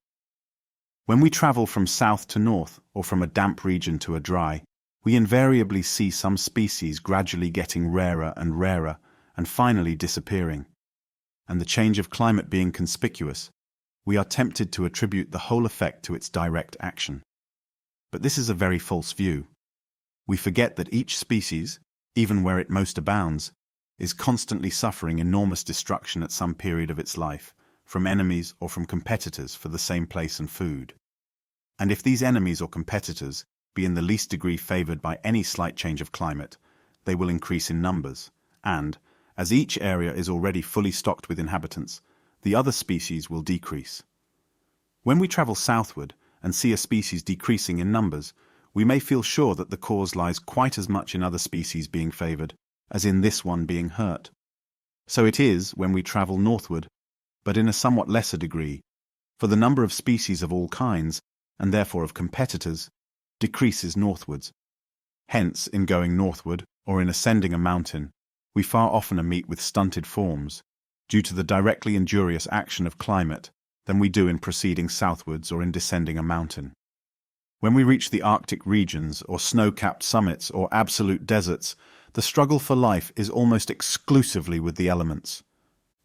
When we travel from south to north, or from a damp region to a dry, we invariably see some species gradually getting rarer, and finally disappearing. And the change of climate being conspicuous, we are tempted to attribute the whole effect to its direct action. But this is a very false view. We forget that each species, even where it most abounds, is constantly suffering enormous destruction at some period of its life, from enemies or from competitors for the same place and food. And if these enemies or competitors be in the least degree favored by any slight change of climate, they will increase in numbers, and, as each area is already fully stocked with inhabitants, the other species will decrease. When we travel southward and see a species decreasing in numbers, we may feel sure that the cause lies quite as much in other species being favored as in this one being hurt. So it is when we travel northward, but in a somewhat lesser degree, for the number of species of all kinds, and therefore of competitors, decreases northwards. Hence, in going northward, or in ascending a mountain, we far oftener meet with stunted forms, due to the directly injurious action of climate, than we do in proceeding southwards or in descending a mountain. When we reach the Arctic regions, or snow-capped summits, or absolute deserts, the struggle for life is almost exclusively with the elements.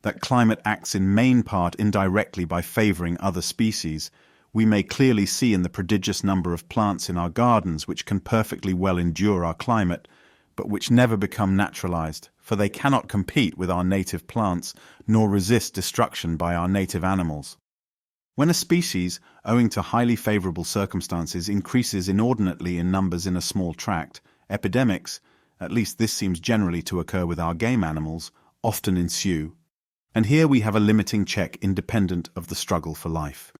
That climate acts in main part indirectly by favoring other species, we may clearly see in the prodigious number of plants in our gardens which can perfectly well endure our climate, but which never become naturalized, for they cannot compete with our native plants, nor resist destruction by our native animals. When a species, owing to highly favorable circumstances, increases inordinately in numbers in a small tract, epidemics, at least this seems generally to occur with our game animals, often ensue. And here we have a limiting check independent of the struggle for life.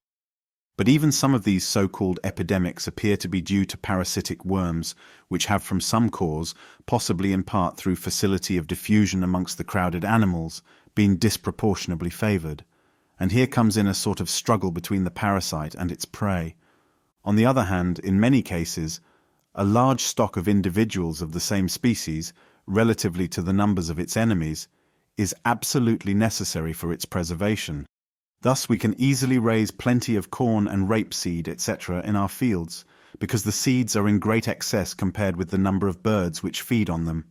But even some of these so-called epidemics appear to be due to parasitic worms, which have from some cause, possibly in part through facility of diffusion amongst the crowded animals, been disproportionately favored. And here comes in a sort of struggle between the parasite and its prey. On the other hand, in many cases, a large stock of individuals of the same species, relatively to the numbers of its enemies, is absolutely necessary for its preservation. Thus we can easily raise plenty of corn and rapeseed, etc. in our fields, because the seeds are in great excess compared with the number of birds which feed on them.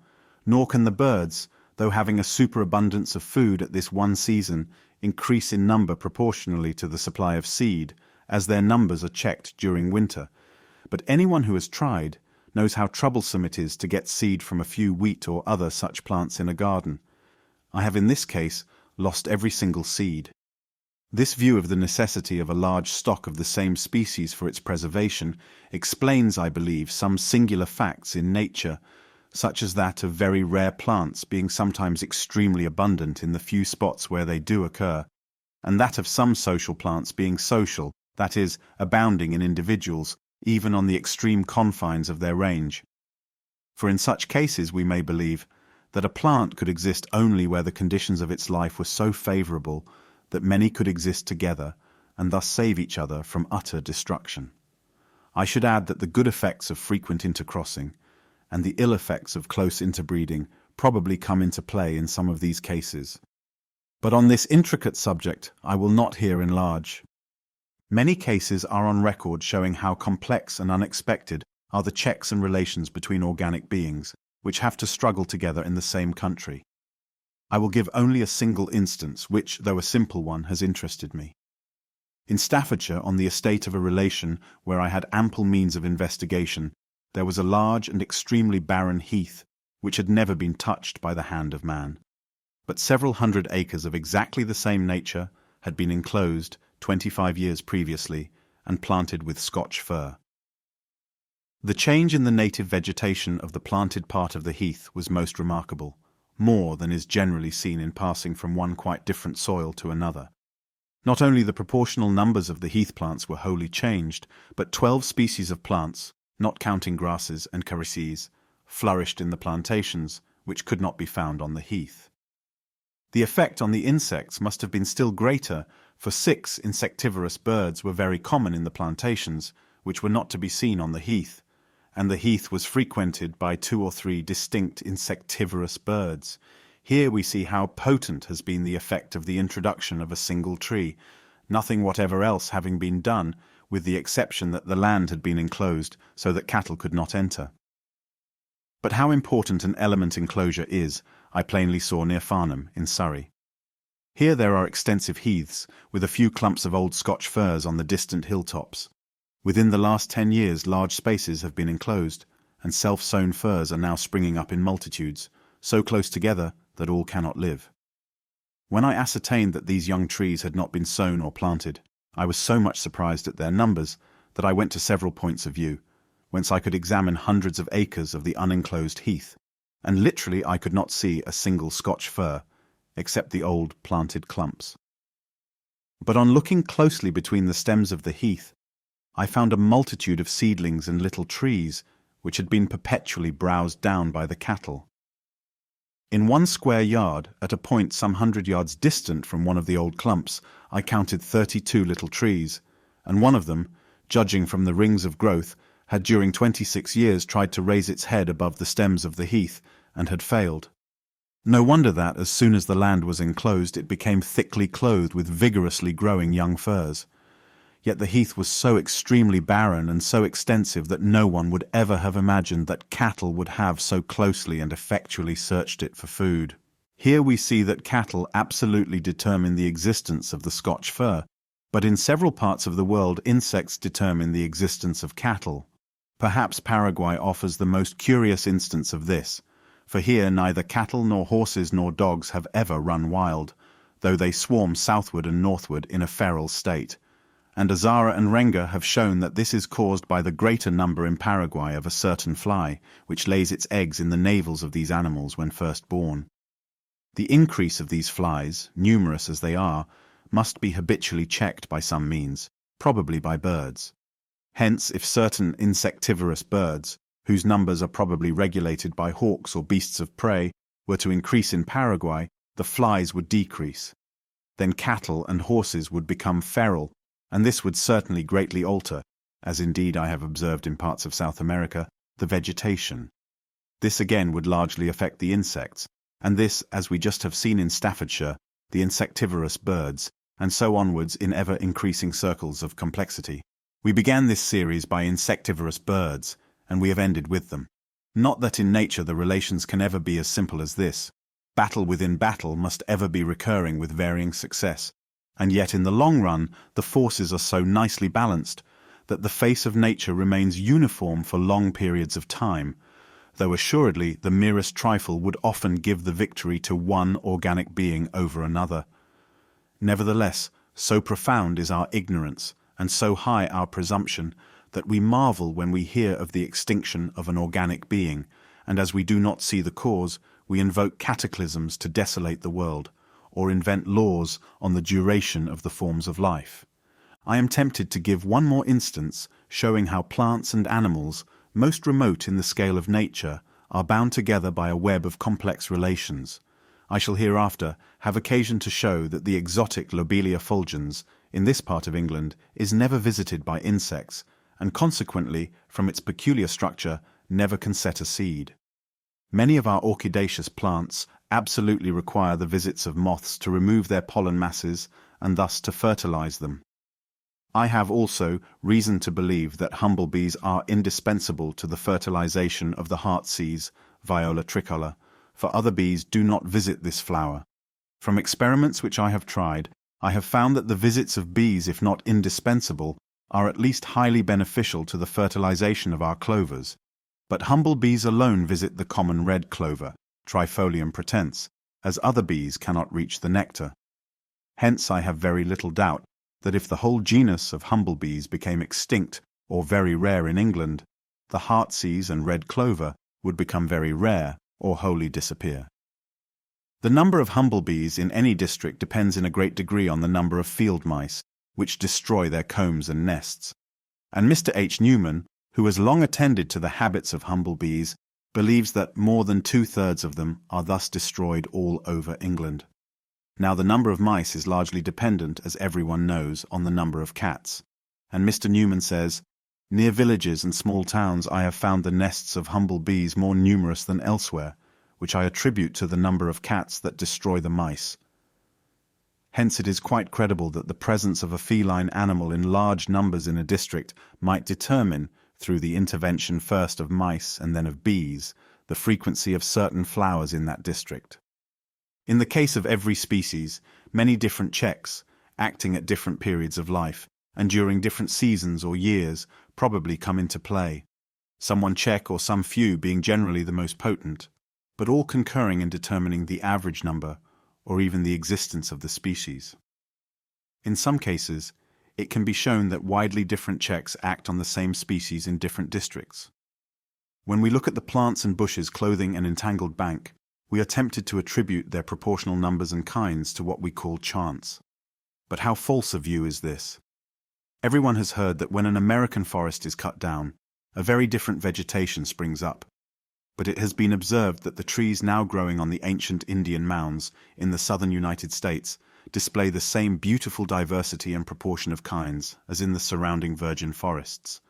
Nor can the birds, though having a superabundance of food at this one season, increase in number proportionally to the supply of seed, as their numbers are checked during winter. But anyone who has tried knows how troublesome it is to get seed from a few wheat or other such plants in a garden. I have in this case lost every single seed. This view of the necessity of a large stock of the same species for its preservation explains, I believe, some singular facts in nature, such as that of very rare plants being sometimes extremely abundant in the few spots where they do occur, and that of some social plants being social, that is, abounding in individuals, even on the extreme confines of their range. For in such cases we may believe that a plant could exist only where the conditions of its life were so favorable that many could exist together and thus save each other from utter destruction. I should add that the good effects of frequent intercrossing and the ill effects of close interbreeding probably come into play in some of these cases. But on this intricate subject I will not here enlarge. Many cases are on record showing how complex and unexpected are the checks and relations between organic beings, which have to struggle together in the same country. I will give only a single instance which, though a simple one, has interested me. In Staffordshire, on the estate of a relation where I had ample means of investigation, there was a large and extremely barren heath, which had never been touched by the hand of man. But several hundred acres of exactly the same nature had been enclosed 25 years previously and planted with Scotch fir. The change in the native vegetation of the planted part of the heath was most remarkable, more than is generally seen in passing from one quite different soil to another. Not only the proportional numbers of the heath plants were wholly changed, but 12 species of plants, not counting grasses and carices, flourished in the plantations, which could not be found on the heath. The effect on the insects must have been still greater, for 6 insectivorous birds were very common in the plantations, which were not to be seen on the heath, and the heath was frequented by 2 or 3 distinct insectivorous birds. Here we see how potent has been the effect of the introduction of a single tree, nothing whatever else having been done, with the exception that the land had been enclosed so that cattle could not enter. But how important an element enclosure is, I plainly saw near Farnham, in Surrey. Here there are extensive heaths, with a few clumps of old Scotch firs on the distant hilltops. Within the last 10 years large spaces have been enclosed, and self-sown firs are now springing up in multitudes, so close together that all cannot live. When I ascertained that these young trees had not been sown or planted, I was so much surprised at their numbers that I went to several points of view, whence I could examine hundreds of acres of the unenclosed heath, and literally I could not see a single Scotch fir, except the old planted clumps. But on looking closely between the stems of the heath, I found a multitude of seedlings and little trees, which had been perpetually browsed down by the cattle. In 1 square yard, at a point some 100 yards distant from one of the old clumps, I counted 32 little trees, and one of them, judging from the rings of growth, had during 26 years tried to raise its head above the stems of the heath, and had failed. No wonder that, as soon as the land was enclosed, it became thickly clothed with vigorously growing young firs. Yet the heath was so extremely barren and so extensive that no one would ever have imagined that cattle would have so closely and effectually searched it for food. Here we see that cattle absolutely determine the existence of the Scotch fir, but in several parts of the world insects determine the existence of cattle. Perhaps Paraguay offers the most curious instance of this, for here neither cattle nor horses nor dogs have ever run wild, though they swarm southward and northward in a feral state. And Azara and Renga have shown that this is caused by the greater number in Paraguay of a certain fly, which lays its eggs in the navels of these animals when first born. The increase of these flies, numerous as they are, must be habitually checked by some means, probably by birds. Hence, if certain insectivorous birds, whose numbers are probably regulated by hawks or beasts of prey, were to increase in Paraguay, the flies would decrease. Then cattle and horses would become feral, and this would certainly greatly alter, as indeed I have observed in parts of South America, the vegetation. This again would largely affect the insects, and this, as we just have seen in Staffordshire, the insectivorous birds, and so onwards in ever-increasing circles of complexity. We began this series by insectivorous birds, and we have ended with them. Not that in nature the relations can ever be as simple as this. Battle within battle must ever be recurring with varying success, and yet in the long run the forces are so nicely balanced that the face of nature remains uniform for long periods of time, though assuredly the merest trifle would often give the victory to one organic being over another. Nevertheless, so profound is our ignorance, and so high our presumption, that we marvel when we hear of the extinction of an organic being, and as we do not see the cause, we invoke cataclysms to desolate the world, or invent laws on the duration of the forms of life. I am tempted to give one more instance showing how plants and animals, most remote in the scale of nature, are bound together by a web of complex relations. I shall hereafter have occasion to show that the exotic Lobelia fulgens in this part of England is never visited by insects, and consequently, from its peculiar structure, never can set a seed. Many of our orchidaceous plants absolutely require the visits of moths to remove their pollen masses and thus to fertilize them. I have also reason to believe that humblebees are indispensable to the fertilization of the heartsease, Viola tricolor, for other bees do not visit this flower. From experiments which I have tried, I have found that the visits of bees, if not indispensable, are at least highly beneficial to the fertilization of our clovers, But humblebees alone visit the common red clover, Trifolium pratense, as other bees cannot reach the nectar. Hence I have very little doubt that if the whole genus of humblebees became extinct or very rare in England, the heartsease and red clover would become very rare or wholly disappear. The number of humblebees in any district depends in a great degree on the number of field mice, which destroy their combs and nests. And Mr. H. Newman, who has long attended to the habits of humblebees, believes that more than 2/3 of them are thus destroyed all over England. Now the number of mice is largely dependent, as everyone knows, on the number of cats. And Mr. Newman says, "Near villages and small towns I have found the nests of humblebees more numerous than elsewhere, which I attribute to the number of cats that destroy the mice." Hence it is quite credible that the presence of a feline animal in large numbers in a district might determine, through the intervention first of mice and then of bees, the frequency of certain flowers in that district. In the case of every species, many different checks, acting at different periods of life, and during different seasons or years, probably come into play, some one check or some few being generally the most potent, but all concurring in determining the average number, or even the existence of the species. In some cases, it can be shown that widely different checks act on the same species in different districts. When we look at the plants and bushes clothing an entangled bank, we are tempted to attribute their proportional numbers and kinds to what we call chance. But how false a view is this? Everyone has heard that when an American forest is cut down, a very different vegetation springs up. But it has been observed that the trees now growing on the ancient Indian mounds in the southern United States display the same beautiful diversity and proportion of kinds as in the surrounding virgin forests.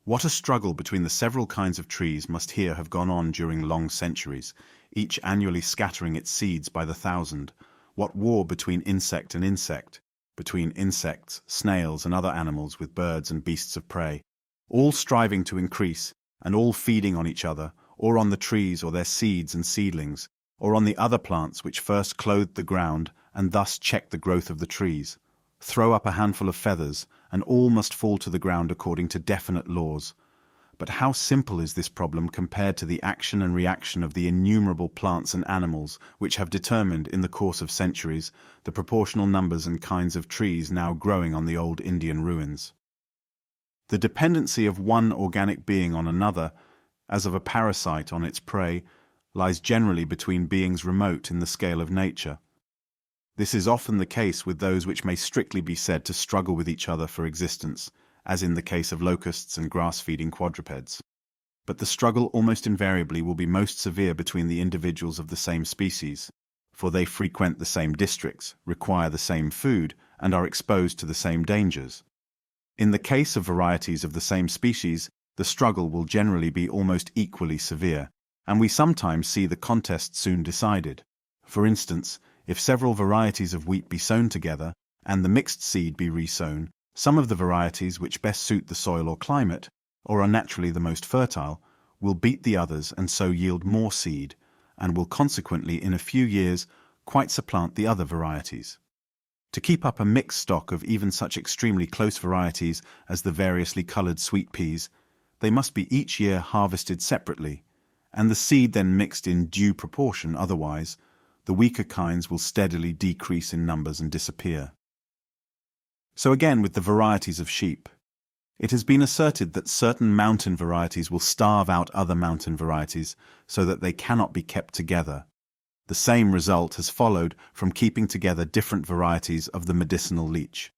What a struggle between the several kinds of trees must here have gone on during long centuries, each annually scattering its seeds by the thousand. What war between insect and insect, between insects, snails, and other animals with birds and beasts of prey, all striving to increase, and all feeding on each other, or on the trees or their seeds and seedlings, or on the other plants which first clothed the ground and thus checked the growth of the trees. Throw up a handful of feathers, and all must fall to the ground according to definite laws. But how simple is this problem compared to the action and reaction of the innumerable plants and animals which have determined, in the course of centuries, the proportional numbers and kinds of trees now growing on the old Indian ruins. The dependency of one organic being on another, as of a parasite on its prey, lies generally between beings remote in the scale of nature. This is often the case with those which may strictly be said to struggle with each other for existence, as in the case of locusts and grass-feeding quadrupeds. But the struggle almost invariably will be most severe between the individuals of the same species, for they frequent the same districts, require the same food, and are exposed to the same dangers. In the case of varieties of the same species, the struggle will generally be almost equally severe, and we sometimes see the contest soon decided. For instance, if several varieties of wheat be sown together, and the mixed seed be resown, some of the varieties which best suit the soil or climate, or are naturally the most fertile, will beat the others and so yield more seed, and will consequently in a few years quite supplant the other varieties. To keep up a mixed stock of even such extremely close varieties as the variously coloured sweet peas, they must be each year harvested separately, and the seed then mixed in due proportion, otherwise the weaker kinds will steadily decrease in numbers and disappear. So again with the varieties of sheep. It has been asserted that certain mountain varieties will starve out other mountain varieties so that they cannot be kept together. The same result has followed from keeping together different varieties of the medicinal leech.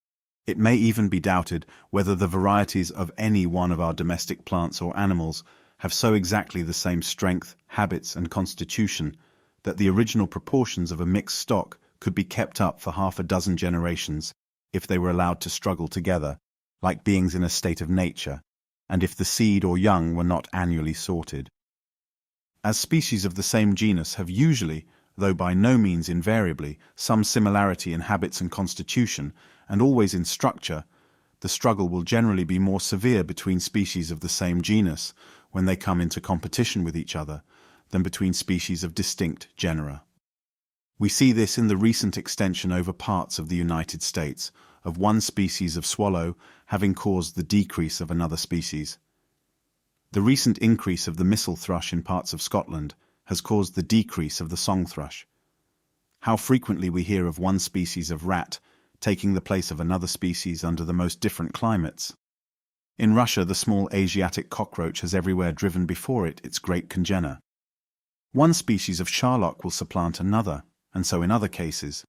It may even be doubted whether the varieties of any one of our domestic plants or animals have so exactly the same strength, habits, and constitution that the original proportions of a mixed stock could be kept up for half a dozen generations if they were allowed to struggle together, like beings in a state of nature, and if the seed or young were not annually sorted. As species of the same genus have usually, though by no means invariably, some similarity in habits and constitution, and always in structure, the struggle will generally be more severe between species of the same genus when they come into competition with each other than between species of distinct genera. We see this in the recent extension over parts of the United States of one species of swallow having caused the decrease of another species. The recent increase of the missel thrush in parts of Scotland has caused the decrease of the song thrush. How frequently we hear of one species of rat taking the place of another species under the most different climates. In Russia, the small Asiatic cockroach has everywhere driven before it its great congener. One species of charlock will supplant another, and so in other cases.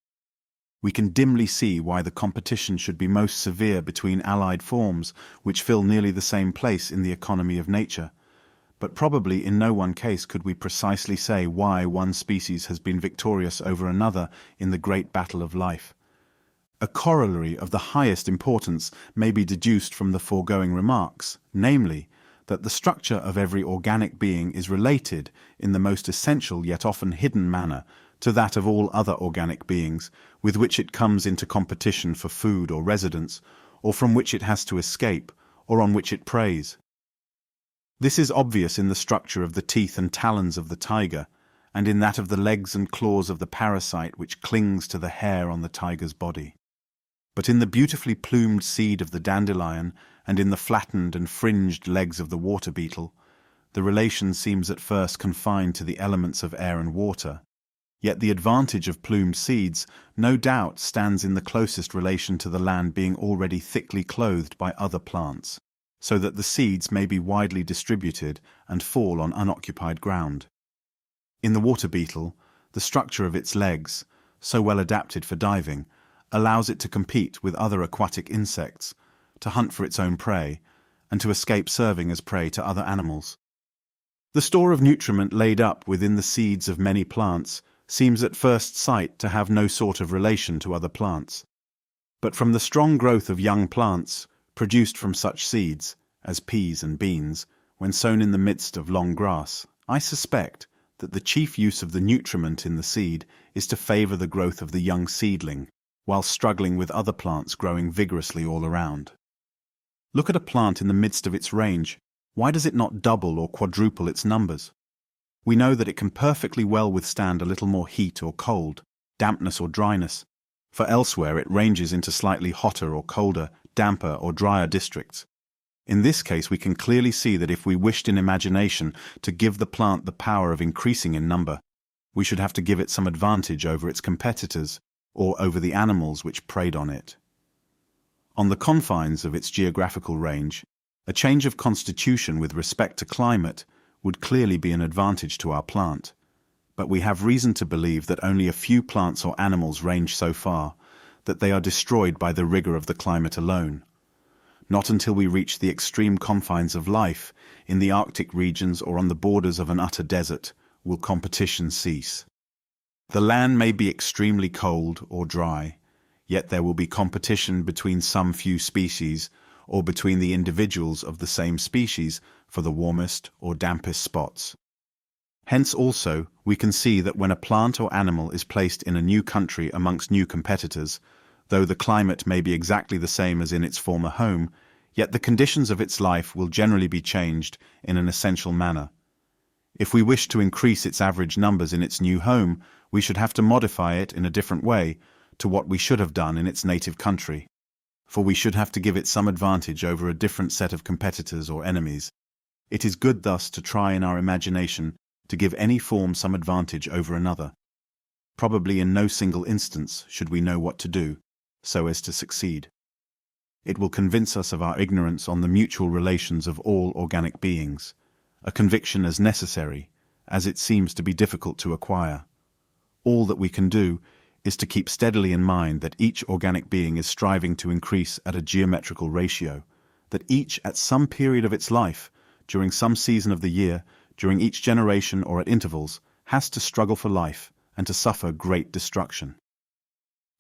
We can dimly see why the competition should be most severe between allied forms which fill nearly the same place in the economy of nature, but probably in no one case could we precisely say why one species has been victorious over another in the great battle of life. A corollary of the highest importance may be deduced from the foregoing remarks, namely, that the structure of every organic being is related in the most essential yet often hidden manner to that of all other organic beings with which it comes into competition for food or residence, or from which it has to escape, or on which it preys. This is obvious in the structure of the teeth and talons of the tiger, and in that of the legs and claws of the parasite which clings to the hair on the tiger's body. But in the beautifully plumed seed of the dandelion, and in the flattened and fringed legs of the water beetle, the relation seems at first confined to the elements of air and water. Yet the advantage of plumed seeds no doubt stands in the closest relation to the land being already thickly clothed by other plants, so that the seeds may be widely distributed and fall on unoccupied ground. In the water beetle, the structure of its legs, so well adapted for diving, allows it to compete with other aquatic insects, to hunt for its own prey, and to escape serving as prey to other animals. The store of nutriment laid up within the seeds of many plants seems at first sight to have no sort of relation to other plants. But from the strong growth of young plants, produced from such seeds, as peas and beans, when sown in the midst of long grass, I suspect that the chief use of the nutriment in the seed is to favour the growth of the young seedling, while struggling with other plants growing vigorously all around. Look at a plant in the midst of its range. Why does it not double or quadruple its numbers? We know that it can perfectly well withstand a little more heat or cold, dampness or dryness, for elsewhere it ranges into slightly hotter or colder, damper or drier districts. In this case we can clearly see that if we wished in imagination to give the plant the power of increasing in number, we should have to give it some advantage over its competitors, or over the animals which preyed on it. On the confines of its geographical range, a change of constitution with respect to climate would clearly be an advantage to our plant, but we have reason to believe that only a few plants or animals range so far, that they are destroyed by the rigor of the climate alone. Not until we reach the extreme confines of life, in the Arctic regions or on the borders of an utter desert, will competition cease. The land may be extremely cold or dry, yet there will be competition between some few species or between the individuals of the same species for the warmest or dampest spots. Hence also we can see that when a plant or animal is placed in a new country amongst new competitors, though the climate may be exactly the same as in its former home, yet the conditions of its life will generally be changed in an essential manner. If we wish to increase its average numbers in its new home, we should have to modify it in a different way to what we should have done in its native country, for we should have to give it some advantage over a different set of competitors or enemies. It is good thus to try in our imagination to give any form some advantage over another. Probably in no single instance should we know what to do, so as to succeed. It will convince us of our ignorance on the mutual relations of all organic beings, a conviction as necessary as it seems to be difficult to acquire. All that we can do is to keep steadily in mind that each organic being is striving to increase at a geometrical ratio, that each at some period of its life, during some season of the year, during each generation or at intervals, has to struggle for life and to suffer great destruction.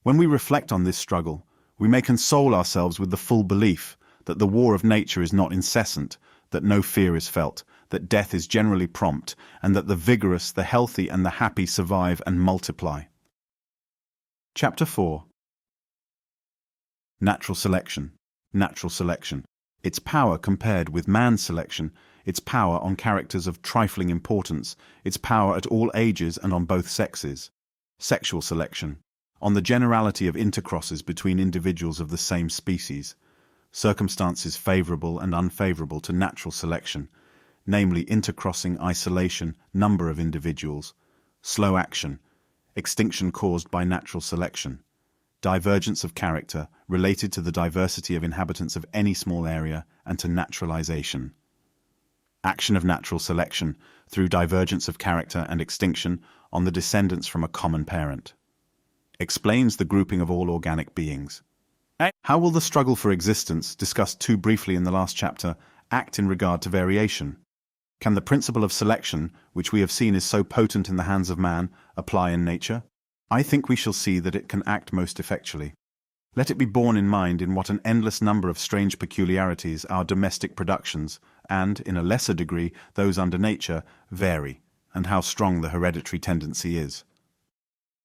When we reflect on this struggle, we may console ourselves with the full belief that the war of nature is not incessant, that no fear is felt, that death is generally prompt, and that the vigorous, the healthy, and the happy survive and multiply. Chapter 4. Natural selection. Natural selection. Its power compared with man's selection, its power on characters of trifling importance, its power at all ages and on both sexes. Sexual selection. On the generality of intercrosses between individuals of the same species. Circumstances favourable and unfavourable to natural selection. namely intercrossing, isolation, number of individuals, slow action, extinction caused by natural selection, divergence of character related to the diversity of inhabitants of any small area and to naturalization. Action of natural selection through divergence of character and extinction on the descendants from a common parent. Explains the grouping of all organic beings. How will the struggle for existence, discussed too briefly in the last chapter, act in regard to variation? Can the principle of selection, which we have seen is so potent in the hands of man, apply in nature? I think we shall see that it can act most effectually. Let it be borne in mind in what an endless number of strange peculiarities our domestic productions, and, in a lesser degree, those under nature, vary, and how strong the hereditary tendency is.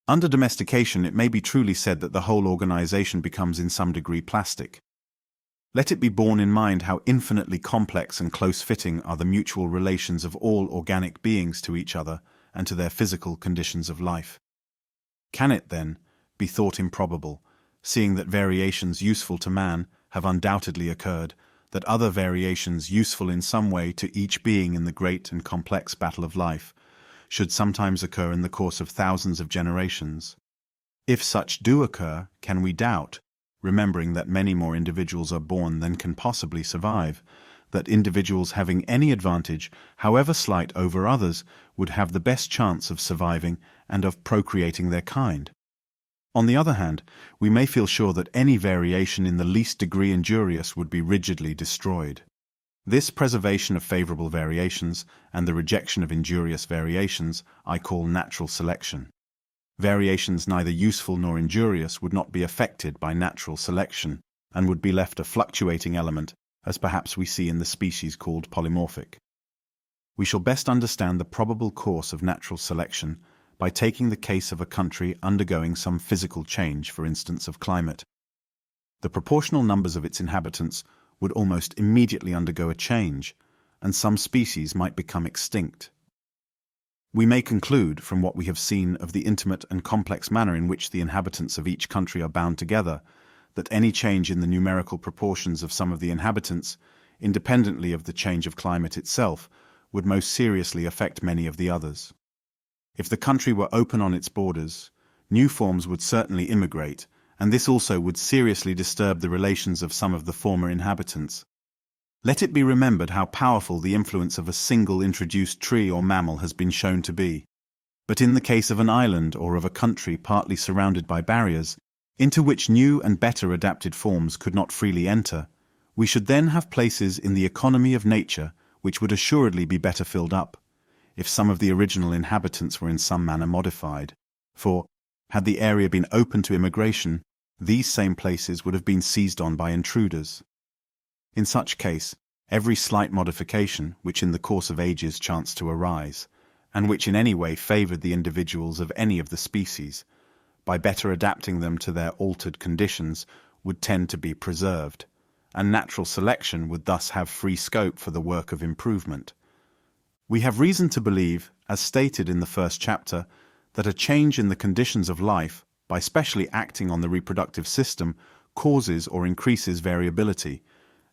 Under domestication, it may be truly said that the whole organization becomes in some degree plastic. Let it be borne in mind how infinitely complex and close-fitting are the mutual relations of all organic beings to each other and to their physical conditions of life. Can it, then, be thought improbable, seeing that variations useful to man have undoubtedly occurred, that other variations useful in some way to each being in the great and complex battle of life should sometimes occur in the course of thousands of generations? If such do occur, can we doubt, remembering that many more individuals are born than can possibly survive, that individuals having any advantage, however slight, over others would have the best chance of surviving and of procreating their kind? On the other hand, we may feel sure that any variation in the least degree injurious would be rigidly destroyed. This preservation of favorable variations and the rejection of injurious variations I call natural selection. Variations neither useful nor injurious would not be affected by natural selection and would be left a fluctuating element, as perhaps we see in the species called polymorphic. We shall best understand the probable course of natural selection by taking the case of a country undergoing some physical change, for instance of climate. The proportional numbers of its inhabitants would almost immediately undergo a change, and some species might become extinct. We may conclude, from what we have seen of the intimate and complex manner in which the inhabitants of each country are bound together, that any change in the numerical proportions of some of the inhabitants, independently of the change of climate itself, would most seriously affect many of the others. If the country were open on its borders, new forms would certainly immigrate, and this also would seriously disturb the relations of some of the former inhabitants. Let it be remembered how powerful the influence of a single introduced tree or mammal has been shown to be. But in the case of an island or of a country partly surrounded by barriers, into which new and better adapted forms could not freely enter, we should then have places in the economy of nature which would assuredly be better filled up, if some of the original inhabitants were in some manner modified. For, had the area been open to immigration, these same places would have been seized on by intruders. In such case, every slight modification which in the course of ages chanced to arise, and which in any way favored the individuals of any of the species, by better adapting them to their altered conditions, would tend to be preserved, and natural selection would thus have free scope for the work of improvement. We have reason to believe, as stated in the first chapter, that a change in the conditions of life, by specially acting on the reproductive system, causes or increases variability,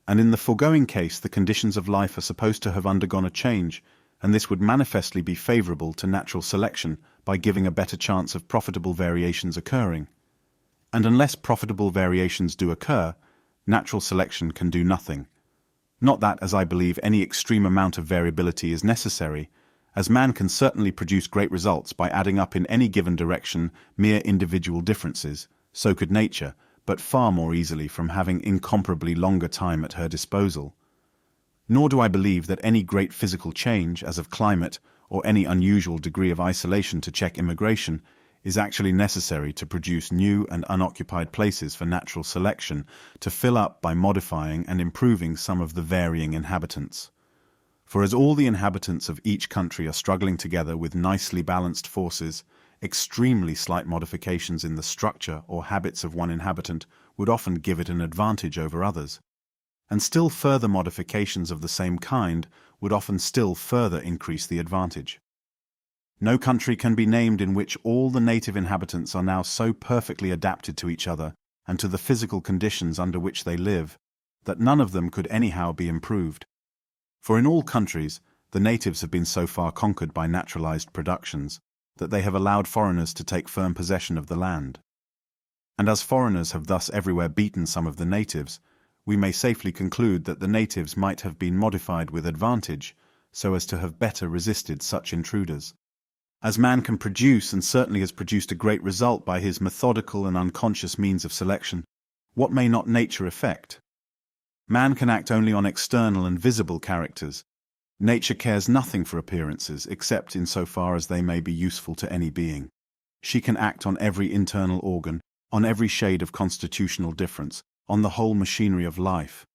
and in the foregoing case the conditions of life are supposed to have undergone a change, and this would manifestly be favorable to natural selection by giving a better chance of profitable variations occurring. And unless profitable variations do occur, natural selection can do nothing. Not that, as I believe, any extreme amount of variability is necessary, as man can certainly produce great results by adding up in any given direction mere individual differences, so could nature, but far more easily from having incomparably longer time at her disposal. Nor do I believe that any great physical change, as of climate, or any unusual degree of isolation to check immigration, is actually necessary to produce new and unoccupied places for natural selection to fill up by modifying and improving some of the varying inhabitants. For as all the inhabitants of each country are struggling together with nicely balanced forces, extremely slight modifications in the structure or habits of one inhabitant would often give it an advantage over others, and still further modifications of the same kind would often still further increase the advantage. No country can be named in which all the native inhabitants are now so perfectly adapted to each other and to the physical conditions under which they live, that none of them could anyhow be improved. For in all countries, the natives have been so far conquered by naturalized productions that they have allowed foreigners to take firm possession of the land. And as foreigners have thus everywhere beaten some of the natives, we may safely conclude that the natives might have been modified with advantage so as to have better resisted such intruders. As man can produce, and certainly has produced a great result by his methodical and unconscious means of selection, what may not nature effect? Man can act only on external and visible characters. Nature cares nothing for appearances, except in so far as they may be useful to any being. She can act on every internal organ, on every shade of constitutional difference, on the whole machinery of life.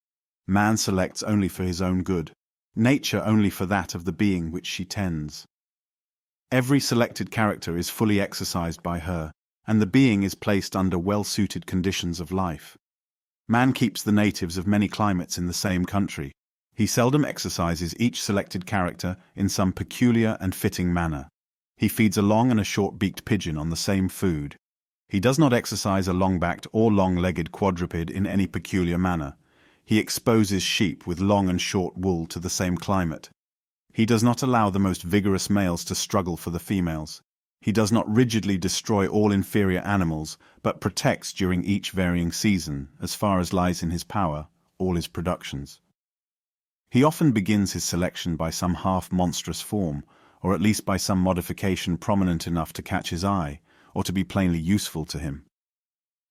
Man selects only for his own good, nature only for that of the being which she tends. Every selected character is fully exercised by her, and the being is placed under well-suited conditions of life. Man keeps the natives of many climates in the same country. He seldom exercises each selected character in some peculiar and fitting manner. He feeds a long and a short-beaked pigeon on the same food. He does not exercise a long-backed or long-legged quadruped in any peculiar manner. He exposes sheep with long and short wool to the same climate. He does not allow the most vigorous males to struggle for the females. He does not rigidly destroy all inferior animals, but protects during each varying season, as far as lies in his power, all his productions. He often begins his selection by some half-monstrous form, or at least by some modification prominent enough to catch his eye, or to be plainly useful to him.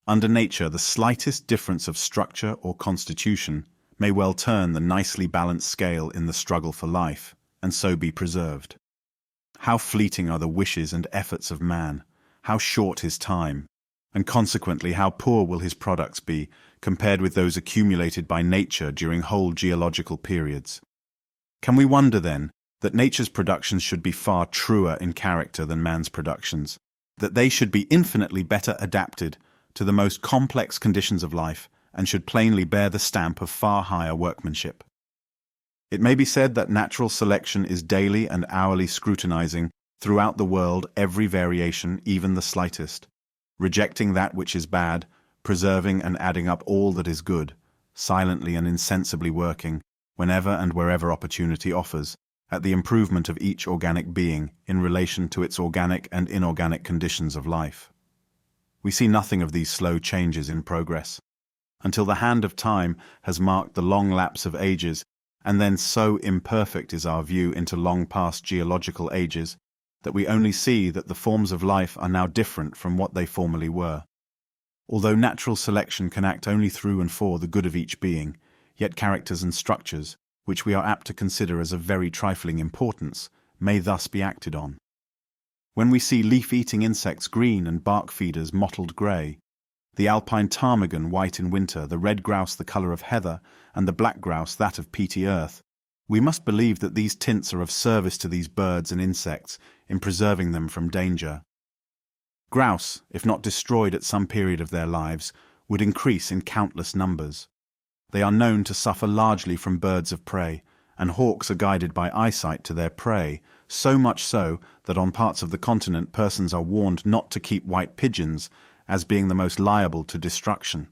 Under nature, the slightest difference of structure or constitution may well turn the nicely balanced scale in the struggle for life, and so be preserved. How fleeting are the wishes and efforts of man, how short his time, and consequently how poor will his products be compared with those accumulated by nature during whole geological periods. Can we wonder, then, that nature's productions should be far truer in character than man's productions, that they should be infinitely better adapted to the most complex conditions of life, and should plainly bear the stamp of far higher workmanship? It may be said that natural selection is daily and hourly scrutinizing throughout the world every variation, even the slightest, rejecting that which is bad, preserving and adding up all that is good, silently and insensibly working, whenever and wherever opportunity offers, at the improvement of each organic being in relation to its organic and inorganic conditions of life. We see nothing of these slow changes in progress, until the hand of time has marked the long lapse of ages, and then so imperfect is our view into long past geological ages that we only see that the forms of life are now different from what they formerly were. Although natural selection can act only through and for the good of each being, yet characters and structures, which we are apt to consider as of very trifling importance, may thus be acted on. When we see leaf-eating insects green and bark-feeders mottled grey, the alpine ptarmigan white in winter, the red grouse the colour of heather, and the black grouse that of peaty earth, we must believe that these tints are of service to these birds and insects in preserving them from danger. Grouse, if not destroyed at some period of their lives, would increase in countless numbers. They are known to suffer largely from birds of prey, and hawks are guided by eyesight to their prey, so much so that on parts of the continent persons are warned not to keep white pigeons, as being the most liable to destruction.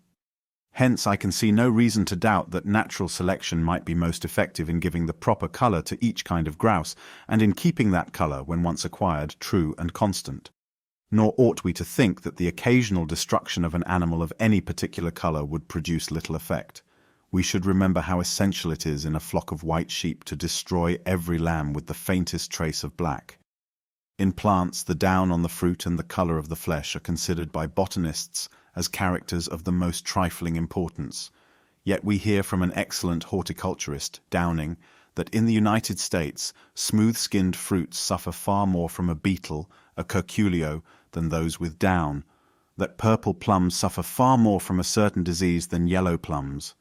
Hence I can see no reason to doubt that natural selection might be most effective in giving the proper colour to each kind of grouse, and in keeping that colour, when once acquired, true and constant. Nor ought we to think that the occasional destruction of an animal of any particular colour would produce little effect. We should remember how essential it is in a flock of white sheep to destroy every lamb with the faintest trace of black. In plants, the down on the fruit and the colour of the flesh are considered by botanists as characters of the most trifling importance. Yet we hear from an excellent horticulturist, Downing, that in the United States, smooth-skinned fruits suffer far more from a beetle, a curculio, than those with down, that purple plums suffer far more from a certain disease than yellow plums,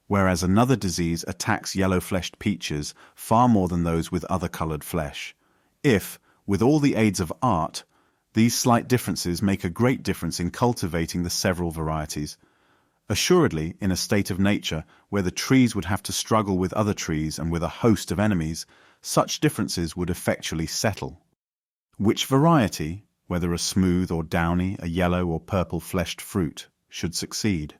whereas another disease attacks yellow-fleshed peaches far more than those with other coloured flesh. If, with all the aids of art, these slight differences make a great difference in cultivating the several varieties, assuredly, in a state of nature where the trees would have to struggle with other trees and with a host of enemies, such differences would effectually settle. Which variety, whether a smooth or downy, a yellow or purple-fleshed fruit, should succeed?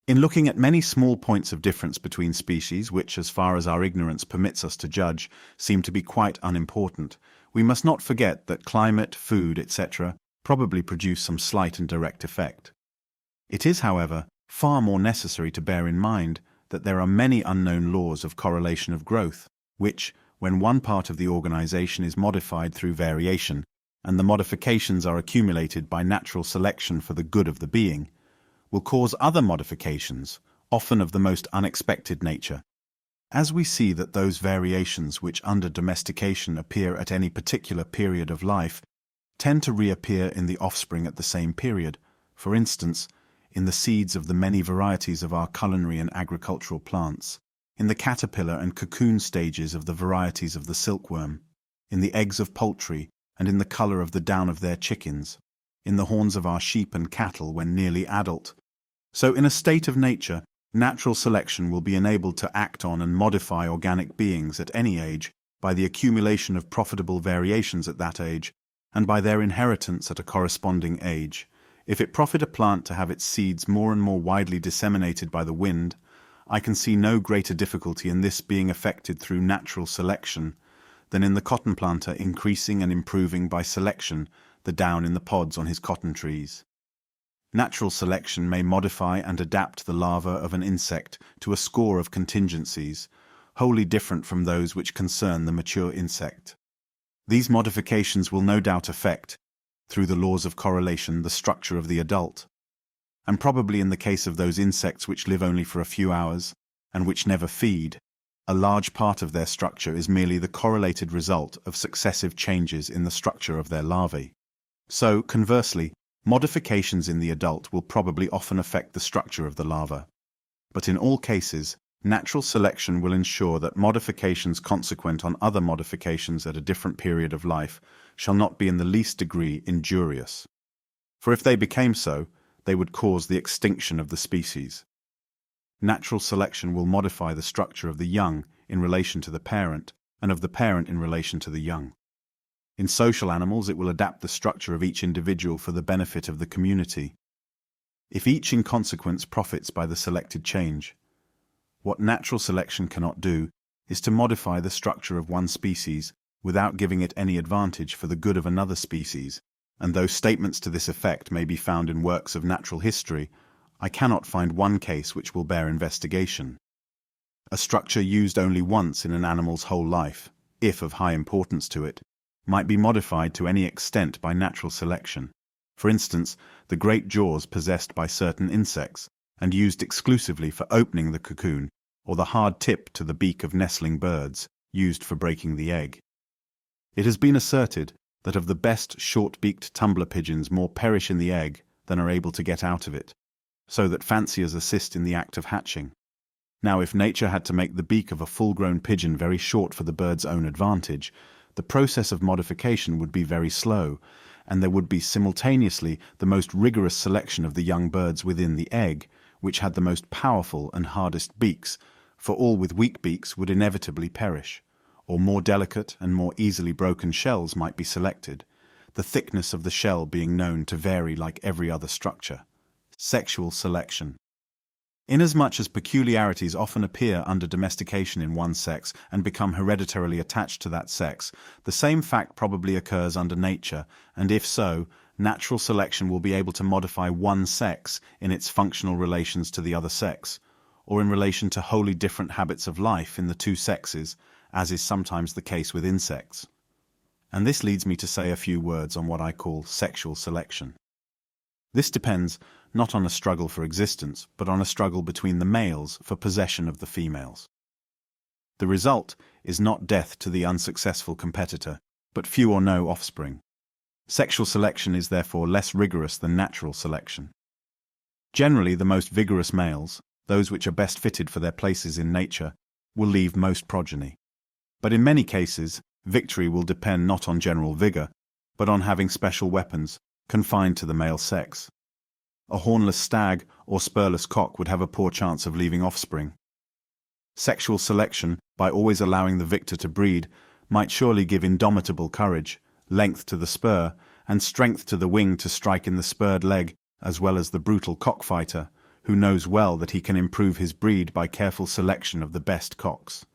In looking at many small points of difference between species, which, as far as our ignorance permits us to judge, seem to be quite unimportant, we must not forget that climate, food, etc., probably produce some slight and direct effect. It is, however, far more necessary to bear in mind that there are many unknown laws of correlation of growth, which, when one part of the organization is modified through variation, and the modifications are accumulated by natural selection for the good of the being, will cause other modifications, often of the most unexpected nature. As we see that those variations which under domestication appear at any particular period of life tend to reappear in the offspring at the same period, for instance, in the seeds of the many varieties of our culinary and agricultural plants, in the caterpillar and cocoon stages of the varieties of the silkworm, in the eggs of poultry and in the color of the down of their chickens, in the horns of our sheep and cattle when nearly adult. So in a state of nature, natural selection will be enabled to act on and modify organic beings at any age by the accumulation of profitable variations at that age, and by their inheritance at a corresponding age. If it profit a plant to have its seeds more and more widely disseminated by the wind, I can see no greater difficulty in this being effected through natural selection than in the cotton planter increasing and improving by selection the down in the pods on his cotton trees. Natural selection may modify and adapt the larva of an insect to a score of contingencies, wholly different from those which concern the mature insect. These modifications will no doubt affect, through the laws of correlation, the structure of the adult, and probably in the case of those insects which live only for a few hours, and which never feed, a large part of their structure is merely the correlated result of successive changes in the structure of their larvae. So, conversely, modifications in the adult will probably often affect the structure of the larva. But in all cases, natural selection will ensure that modifications consequent on other modifications at a different period of life shall not be in the least degree injurious. For if they became so, they would cause the extinction of the species. Natural selection will modify the structure of the young in relation to the parent, and of the parent in relation to the young. In social animals, it will adapt the structure of each individual for the benefit of the community. If each in consequence profits by the selected change, what natural selection cannot do is to modify the structure of one species without giving it any advantage for the good of another species, and though statements to this effect may be found in works of natural history, I cannot find one case which will bear investigation. A structure used only once in an animal's whole life, if of high importance to it, might be modified to any extent by natural selection. For instance, the great jaws possessed by certain insects, and used exclusively for opening the cocoon, or the hard tip to the beak of nestling birds, used for breaking the egg. It has been asserted that of the best short-beaked tumbler pigeons more perish in the egg than are able to get out of it, so that fanciers assist in the act of hatching. Now, if nature had to make the beak of a full-grown pigeon very short for the bird's own advantage, the process of modification would be very slow, and there would be simultaneously the most rigorous selection of the young birds within the egg, which had the most powerful and hardest beaks, for all with weak beaks would inevitably perish, or more delicate and more easily broken shells might be selected, the thickness of the shell being known to vary like every other structure. Sexual selection. Inasmuch as peculiarities often appear under domestication in one sex and become hereditarily attached to that sex, the same fact probably occurs under nature, and if so, natural selection will be able to modify one sex in its functional relations to the other sex, or in relation to wholly different habits of life in the two sexes, as is sometimes the case with insects. And this leads me to say a few words on what I call sexual selection. This depends not on a struggle for existence, but on a struggle between the males for possession of the females. The result is not death to the unsuccessful competitor, but few or no offspring. Sexual selection is therefore less rigorous than natural selection. Generally, the most vigorous males, those which are best fitted for their places in nature, will leave most progeny. But in many cases, victory will depend not on general vigor, but on having special weapons confined to the male sex. A hornless stag or spurless cock would have a poor chance of leaving offspring. Sexual selection, by always allowing the victor to breed, might surely give indomitable courage, length to the spur, and strength to the wing to strike in the spurred leg, as well as the brutal cockfighter, who knows well that he can improve his breed by careful selection of the best cocks.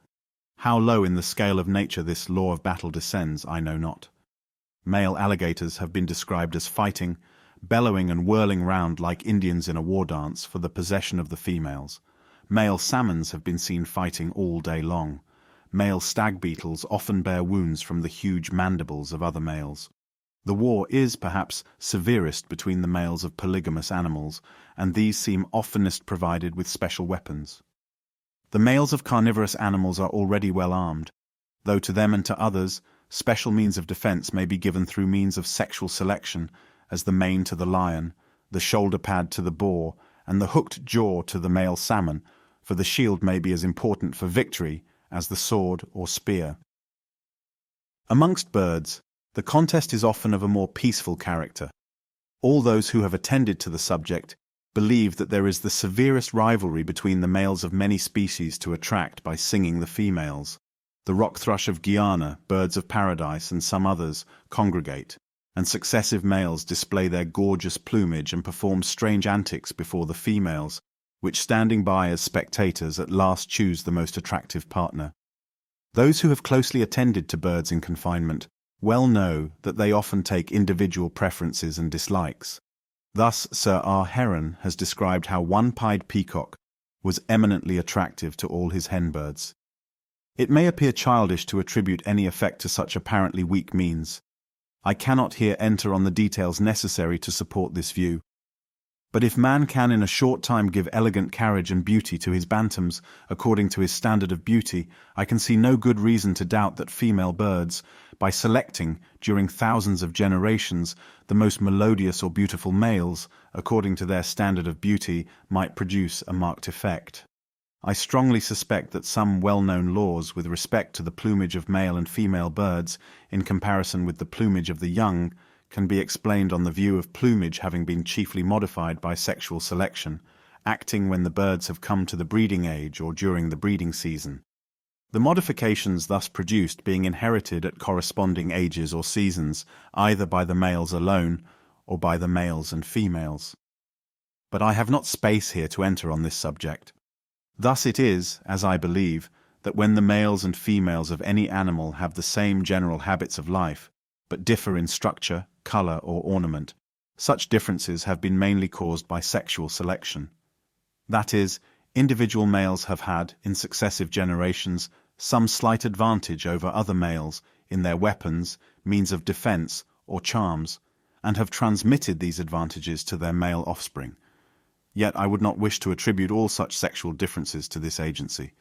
How low in the scale of nature this law of battle descends, I know not. Male alligators have been described as fighting, bellowing and whirling round like Indians in a war dance for the possession of the females. Male salmons have been seen fighting all day long. Male stag beetles often bear wounds from the huge mandibles of other males. The war is, perhaps, severest between the males of polygamous animals, and these seem oftenest provided with special weapons. The males of carnivorous animals are already well armed, though to them and to others, special means of defense may be given through means of sexual selection, as the mane to the lion, the shoulder pad to the boar, and the hooked jaw to the male salmon, for the shield may be as important for victory as the sword or spear. Amongst birds, the contest is often of a more peaceful character. All those who have attended to the subject believe that there is the severest rivalry between the males of many species to attract by singing the females. The rock thrush of Guyana, birds of paradise, and some others congregate, and successive males display their gorgeous plumage and perform strange antics before the females, which, standing by as spectators, at last choose the most attractive partner. Those who have closely attended to birds in confinement well know that they often take individual preferences and dislikes. Thus, Sir R. Heron has described how one-pied peacock was eminently attractive to all his hen birds. It may appear childish to attribute any effect to such apparently weak means. I cannot here enter on the details necessary to support this view. But if man can in a short time give elegant carriage and beauty to his bantams according to his standard of beauty, I can see no good reason to doubt that female birds, by selecting, during thousands of generations, the most melodious or beautiful males, according to their standard of beauty, might produce a marked effect. I strongly suspect that some well-known laws with respect to the plumage of male and female birds, in comparison with the plumage of the young, can be explained on the view of plumage having been chiefly modified by sexual selection, acting when the birds have come to the breeding age or during the breeding season. The modifications thus produced being inherited at corresponding ages or seasons, either by the males alone or by the males and females. But I have not space here to enter on this subject. Thus it is, as I believe, that when the males and females of any animal have the same general habits of life, but differ in structure, color, or ornament, such differences have been mainly caused by sexual selection. That is, individual males have had, in successive generations, some slight advantage over other males in their weapons, means of defense, or charms, and have transmitted these advantages to their male offspring. Yet I would not wish to attribute all such sexual differences to this agency,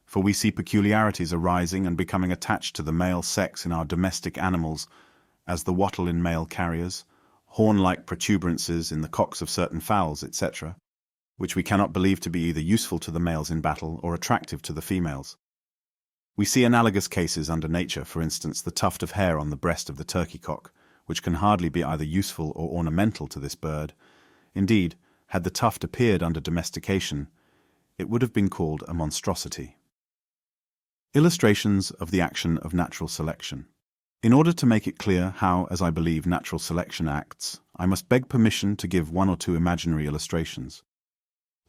for we see peculiarities arising and becoming attached to the male sex in our domestic animals, as the wattle in male carriers, horn-like protuberances in the cocks of certain fowls, etc., which we cannot believe to be either useful to the males in battle or attractive to the females. We see analogous cases under nature, for instance, the tuft of hair on the breast of the turkey cock, which can hardly be either useful or ornamental to this bird. Indeed, had the tuft appeared under domestication, it would have been called a monstrosity. Illustrations of the action of natural selection. In order to make it clear how, as I believe, natural selection acts, I must beg permission to give one or two imaginary illustrations.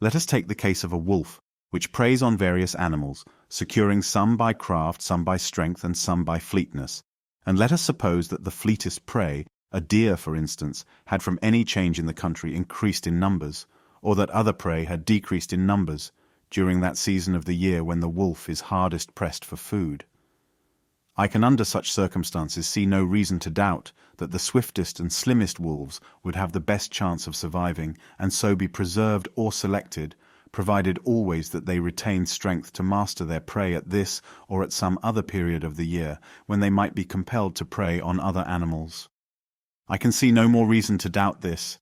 Let us take the case of a wolf, which preys on various animals, securing some by craft, some by strength, and some by fleetness. And let us suppose that the fleetest prey, a deer for instance, had from any change in the country increased in numbers, or that other prey had decreased in numbers, during that season of the year when the wolf is hardest pressed for food. I can under such circumstances see no reason to doubt that the swiftest and slimmest wolves would have the best chance of surviving, and so be preserved or selected, provided always that they retain strength to master their prey at this or at some other period of the year, when they might be compelled to prey on other animals. I can see no more reason to doubt this,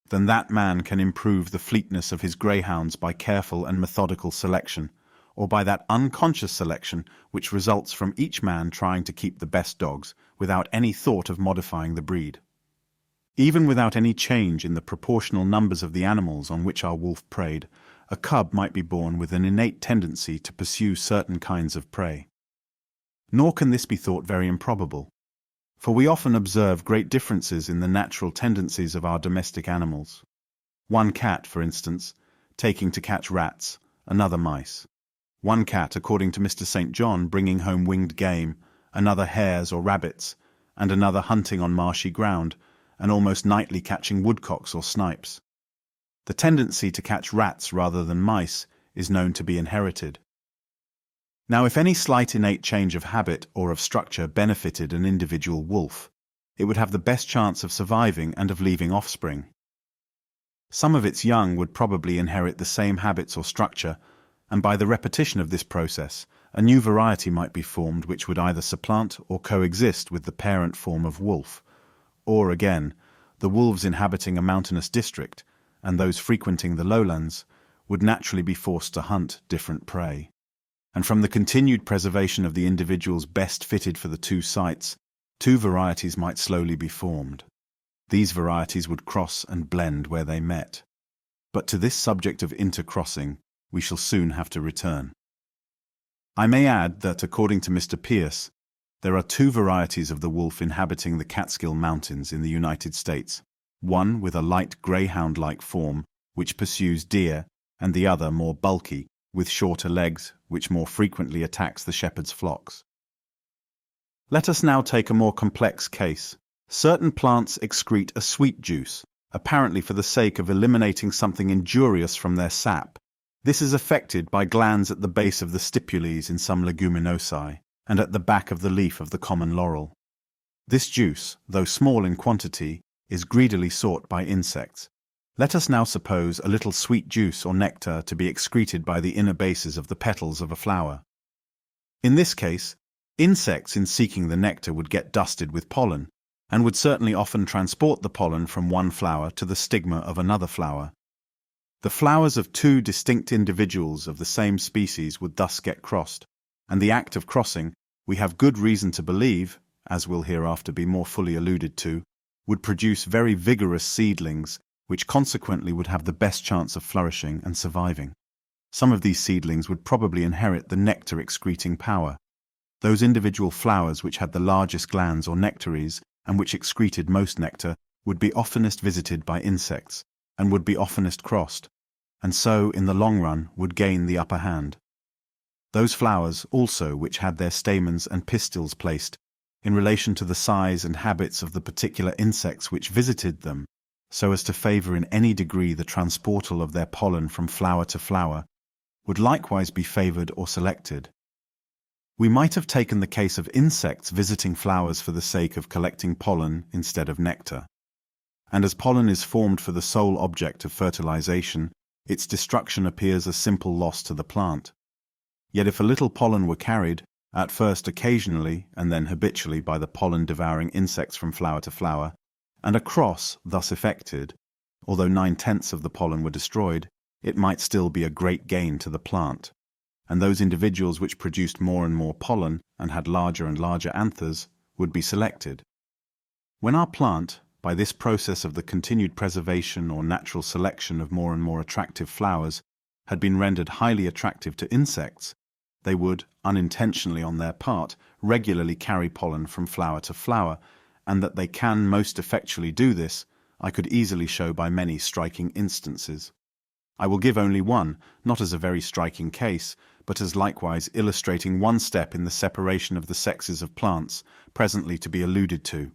than that man can improve the fleetness of his greyhounds by careful and methodical selection, or by that unconscious selection which results from each man trying to keep the best dogs, without any thought of modifying the breed. Even without any change in the proportional numbers of the animals on which our wolf preyed, a cub might be born with an innate tendency to pursue certain kinds of prey. Nor can this be thought very improbable, for we often observe great differences in the natural tendencies of our domestic animals. One cat, for instance, taking to catch rats, another mice. One cat, according to Mr. St. John, bringing home winged game, another hares or rabbits, and another hunting on marshy ground, and almost nightly catching woodcocks or snipes. The tendency to catch rats rather than mice is known to be inherited. Now, if any slight innate change of habit or of structure benefited an individual wolf, it would have the best chance of surviving and of leaving offspring. Some of its young would probably inherit the same habits or structure, and by the repetition of this process, a new variety might be formed which would either supplant or coexist with the parent form of wolf, or again, the wolves inhabiting a mountainous district, and those frequenting the lowlands, would naturally be forced to hunt different prey. And from the continued preservation of the individuals best fitted for the two sites, two varieties might slowly be formed. These varieties would cross and blend where they met. But to this subject of intercrossing, we shall soon have to return. I may add that, according to Mr. Pierce, there are two varieties of the wolf inhabiting the Catskill Mountains in the United States, one with a light greyhound-like form, which pursues deer, and the other more bulky, with shorter legs, which more frequently attacks the shepherd's flocks. Let us now take a more complex case. Certain plants excrete a sweet juice, apparently for the sake of eliminating something injurious from their sap. This is effected by glands at the base of the stipules in some leguminosae, and at the back of the leaf of the common laurel. This juice, though small in quantity, is greedily sought by insects. Let us now suppose a little sweet juice or nectar to be excreted by the inner bases of the petals of a flower. In this case, insects in seeking the nectar would get dusted with pollen, and would certainly often transport the pollen from one flower to the stigma of another flower. The flowers of two distinct individuals of the same species would thus get crossed, and the act of crossing, we have good reason to believe, as will hereafter be more fully alluded to, would produce very vigorous seedlings, which consequently would have the best chance of flourishing and surviving. Some of these seedlings would probably inherit the nectar-excreting power. Those individual flowers which had the largest glands or nectaries, and which excreted most nectar, would be oftenest visited by insects, and would be oftenest crossed, and so, in the long run, would gain the upper hand. Those flowers, also, which had their stamens and pistils placed, in relation to the size and habits of the particular insects which visited them, so as to favour in any degree the transportal of their pollen from flower to flower, would likewise be favoured or selected. We might have taken the case of insects visiting flowers for the sake of collecting pollen instead of nectar. And as pollen is formed for the sole object of fertilization, its destruction appears a simple loss to the plant. Yet if a little pollen were carried, at first occasionally and then habitually by the pollen-devouring insects from flower to flower, and a cross thus effected, although 9/10 of the pollen were destroyed, it might still be a great gain to the plant, and those individuals which produced more and more pollen and had larger and larger anthers would be selected. When our plant, by this process of the continued preservation or natural selection of more and more attractive flowers, had been rendered highly attractive to insects, they would, unintentionally on their part, regularly carry pollen from flower to flower, and that they can most effectually do this, I could easily show by many striking instances. I will give only one, not as a very striking case, but as likewise illustrating one step in the separation of the sexes of plants, presently to be alluded to.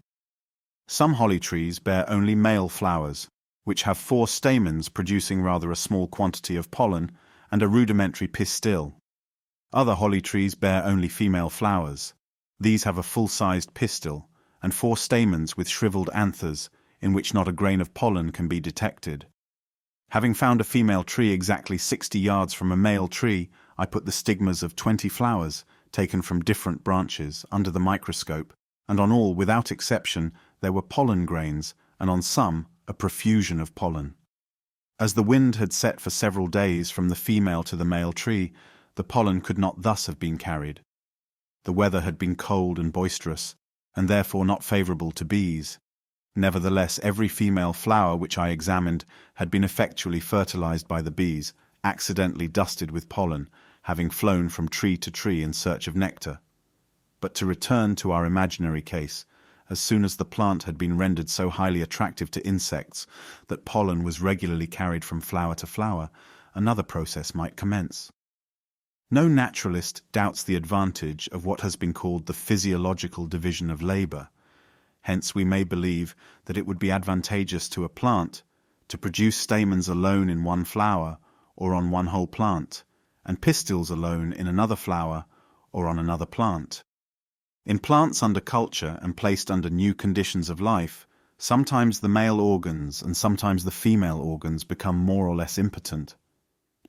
Some holly trees bear only male flowers, which have 4 stamens producing rather a small quantity of pollen, and a rudimentary pistil. Other holly trees bear only female flowers. These have a full-sized pistil, and 4 stamens with shriveled anthers, in which not a grain of pollen can be detected. Having found a female tree exactly 60 yards from a male tree, I put the stigmas of 20 flowers, taken from different branches, under the microscope, and on all, without exception, there were pollen grains, and on some, a profusion of pollen. As the wind had set for several days from the female to the male tree, the pollen could not thus have been carried. The weather had been cold and boisterous, and therefore not favourable to bees. Nevertheless, every female flower which I examined had been effectually fertilized by the bees, accidentally dusted with pollen, having flown from tree to tree in search of nectar. But to return to our imaginary case, as soon as the plant had been rendered so highly attractive to insects that pollen was regularly carried from flower to flower, another process might commence. No naturalist doubts the advantage of what has been called the physiological division of labor. Hence we may believe that it would be advantageous to a plant to produce stamens alone in one flower or on one whole plant, and pistils alone in another flower or on another plant. In plants under culture and placed under new conditions of life, sometimes the male organs and sometimes the female organs become more or less impotent.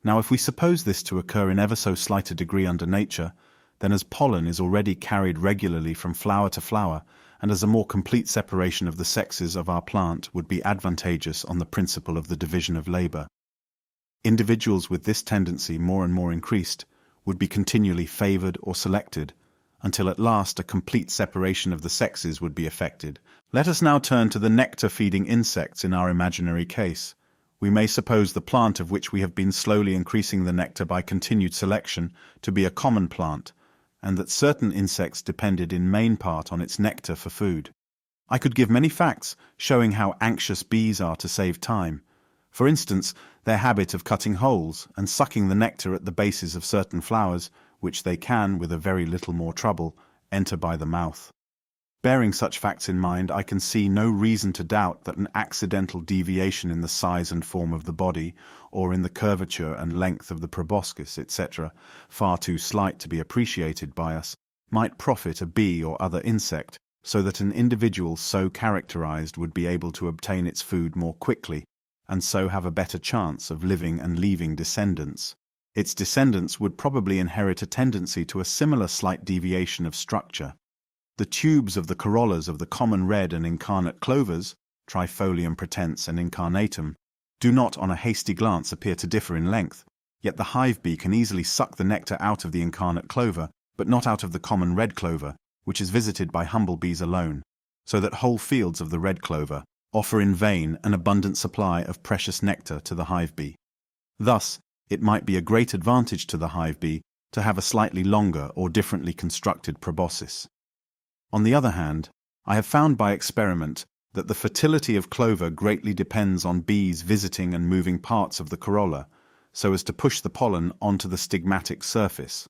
Now, if we suppose this to occur in ever so slight a degree under nature, then as pollen is already carried regularly from flower to flower, and as a more complete separation of the sexes of our plant would be advantageous on the principle of the division of labor, individuals with this tendency more and more increased would be continually favored or selected, until at last a complete separation of the sexes would be effected. Let us now turn to the nectar-feeding insects in our imaginary case. We may suppose the plant of which we have been slowly increasing the nectar by continued selection to be a common plant, and that certain insects depended in main part on its nectar for food. I could give many facts showing how anxious bees are to save time. For instance, their habit of cutting holes and sucking the nectar at the bases of certain flowers, which they can, with a very little more trouble, enter by the mouth. Bearing such facts in mind, I can see no reason to doubt that an accidental deviation in the size and form of the body, or in the curvature and length of the proboscis, etc., far too slight to be appreciated by us, might profit a bee or other insect, so that an individual so characterized would be able to obtain its food more quickly, and so have a better chance of living and leaving descendants. Its descendants would probably inherit a tendency to a similar slight deviation of structure. The tubes of the corollas of the common red and incarnate clovers, Trifolium pratense and incarnatum, do not on a hasty glance appear to differ in length, yet the hive bee can easily suck the nectar out of the incarnate clover, but not out of the common red clover, which is visited by humble bees alone, so that whole fields of the red clover offer in vain an abundant supply of precious nectar to the hive bee. Thus, it might be a great advantage to the hive bee to have a slightly longer or differently constructed proboscis. On the other hand, I have found by experiment that the fertility of clover greatly depends on bees visiting and moving parts of the corolla, so as to push the pollen onto the stigmatic surface.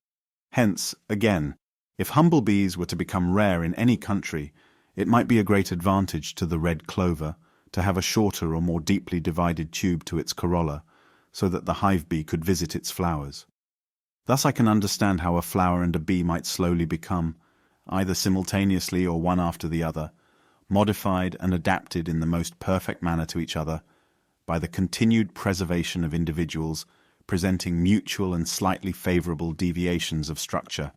Hence, again, if humble bees were to become rare in any country, it might be a great advantage to the red clover to have a shorter or more deeply divided tube to its corolla, so that the hive bee could visit its flowers. Thus I can understand how a flower and a bee might slowly become, either simultaneously or one after the other, modified and adapted in the most perfect manner to each other, by the continued preservation of individuals presenting mutual and slightly favorable deviations of structure.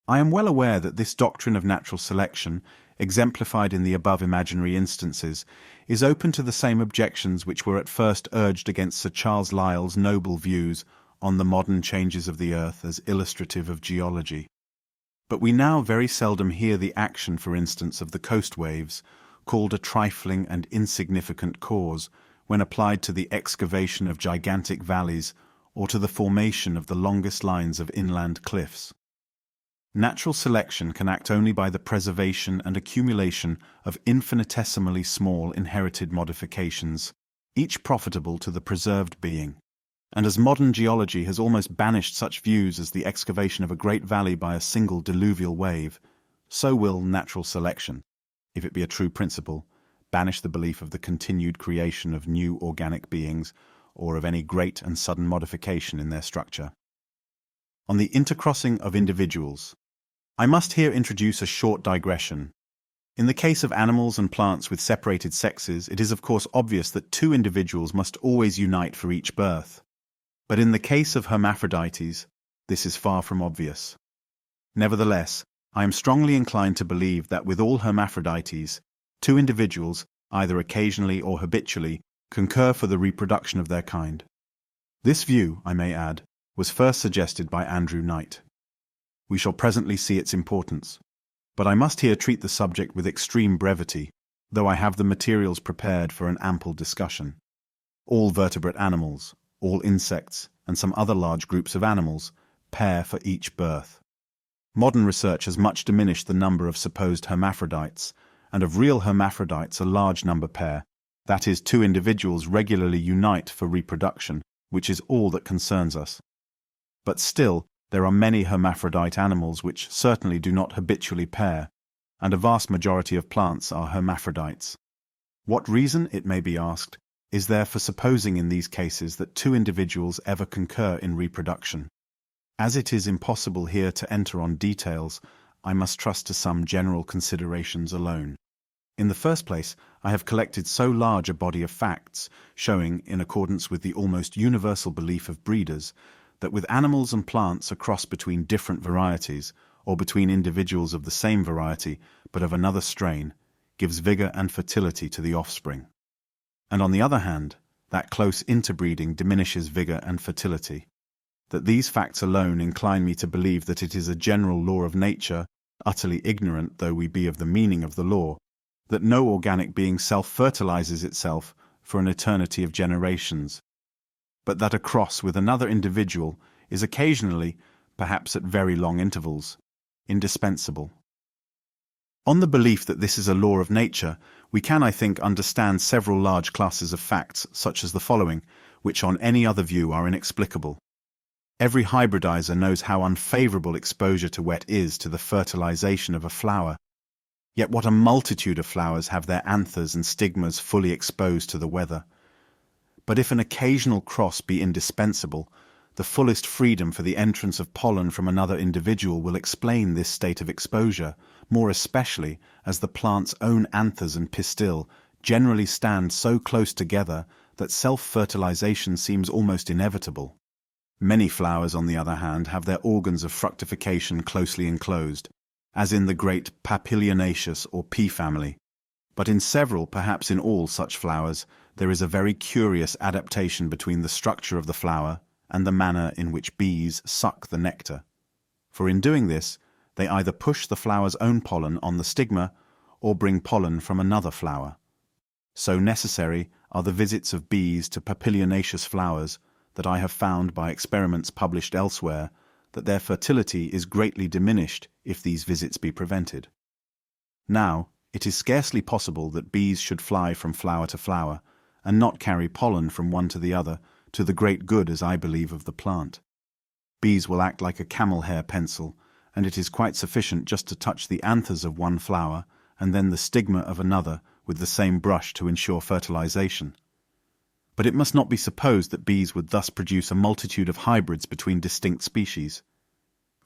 I am well aware that this doctrine of natural selection, exemplified in the above imaginary instances, is open to the same objections which were at first urged against Sir Charles Lyell's noble views on the modern changes of the earth as illustrative of geology. But we now very seldom hear the action, for instance, of the coast waves, called a trifling and insignificant cause, when applied to the excavation of gigantic valleys or to the formation of the longest lines of inland cliffs. Natural selection can act only by the preservation and accumulation of infinitesimally small inherited modifications, each profitable to the preserved being. And as modern geology has almost banished such views as the excavation of a great valley by a single diluvial wave, so will natural selection, if it be a true principle, banish the belief of the continued creation of new organic beings or of any great and sudden modification in their structure. On the intercrossing of individuals, I must here introduce a short digression. In the case of animals and plants with separated sexes, it is of course obvious that two individuals must always unite for each birth. But in the case of hermaphrodites, this is far from obvious. Nevertheless, I am strongly inclined to believe that with all hermaphrodites, two individuals, either occasionally or habitually, concur for the reproduction of their kind. This view, I may add, was first suggested by Andrew Knight. We shall presently see its importance, but I must here treat the subject with extreme brevity, though I have the materials prepared for an ample discussion. All vertebrate animals, all insects, and some other large groups of animals, pair for each birth. Modern research has much diminished the number of supposed hermaphrodites, and of real hermaphrodites a large number pair, that is, two individuals regularly unite for reproduction, which is all that concerns us. But still, there are many hermaphrodite animals which certainly do not habitually pair, and a vast majority of plants are hermaphrodites. What reason, it may be asked, is there for supposing in these cases that two individuals ever concur in reproduction? As it is impossible here to enter on details, I must trust to some general considerations alone. In the first place, I have collected so large a body of facts, showing, in accordance with the almost universal belief of breeders, that with animals and plants a cross between different varieties, or between individuals of the same variety but of another strain, gives vigor and fertility to the offspring. And on the other hand, that close interbreeding diminishes vigor and fertility. That these facts alone incline me to believe that it is a general law of nature, utterly ignorant though we be of the meaning of the law, that no organic being self-fertilizes itself for an eternity of generations, but that a cross with another individual is occasionally, perhaps at very long intervals, indispensable. On the belief that this is a law of nature, we can, I think, understand several large classes of facts, such as the following, which on any other view are inexplicable. Every hybridizer knows how unfavorable exposure to wet is to the fertilization of a flower. Yet what a multitude of flowers have their anthers and stigmas fully exposed to the weather. But if an occasional cross be indispensable, the fullest freedom for the entrance of pollen from another individual will explain this state of exposure, more especially as the plant's own anthers and pistil generally stand so close together that self-fertilization seems almost inevitable. Many flowers, on the other hand, have their organs of fructification closely enclosed, as in the great Papilionaceous or pea family. But in several, perhaps in all such flowers, there is a very curious adaptation between the structure of the flower and the manner in which bees suck the nectar. For in doing this, they either push the flower's own pollen on the stigma or bring pollen from another flower. So necessary are the visits of bees to papilionaceous flowers that I have found by experiments published elsewhere that their fertility is greatly diminished if these visits be prevented. Now, it is scarcely possible that bees should fly from flower to flower, and not carry pollen from one to the other, to the great good, as I believe, of the plant. Bees will act like a camel hair pencil, and it is quite sufficient just to touch the anthers of one flower, and then the stigma of another, with the same brush to ensure fertilization. But it must not be supposed that bees would thus produce a multitude of hybrids between distinct species.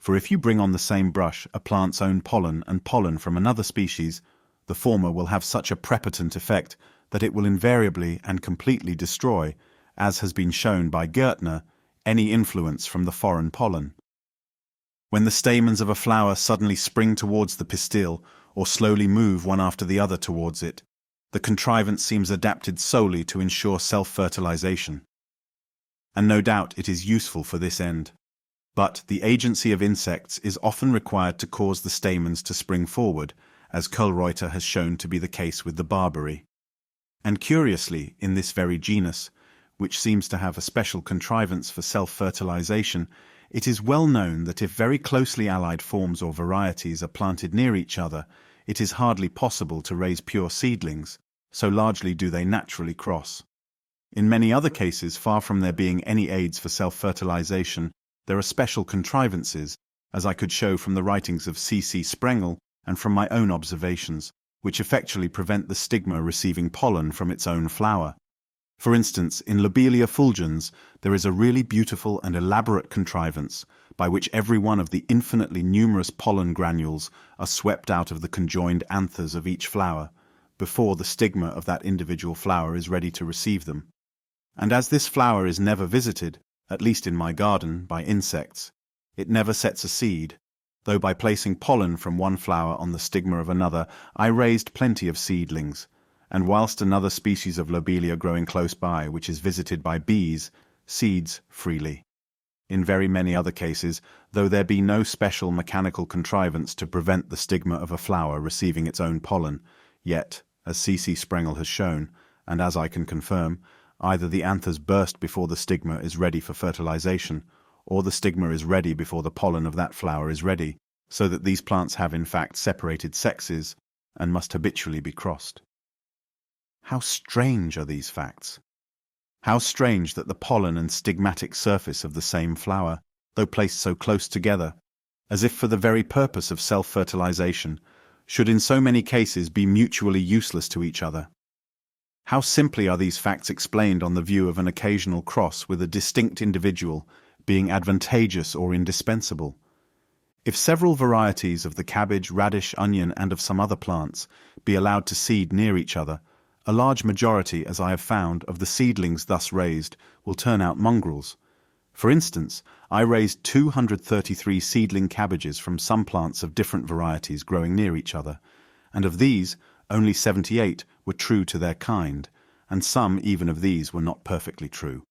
For if you bring on the same brush a plant's own pollen and pollen from another species, the former will have such a prepotent effect that it will invariably and completely destroy, as has been shown by Gärtner, any influence from the foreign pollen. When the stamens of a flower suddenly spring towards the pistil, or slowly move one after the other towards it, the contrivance seems adapted solely to ensure self-fertilization. And no doubt it is useful for this end. But the agency of insects is often required to cause the stamens to spring forward, as Kohlreuter has shown to be the case with the barberry. And curiously, in this very genus, which seems to have a special contrivance for self-fertilization, it is well known that if very closely allied forms or varieties are planted near each other, it is hardly possible to raise pure seedlings, so largely do they naturally cross. In many other cases, far from there being any aids for self-fertilization, there are special contrivances, as I could show from the writings of C.C. Sprengel and from my own observations, which effectually prevent the stigma receiving pollen from its own flower. For instance, in Lobelia fulgens, there is a really beautiful and elaborate contrivance by which every one of the infinitely numerous pollen granules are swept out of the conjoined anthers of each flower, before the stigma of that individual flower is ready to receive them. And as this flower is never visited, at least in my garden, by insects, it never sets a seed, though by placing pollen from one flower on the stigma of another, I raised plenty of seedlings, and whilst another species of lobelia growing close by, which is visited by bees, seeds freely. In very many other cases, though there be no special mechanical contrivance to prevent the stigma of a flower receiving its own pollen, yet, as C.C. Sprengel has shown, and as I can confirm, either the anthers burst before the stigma is ready for fertilization, or the stigma is ready before the pollen of that flower is ready, so that these plants have in fact separated sexes, and must habitually be crossed. How strange are these facts! How strange that the pollen and stigmatic surface of the same flower, though placed so close together, as if for the very purpose of self-fertilization, should in so many cases be mutually useless to each other. How simply are these facts explained on the view of an occasional cross with a distinct individual being advantageous or indispensable. If several varieties of the cabbage, radish, onion, and of some other plants be allowed to seed near each other, a large majority, as I have found, of the seedlings thus raised will turn out mongrels. For instance, I raised 233 seedling cabbages from some plants of different varieties growing near each other, and of these, only 78 were true to their kind, and some even of these were not perfectly true.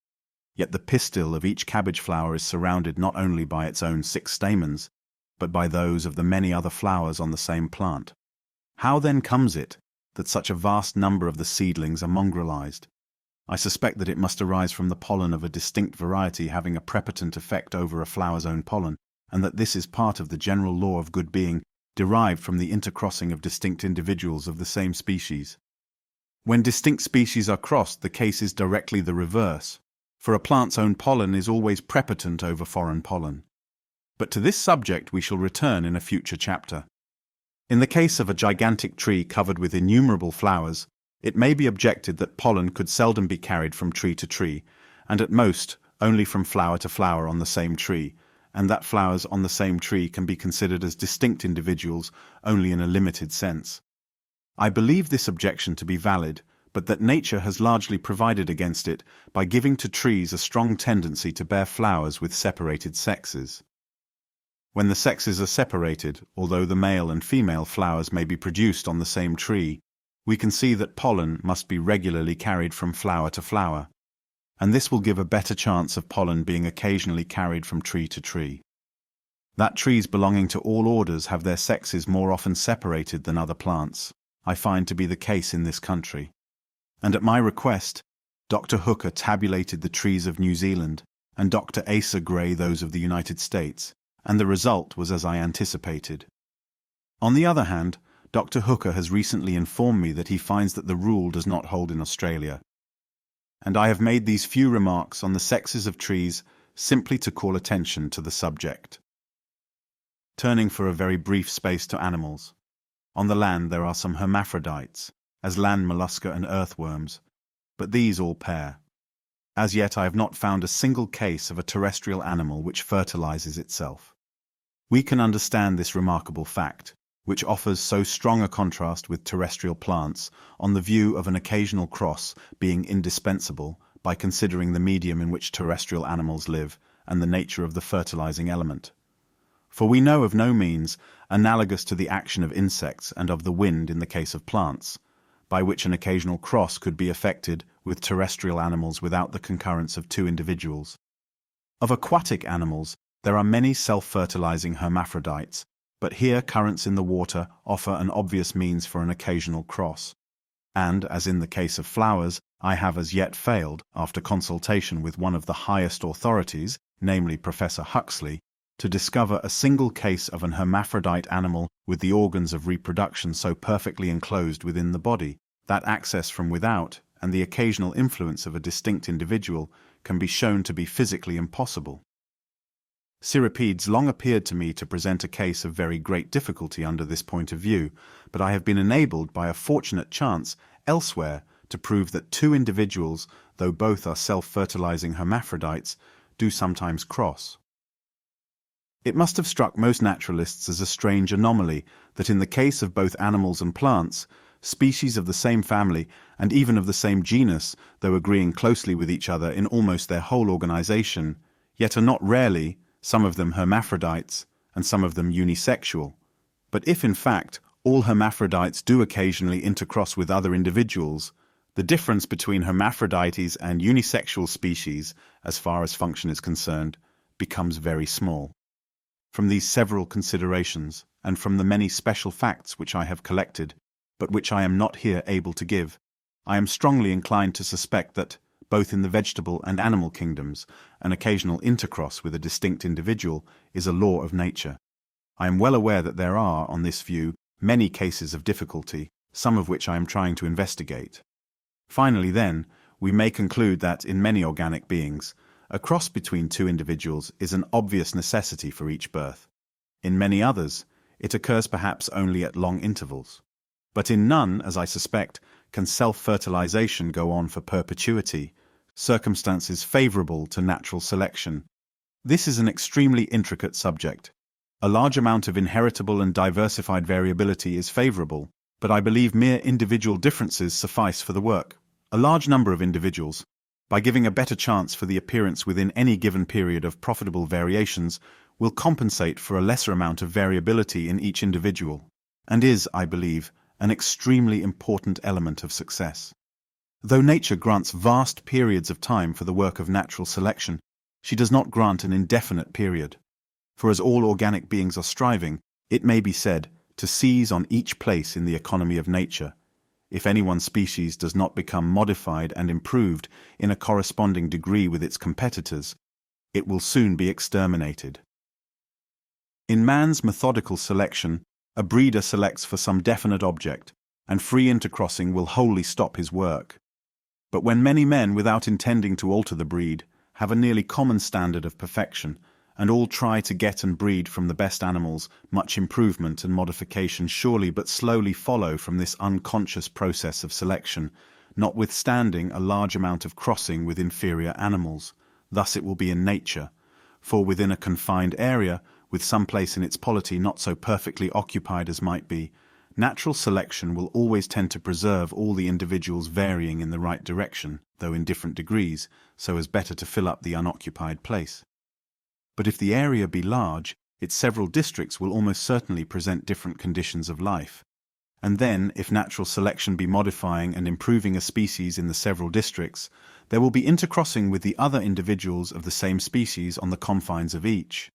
Yet the pistil of each cabbage flower is surrounded not only by its own 6 stamens, but by those of the many other flowers on the same plant. How then comes it that such a vast number of the seedlings are mongrelized? I suspect that it must arise from the pollen of a distinct variety having a prepotent effect over a flower's own pollen, and that this is part of the general law of good being, derived from the intercrossing of distinct individuals of the same species. When distinct species are crossed, the case is directly the reverse, for a plant's own pollen is always prepotent over foreign pollen. But to this subject we shall return in a future chapter. In the case of a gigantic tree covered with innumerable flowers, it may be objected that pollen could seldom be carried from tree to tree, and at most only from flower to flower on the same tree, and that flowers on the same tree can be considered as distinct individuals only in a limited sense. I believe this objection to be valid, but that nature has largely provided against it by giving to trees a strong tendency to bear flowers with separated sexes. When the sexes are separated, although the male and female flowers may be produced on the same tree, we can see that pollen must be regularly carried from flower to flower, and this will give a better chance of pollen being occasionally carried from tree to tree. That trees belonging to all orders have their sexes more often separated than other plants, I find to be the case in this country. And at my request, Dr. Hooker tabulated the trees of New Zealand, and Dr. Asa Gray those of the United States, and the result was as I anticipated. On the other hand, Dr. Hooker has recently informed me that he finds that the rule does not hold in Australia, and I have made these few remarks on the sexes of trees simply to call attention to the subject. Turning for a very brief space to animals. On the land there are some hermaphrodites, as land mollusca and earthworms, but these all pair. As yet I have not found a single case of a terrestrial animal which fertilizes itself. We can understand this remarkable fact, which offers so strong a contrast with terrestrial plants, on the view of an occasional cross being indispensable by considering the medium in which terrestrial animals live and the nature of the fertilizing element. For we know of no means, analogous to the action of insects and of the wind in the case of plants, by which an occasional cross could be effected with terrestrial animals without the concurrence of 2 individuals. Of aquatic animals, there are many self-fertilizing hermaphrodites, but here currents in the water offer an obvious means for an occasional cross. And, as in the case of flowers, I have as yet failed, after consultation with one of the highest authorities, namely Professor Huxley, to discover a single case of an hermaphrodite animal with the organs of reproduction so perfectly enclosed within the body that access from without and the occasional influence of a distinct individual can be shown to be physically impossible. Cirripedes long appeared to me to present a case of very great difficulty under this point of view, but I have been enabled by a fortunate chance elsewhere to prove that 2 individuals, though both are self-fertilizing hermaphrodites, do sometimes cross. It must have struck most naturalists as a strange anomaly that in the case of both animals and plants, species of the same family and even of the same genus, though agreeing closely with each other in almost their whole organization, yet are not rarely, some of them hermaphrodites and some of them unisexual. But if in fact all hermaphrodites do occasionally intercross with other individuals, the difference between hermaphrodites and unisexual species, as far as function is concerned, becomes very small. From these several considerations, and from the many special facts which I have collected, but which I am not here able to give, I am strongly inclined to suspect that, both in the vegetable and animal kingdoms, an occasional intercross with a distinct individual is a law of nature. I am well aware that there are, on this view, many cases of difficulty, some of which I am trying to investigate. Finally, then, we may conclude that, in many organic beings, a cross between two individuals is an obvious necessity for each birth. In many others, it occurs perhaps only at long intervals. But in none, as I suspect, can self-fertilization go on for perpetuity, circumstances favorable to natural selection. This is an extremely intricate subject. A large amount of inheritable and diversified variability is favorable, but I believe mere individual differences suffice for the work. A large number of individuals, by giving a better chance for the appearance within any given period of profitable variations, will compensate for a lesser amount of variability in each individual, and is, I believe, an extremely important element of success. Though nature grants vast periods of time for the work of natural selection, she does not grant an indefinite period. For as all organic beings are striving, it may be said, to seize on each place in the economy of nature, if any one species does not become modified and improved in a corresponding degree with its competitors, it will soon be exterminated. In man's methodical selection, a breeder selects for some definite object, and free intercrossing will wholly stop his work. But when many men, without intending to alter the breed, have a nearly common standard of perfection, and all try to get and breed from the best animals, much improvement and modification surely but slowly follow from this unconscious process of selection, notwithstanding a large amount of crossing with inferior animals. Thus it will be in nature, for within a confined area, with some place in its polity not so perfectly occupied as might be, natural selection will always tend to preserve all the individuals varying in the right direction, though in different degrees, so as better to fill up the unoccupied place. But if the area be large, its several districts will almost certainly present different conditions of life. And then, if natural selection be modifying and improving a species in the several districts, there will be intercrossing with the other individuals of the same species on the confines of each.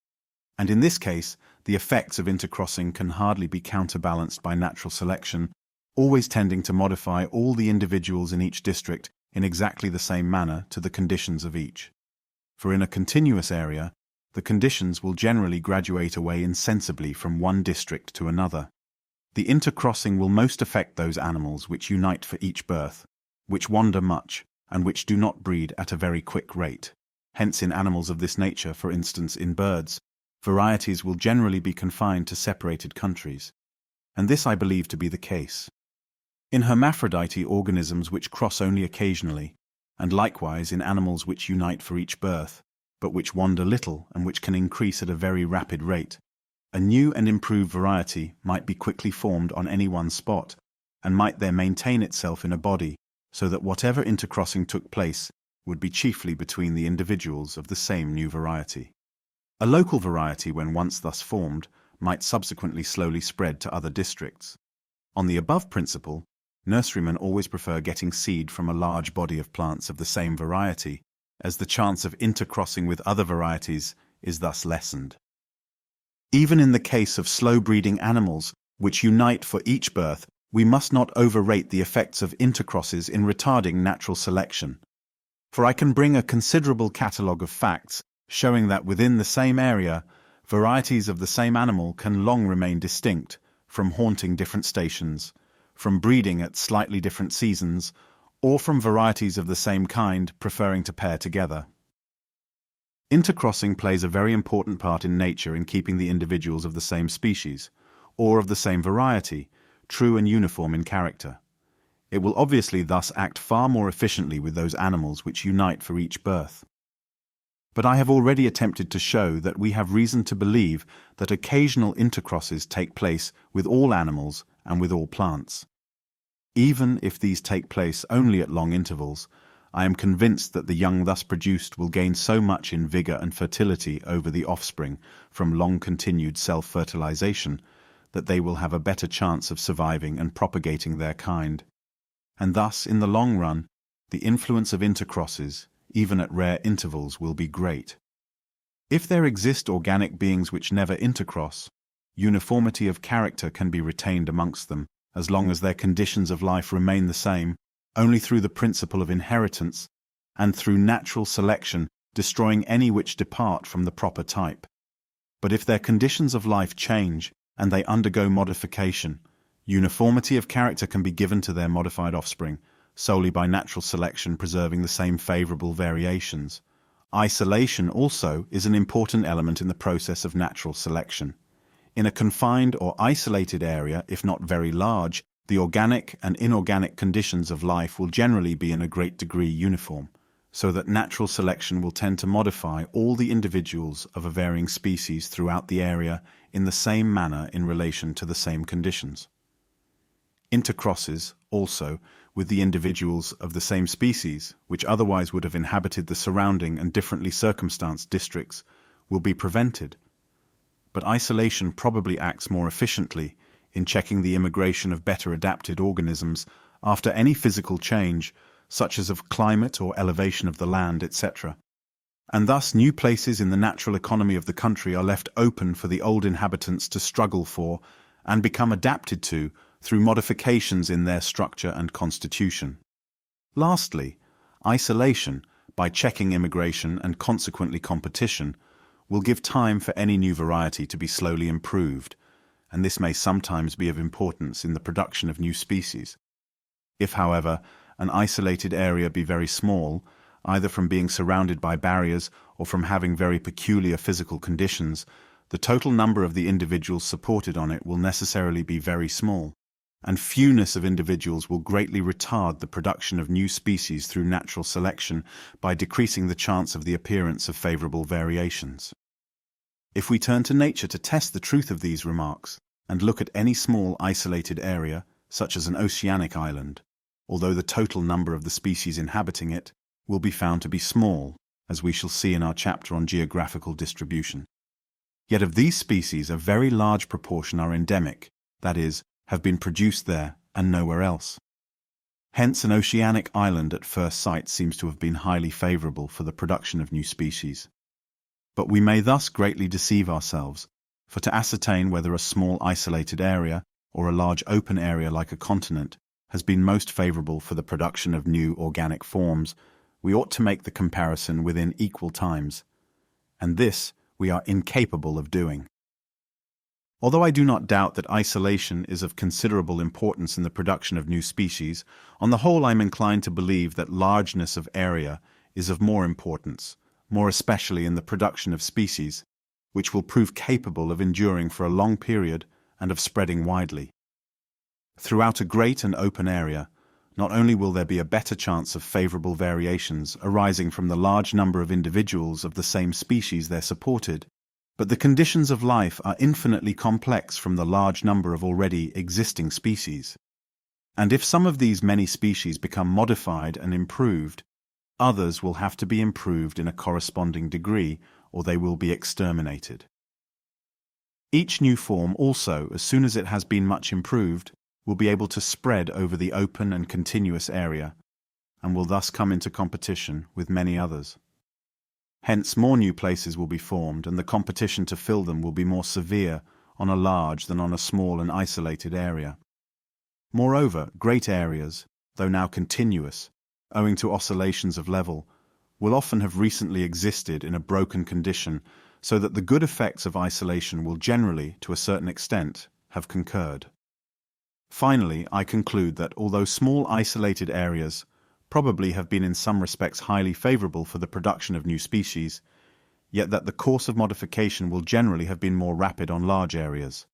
And in this case, the effects of intercrossing can hardly be counterbalanced by natural selection, always tending to modify all the individuals in each district in exactly the same manner to the conditions of each. For in a continuous area, the conditions will generally graduate away insensibly from one district to another. The intercrossing will most affect those animals which unite for each birth, which wander much, and which do not breed at a very quick rate. Hence in animals of this nature, for instance in birds, varieties will generally be confined to separated countries. And this I believe to be the case. In hermaphrodite organisms which cross only occasionally, and likewise in animals which unite for each birth, but which wander little and which can increase at a very rapid rate, a new and improved variety might be quickly formed on any one spot, and might there maintain itself in a body, so that whatever intercrossing took place would be chiefly between the individuals of the same new variety. A local variety, when once thus formed, might subsequently slowly spread to other districts. On the above principle, nurserymen always prefer getting seed from a large body of plants of the same variety, as the chance of intercrossing with other varieties is thus lessened. Even in the case of slow-breeding animals, which unite for each birth, we must not overrate the effects of intercrosses in retarding natural selection. For I can bring a considerable catalogue of facts showing that within the same area, varieties of the same animal can long remain distinct, from haunting different stations, from breeding at slightly different seasons, or from varieties of the same kind preferring to pair together. Intercrossing plays a very important part in nature in keeping the individuals of the same species, or of the same variety, true and uniform in character. It will obviously thus act far more efficiently with those animals which unite for each birth. But I have already attempted to show that we have reason to believe that occasional intercrosses take place with all animals and with all plants. Even if these take place only at long intervals, I am convinced that the young thus produced will gain so much in vigor and fertility over the offspring from long-continued self-fertilization that they will have a better chance of surviving and propagating their kind. And thus, in the long run, the influence of intercrosses, even at rare intervals, will be great. If there exist organic beings which never intercross, uniformity of character can be retained amongst them, as long as their conditions of life remain the same, only through the principle of inheritance, and through natural selection, destroying any which depart from the proper type. But if their conditions of life change, and they undergo modification, uniformity of character can be given to their modified offspring, solely by natural selection preserving the same favorable variations. Isolation also is an important element in the process of natural selection. In a confined or isolated area, if not very large, the organic and inorganic conditions of life will generally be in a great degree uniform, so that natural selection will tend to modify all the individuals of a varying species throughout the area in the same manner in relation to the same conditions. Intercrosses, also, with the individuals of the same species, which otherwise would have inhabited the surrounding and differently circumstanced districts, will be prevented. But isolation probably acts more efficiently in checking the immigration of better adapted organisms after any physical change, such as of climate or elevation of the land, etc. And thus new places in the natural economy of the country are left open for the old inhabitants to struggle for and become adapted to through modifications in their structure and constitution. Lastly, isolation, by checking immigration and consequently competition, will give time for any new variety to be slowly improved, and this may sometimes be of importance in the production of new species. If, however, an isolated area be very small, either from being surrounded by barriers or from having very peculiar physical conditions, the total number of the individuals supported on it will necessarily be very small, and fewness of individuals will greatly retard the production of new species through natural selection by decreasing the chance of the appearance of favorable variations. If we turn to nature to test the truth of these remarks, and look at any small isolated area, such as an oceanic island, although the total number of the species inhabiting it will be found to be small, as we shall see in our chapter on geographical distribution. Yet of these species a very large proportion are endemic, that is, have been produced there and nowhere else. Hence an oceanic island at first sight seems to have been highly favorable for the production of new species. But we may thus greatly deceive ourselves, for to ascertain whether a small isolated area or a large open area like a continent has been most favorable for the production of new organic forms, we ought to make the comparison within equal times, and this we are incapable of doing. Although I do not doubt that isolation is of considerable importance in the production of new species, on the whole I am inclined to believe that largeness of area is of more importance, more especially in the production of species, which will prove capable of enduring for a long period and of spreading widely. Throughout a great and open area, not only will there be a better chance of favorable variations arising from the large number of individuals of the same species there supported, but the conditions of life are infinitely complex from the large number of already existing species. And if some of these many species become modified and improved, others will have to be improved in a corresponding degree, or they will be exterminated. Each new form also, as soon as it has been much improved, will be able to spread over the open and continuous area, and will thus come into competition with many others. Hence more new places will be formed, and the competition to fill them will be more severe on a large than on a small and isolated area. Moreover, great areas, though now continuous, owing to oscillations of level, will often have recently existed in a broken condition, so that the good effects of isolation will generally, to a certain extent, have concurred. Finally, I conclude that although small isolated areas probably have been in some respects highly favorable for the production of new species, yet that the course of modification will generally have been more rapid on large areas.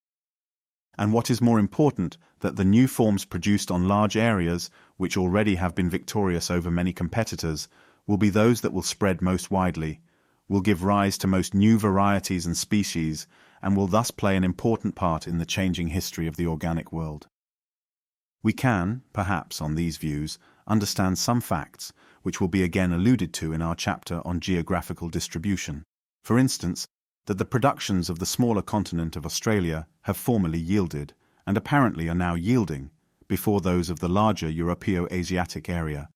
And what is more important, that the new forms produced on large areas, which already have been victorious over many competitors, will be those that will spread most widely, will give rise to most new varieties and species, and will thus play an important part in the changing history of the organic world. We can, perhaps on these views, understand some facts, which will be again alluded to in our chapter on geographical distribution. For instance, that the productions of the smaller continent of Australia have formerly yielded, and apparently are now yielding, before those of the larger European-Asiatic area.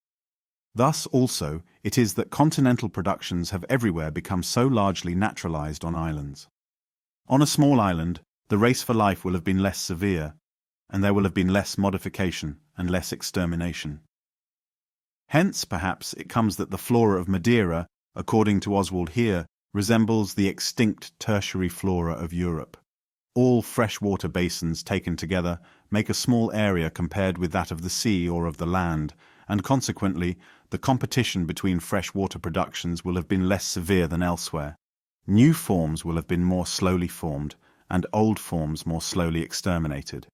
Thus, also, it is that continental productions have everywhere become so largely naturalized on islands. On a small island, the race for life will have been less severe, and there will have been less modification and less extermination. Hence, perhaps, it comes that the flora of Madeira, according to Oswald here, resembles the extinct tertiary flora of Europe. All freshwater basins taken together make a small area compared with that of the sea or of the land, and consequently, the competition between freshwater productions will have been less severe than elsewhere. New forms will have been more slowly formed, and old forms more slowly exterminated.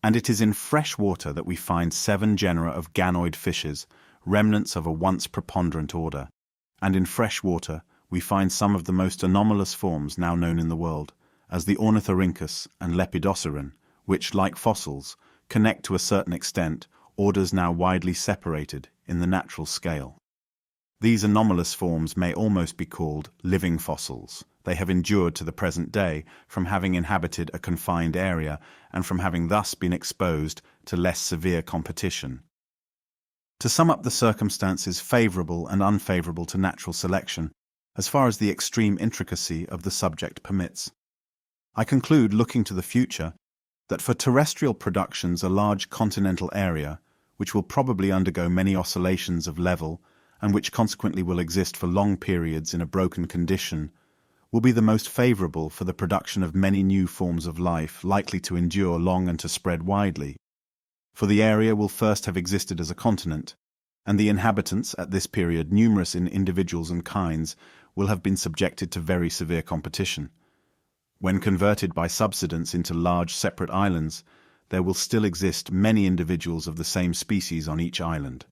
And it is in fresh water that we find 7 genera of ganoid fishes, remnants of a once preponderant order. And in fresh water, we find some of the most anomalous forms now known in the world, as the Ornithorhynchus and Lepidosiren, which, like fossils, connect to a certain extent orders now widely separated in the natural scale. These anomalous forms may almost be called living fossils. They have endured to the present day from having inhabited a confined area and from having thus been exposed to less severe competition. To sum up the circumstances favorable and unfavorable to natural selection, as far as the extreme intricacy of the subject permits, I conclude, looking to the future, that for terrestrial productions a large continental area, which will probably undergo many oscillations of level and which consequently will exist for long periods in a broken condition, will be the most favorable for the production of many new forms of life likely to endure long and to spread widely. For the area will first have existed as a continent, and the inhabitants, at this period numerous in individuals and kinds, will have been subjected to very severe competition. When converted by subsidence into large separate islands, there will still exist many individuals of the same species on each island.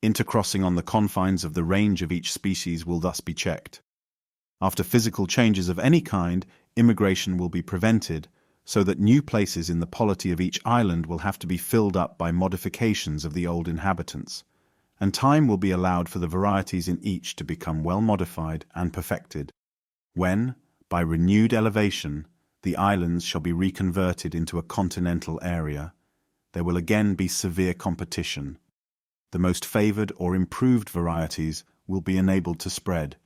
Intercrossing on the confines of the range of each species will thus be checked. After physical changes of any kind, immigration will be prevented, so that new places in the polity of each island will have to be filled up by modifications of the old inhabitants, and time will be allowed for the varieties in each to become well modified and perfected, when, by renewed elevation, the islands shall be reconverted into a continental area. There will again be severe competition. The most favoured or improved varieties will be enabled to spread.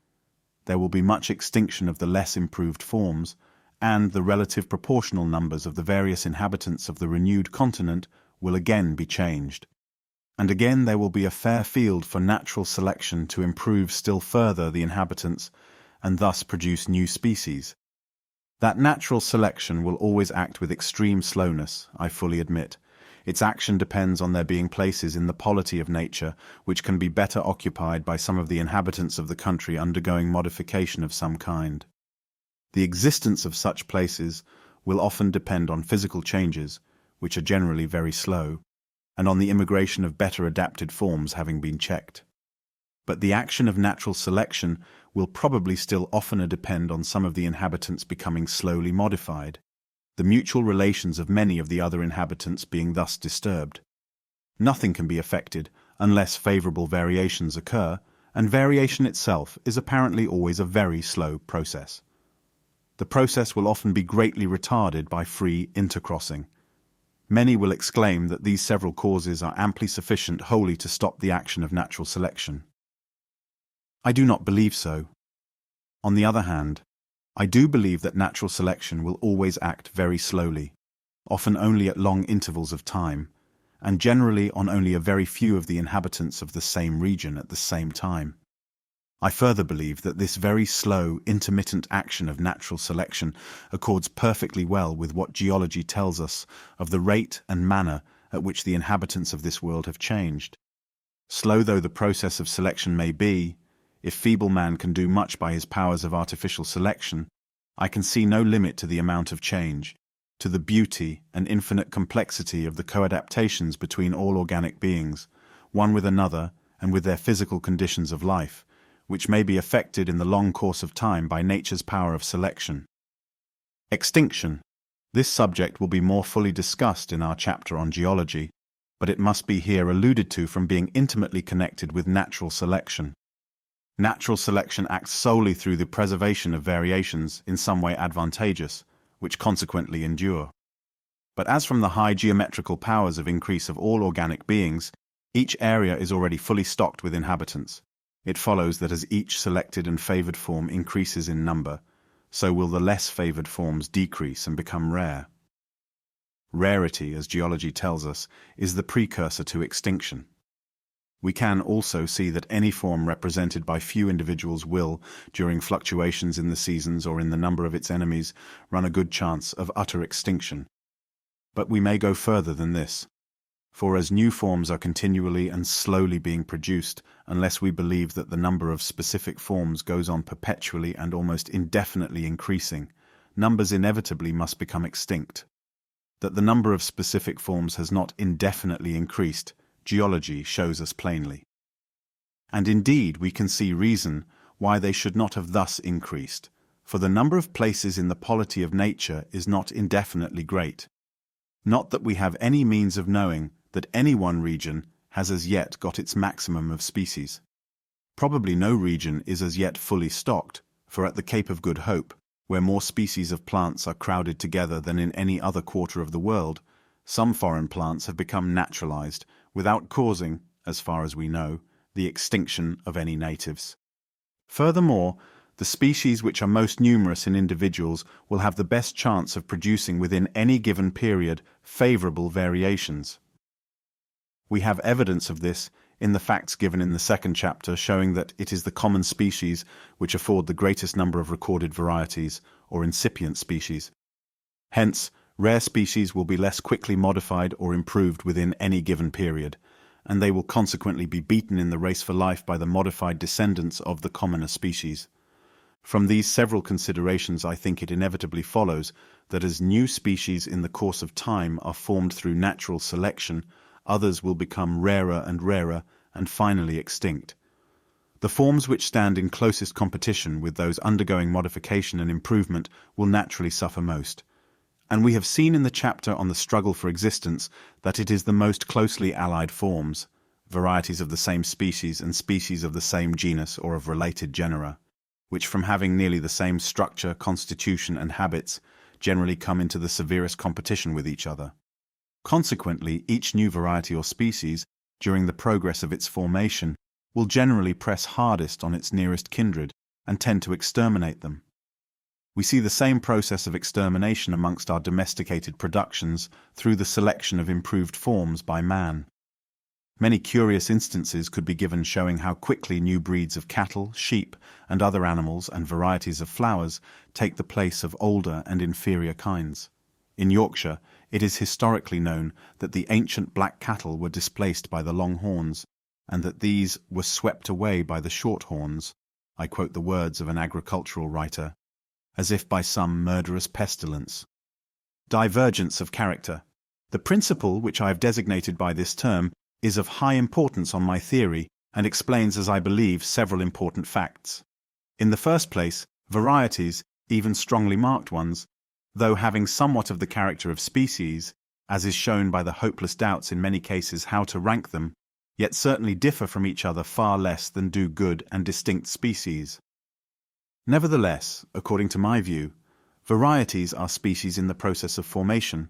There will be much extinction of the less improved forms, and the relative proportional numbers of the various inhabitants of the renewed continent will again be changed. And again there will be a fair field for natural selection to improve still further the inhabitants, and thus produce new species. That natural selection will always act with extreme slowness, I fully admit. Its action depends on there being places in the polity of nature which can be better occupied by some of the inhabitants of the country undergoing modification of some kind. The existence of such places will often depend on physical changes, which are generally very slow, and on the immigration of better adapted forms having been checked. But the action of natural selection will probably still oftener depend on some of the inhabitants becoming slowly modified, the mutual relations of many of the other inhabitants being thus disturbed. Nothing can be effected unless favourable variations occur, and variation itself is apparently always a very slow process. The process will often be greatly retarded by free intercrossing. Many will exclaim that these several causes are amply sufficient wholly to stop the action of natural selection. I do not believe so. On the other hand, I do believe that natural selection will always act very slowly, often only at long intervals of time, and generally on only a very few of the inhabitants of the same region at the same time. I further believe that this very slow, intermittent action of natural selection accords perfectly well with what geology tells us of the rate and manner at which the inhabitants of this world have changed. Slow though the process of selection may be, if feeble man can do much by his powers of artificial selection, I can see no limit to the amount of change, to the beauty and infinite complexity of the co-adaptations between all organic beings, one with another and with their physical conditions of life, which may be effected in the long course of time by nature's power of selection. Extinction. This subject will be more fully discussed in our chapter on geology, but it must be here alluded to from being intimately connected with natural selection. Natural selection acts solely through the preservation of variations in some way advantageous, which consequently endure. But as from the high geometrical powers of increase of all organic beings, each area is already fully stocked with inhabitants, it follows that as each selected and favoured form increases in number, so will the less favoured forms decrease and become rare. Rarity, as geology tells us, is the precursor to extinction. We can also see that any form represented by few individuals will, during fluctuations in the seasons or in the number of its enemies, run a good chance of utter extinction. But we may go further than this. For as new forms are continually and slowly being produced, unless we believe that the number of specific forms goes on perpetually and almost indefinitely increasing, numbers inevitably must become extinct. That the number of specific forms has not indefinitely increased, geology shows us plainly. And indeed, we can see reason why they should not have thus increased, for the number of places in the polity of nature is not indefinitely great. Not that we have any means of knowing that any one region has as yet got its maximum of species. Probably no region is as yet fully stocked, for at the Cape of Good Hope, where more species of plants are crowded together than in any other quarter of the world, some foreign plants have become naturalized without causing, as far as we know, the extinction of any natives. Furthermore, the species which are most numerous in individuals will have the best chance of producing within any given period favorable variations. We have evidence of this in the facts given in the second chapter, showing that it is the common species which afford the greatest number of recorded varieties, or incipient species. Hence, rare species will be less quickly modified or improved within any given period, and they will consequently be beaten in the race for life by the modified descendants of the commoner species. From these several considerations, I think it inevitably follows that as new species in the course of time are formed through natural selection, others will become rarer and finally extinct. The forms which stand in closest competition with those undergoing modification and improvement will naturally suffer most. And we have seen in the chapter on the struggle for existence that it is the most closely allied forms, varieties of the same species and species of the same genus or of related genera, which from having nearly the same structure, constitution, and habits, generally come into the severest competition with each other. Consequently, each new variety or species, during the progress of its formation, will generally press hardest on its nearest kindred and tend to exterminate them. We see the same process of extermination amongst our domesticated productions through the selection of improved forms by man. Many curious instances could be given showing how quickly new breeds of cattle, sheep, and other animals and varieties of flowers take the place of older and inferior kinds. In Yorkshire, it is historically known that the ancient black cattle were displaced by the long horns, and that these were swept away by the short horns. I quote the words of an agricultural writer, as if by some murderous pestilence. Divergence of character. The principle which I have designated by this term is of high importance on my theory and explains, as I believe, several important facts. In the first place, varieties, even strongly marked ones, though having somewhat of the character of species, as is shown by the hopeless doubts in many cases how to rank them, yet certainly differ from each other far less than do good and distinct species. Nevertheless, according to my view, varieties are species in the process of formation,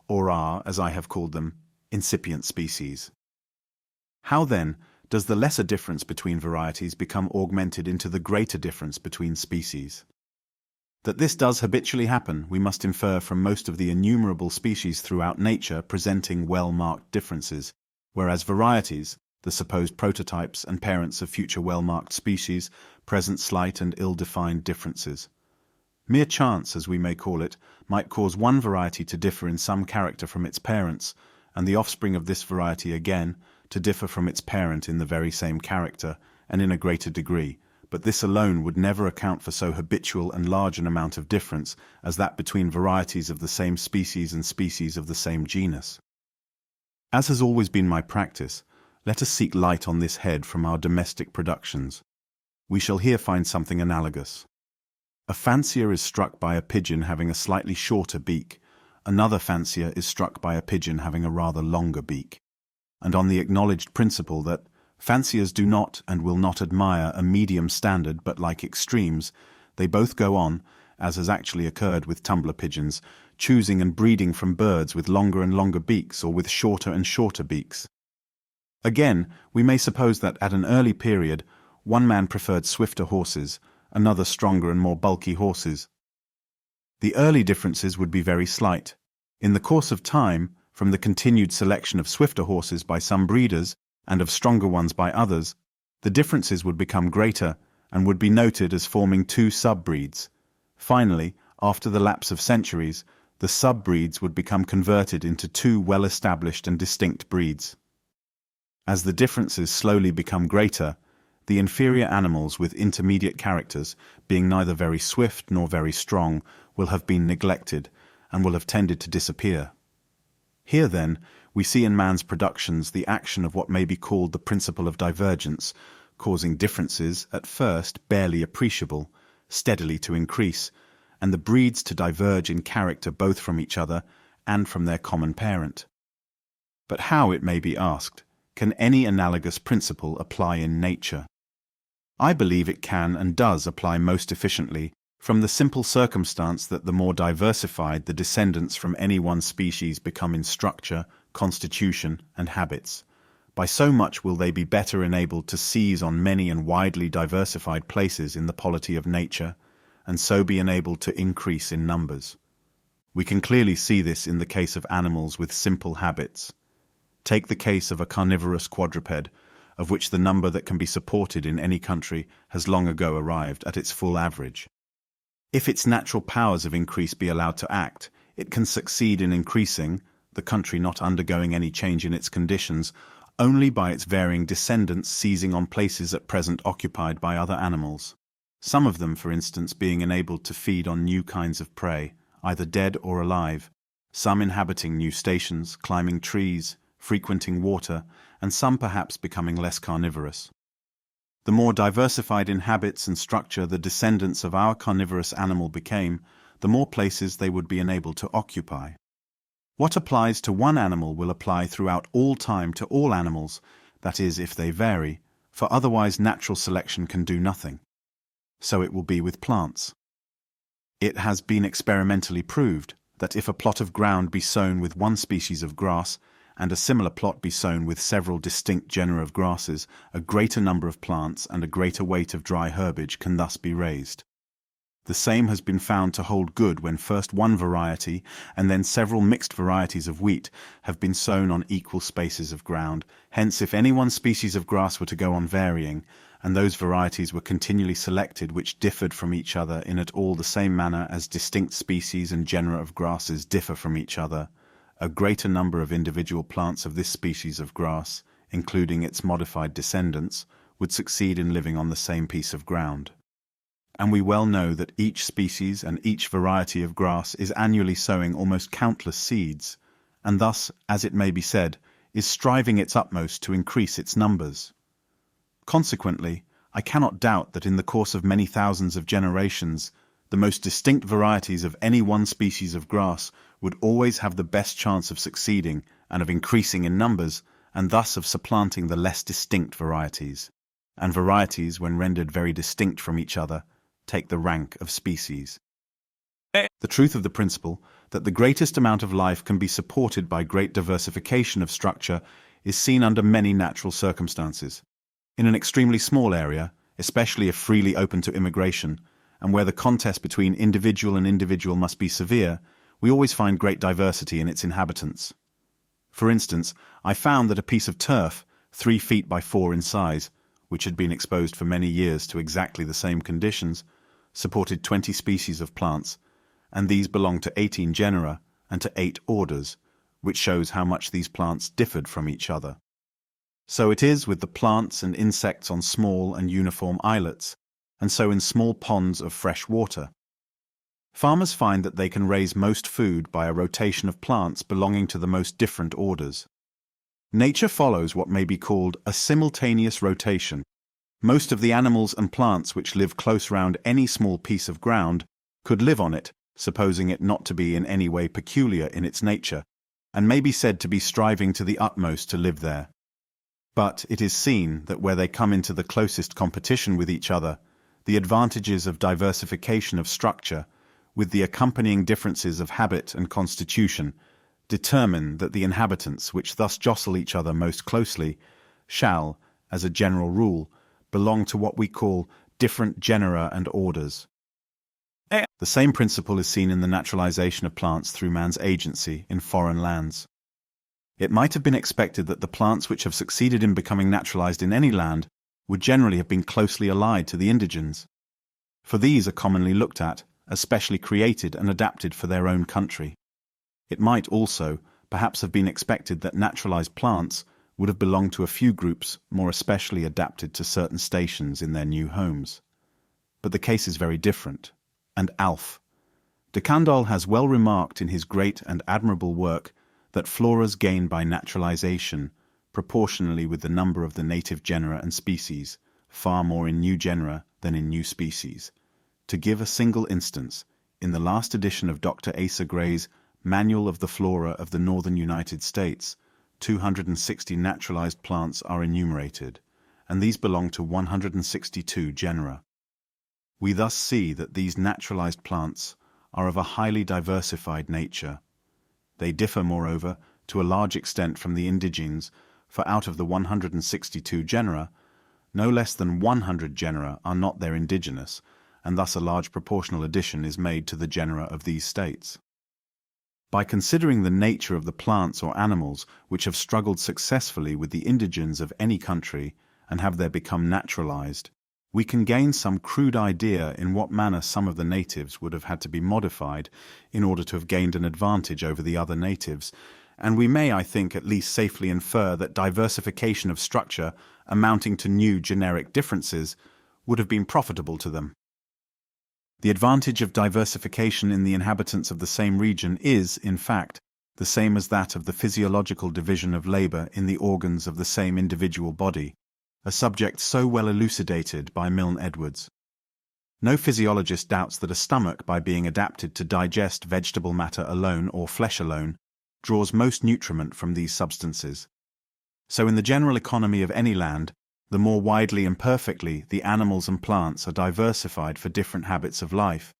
or are, as I have called them, incipient species. How then does the lesser difference between varieties become augmented into the greater difference between species? That this does habitually happen, we must infer from most of the innumerable species throughout nature presenting well-marked differences, whereas varieties, the supposed prototypes and parents of future well-marked species, present slight and ill-defined differences. Mere chance, as we may call it, might cause one variety to differ in some character from its parents, and the offspring of this variety again to differ from its parent in the very same character and in a greater degree, but this alone would never account for so habitual and large an amount of difference as that between varieties of the same species and species of the same genus. As has always been my practice, let us seek light on this head from our domestic productions. We shall here find something analogous. A fancier is struck by a pigeon having a slightly shorter beak, another fancier is struck by a pigeon having a rather longer beak, and on the acknowledged principle that fanciers do not and will not admire a medium standard but like extremes, they both go on, as has actually occurred with tumbler pigeons, choosing and breeding from birds with longer and longer beaks or with shorter and shorter beaks. Again, we may suppose that at an early period, one man preferred swifter horses, another stronger and more bulky horses. The early differences would be very slight. In the course of time, from the continued selection of swifter horses by some breeders and of stronger ones by others, the differences would become greater and would be noted as forming two sub-breeds. Finally, after the lapse of centuries, the subbreeds would become converted into two well-established and distinct breeds. As the differences slowly become greater, the inferior animals with intermediate characters, being neither very swift nor very strong, will have been neglected and will have tended to disappear. Here, then, we see in man's productions the action of what may be called the principle of divergence, causing differences, at first barely appreciable, steadily to increase, and the breeds to diverge in character both from each other and from their common parent. But how, it may be asked, can any analogous principle apply in nature? I believe it can and does apply most efficiently from the simple circumstance that the more diversified the descendants from any one species become in structure, constitution, and habits, by so much will they be better enabled to seize on many and widely diversified places in the polity of nature, and so be enabled to increase in numbers. We can clearly see this in the case of animals with simple habits. Take the case of a carnivorous quadruped, of which the number that can be supported in any country has long ago arrived at its full average. If its natural powers of increase be allowed to act, it can succeed in increasing, the country not undergoing any change in its conditions, only by its varying descendants seizing on places at present occupied by other animals. Some of them, for instance, being enabled to feed on new kinds of prey, either dead or alive, some inhabiting new stations, climbing trees, frequenting water, and some perhaps becoming less carnivorous. The more diversified in habits and structure the descendants of our carnivorous animal became, the more places they would be enabled to occupy. What applies to one animal will apply throughout all time to all animals, that is, if they vary, for otherwise natural selection can do nothing. So it will be with plants. It has been experimentally proved that if a plot of ground be sown with one species of grass, and a similar plot be sown with several distinct genera of grasses, a greater number of plants and a greater weight of dry herbage can thus be raised. The same has been found to hold good when first one variety and then several mixed varieties of wheat have been sown on equal spaces of ground. Hence, if any one species of grass were to go on varying, and those varieties were continually selected which differed from each other in at all the same manner as distinct species and genera of grasses differ from each other, a greater number of individual plants of this species of grass, including its modified descendants, would succeed in living on the same piece of ground. And we well know that each species and each variety of grass is annually sowing almost countless seeds, and thus, as it may be said, is striving its utmost to increase its numbers. Consequently, I cannot doubt that in the course of many thousands of generations, the most distinct varieties of any one species of grass would always have the best chance of succeeding and of increasing in numbers, and thus of supplanting the less distinct varieties. And varieties, when rendered very distinct from each other, take the rank of species. The truth of the principle that the greatest amount of life can be supported by great diversification of structure is seen under many natural circumstances. In an extremely small area, especially if freely open to immigration, and where the contest between individual and individual must be severe, we always find great diversity in its inhabitants. For instance, I found that a piece of turf, 3 feet by 4 in size, which had been exposed for many years to exactly the same conditions, supported 20 species of plants, and these belonged to 18 genera and to 8 orders, which shows how much these plants differed from each other. So it is with the plants and insects on small and uniform islets, and so in small ponds of fresh water. Farmers find that they can raise most food by a rotation of plants belonging to the most different orders. Nature follows what may be called a simultaneous rotation. Most of the animals and plants which live close round any small piece of ground could live on it, supposing it not to be in any way peculiar in its nature, and may be said to be striving to the utmost to live there. But it is seen that where they come into the closest competition with each other, the advantages of diversification of structure, with the accompanying differences of habit and constitution, determine that the inhabitants which thus jostle each other most closely shall, as a general rule, belong to what we call different genera and orders. The same principle is seen in the naturalization of plants through man's agency in foreign lands. It might have been expected that the plants which have succeeded in becoming naturalized in any land would generally have been closely allied to the indigens, for these are commonly looked at as specially created and adapted for their own country. It might also, perhaps, have been expected that naturalized plants would have belonged to a few groups more especially adapted to certain stations in their new homes. But the case is very different, and Alf. De Candolle has well remarked in his great and admirable work that floras gain by naturalization, proportionally with the number of the native genera and species, far more in new genera than in new species. To give a single instance, in the last edition of Dr. Asa Gray's Manual of the Flora of the Northern United States, 260 naturalized plants are enumerated, and these belong to 162 genera. We thus see that these naturalized plants are of a highly diversified nature. They differ, moreover, to a large extent from the indigenes, for out of the 162 genera, no less than 100 genera are not their indigenous, and thus a large proportional addition is made to the genera of these states. By considering the nature of the plants or animals which have struggled successfully with the indigenes of any country and have there become naturalized, we can gain some crude idea in what manner some of the natives would have had to be modified in order to have gained an advantage over the other natives, and we may, I think, at least safely infer that diversification of structure amounting to new generic differences would have been profitable to them. The advantage of diversification in the inhabitants of the same region is, in fact, the same as that of the physiological division of labor in the organs of the same individual body, a subject so well elucidated by Milne Edwards. No physiologist doubts that a stomach, by being adapted to digest vegetable matter alone or flesh alone, draws most nutriment from these substances. So in the general economy of any land, the more widely and perfectly the animals and plants are diversified for different habits of life,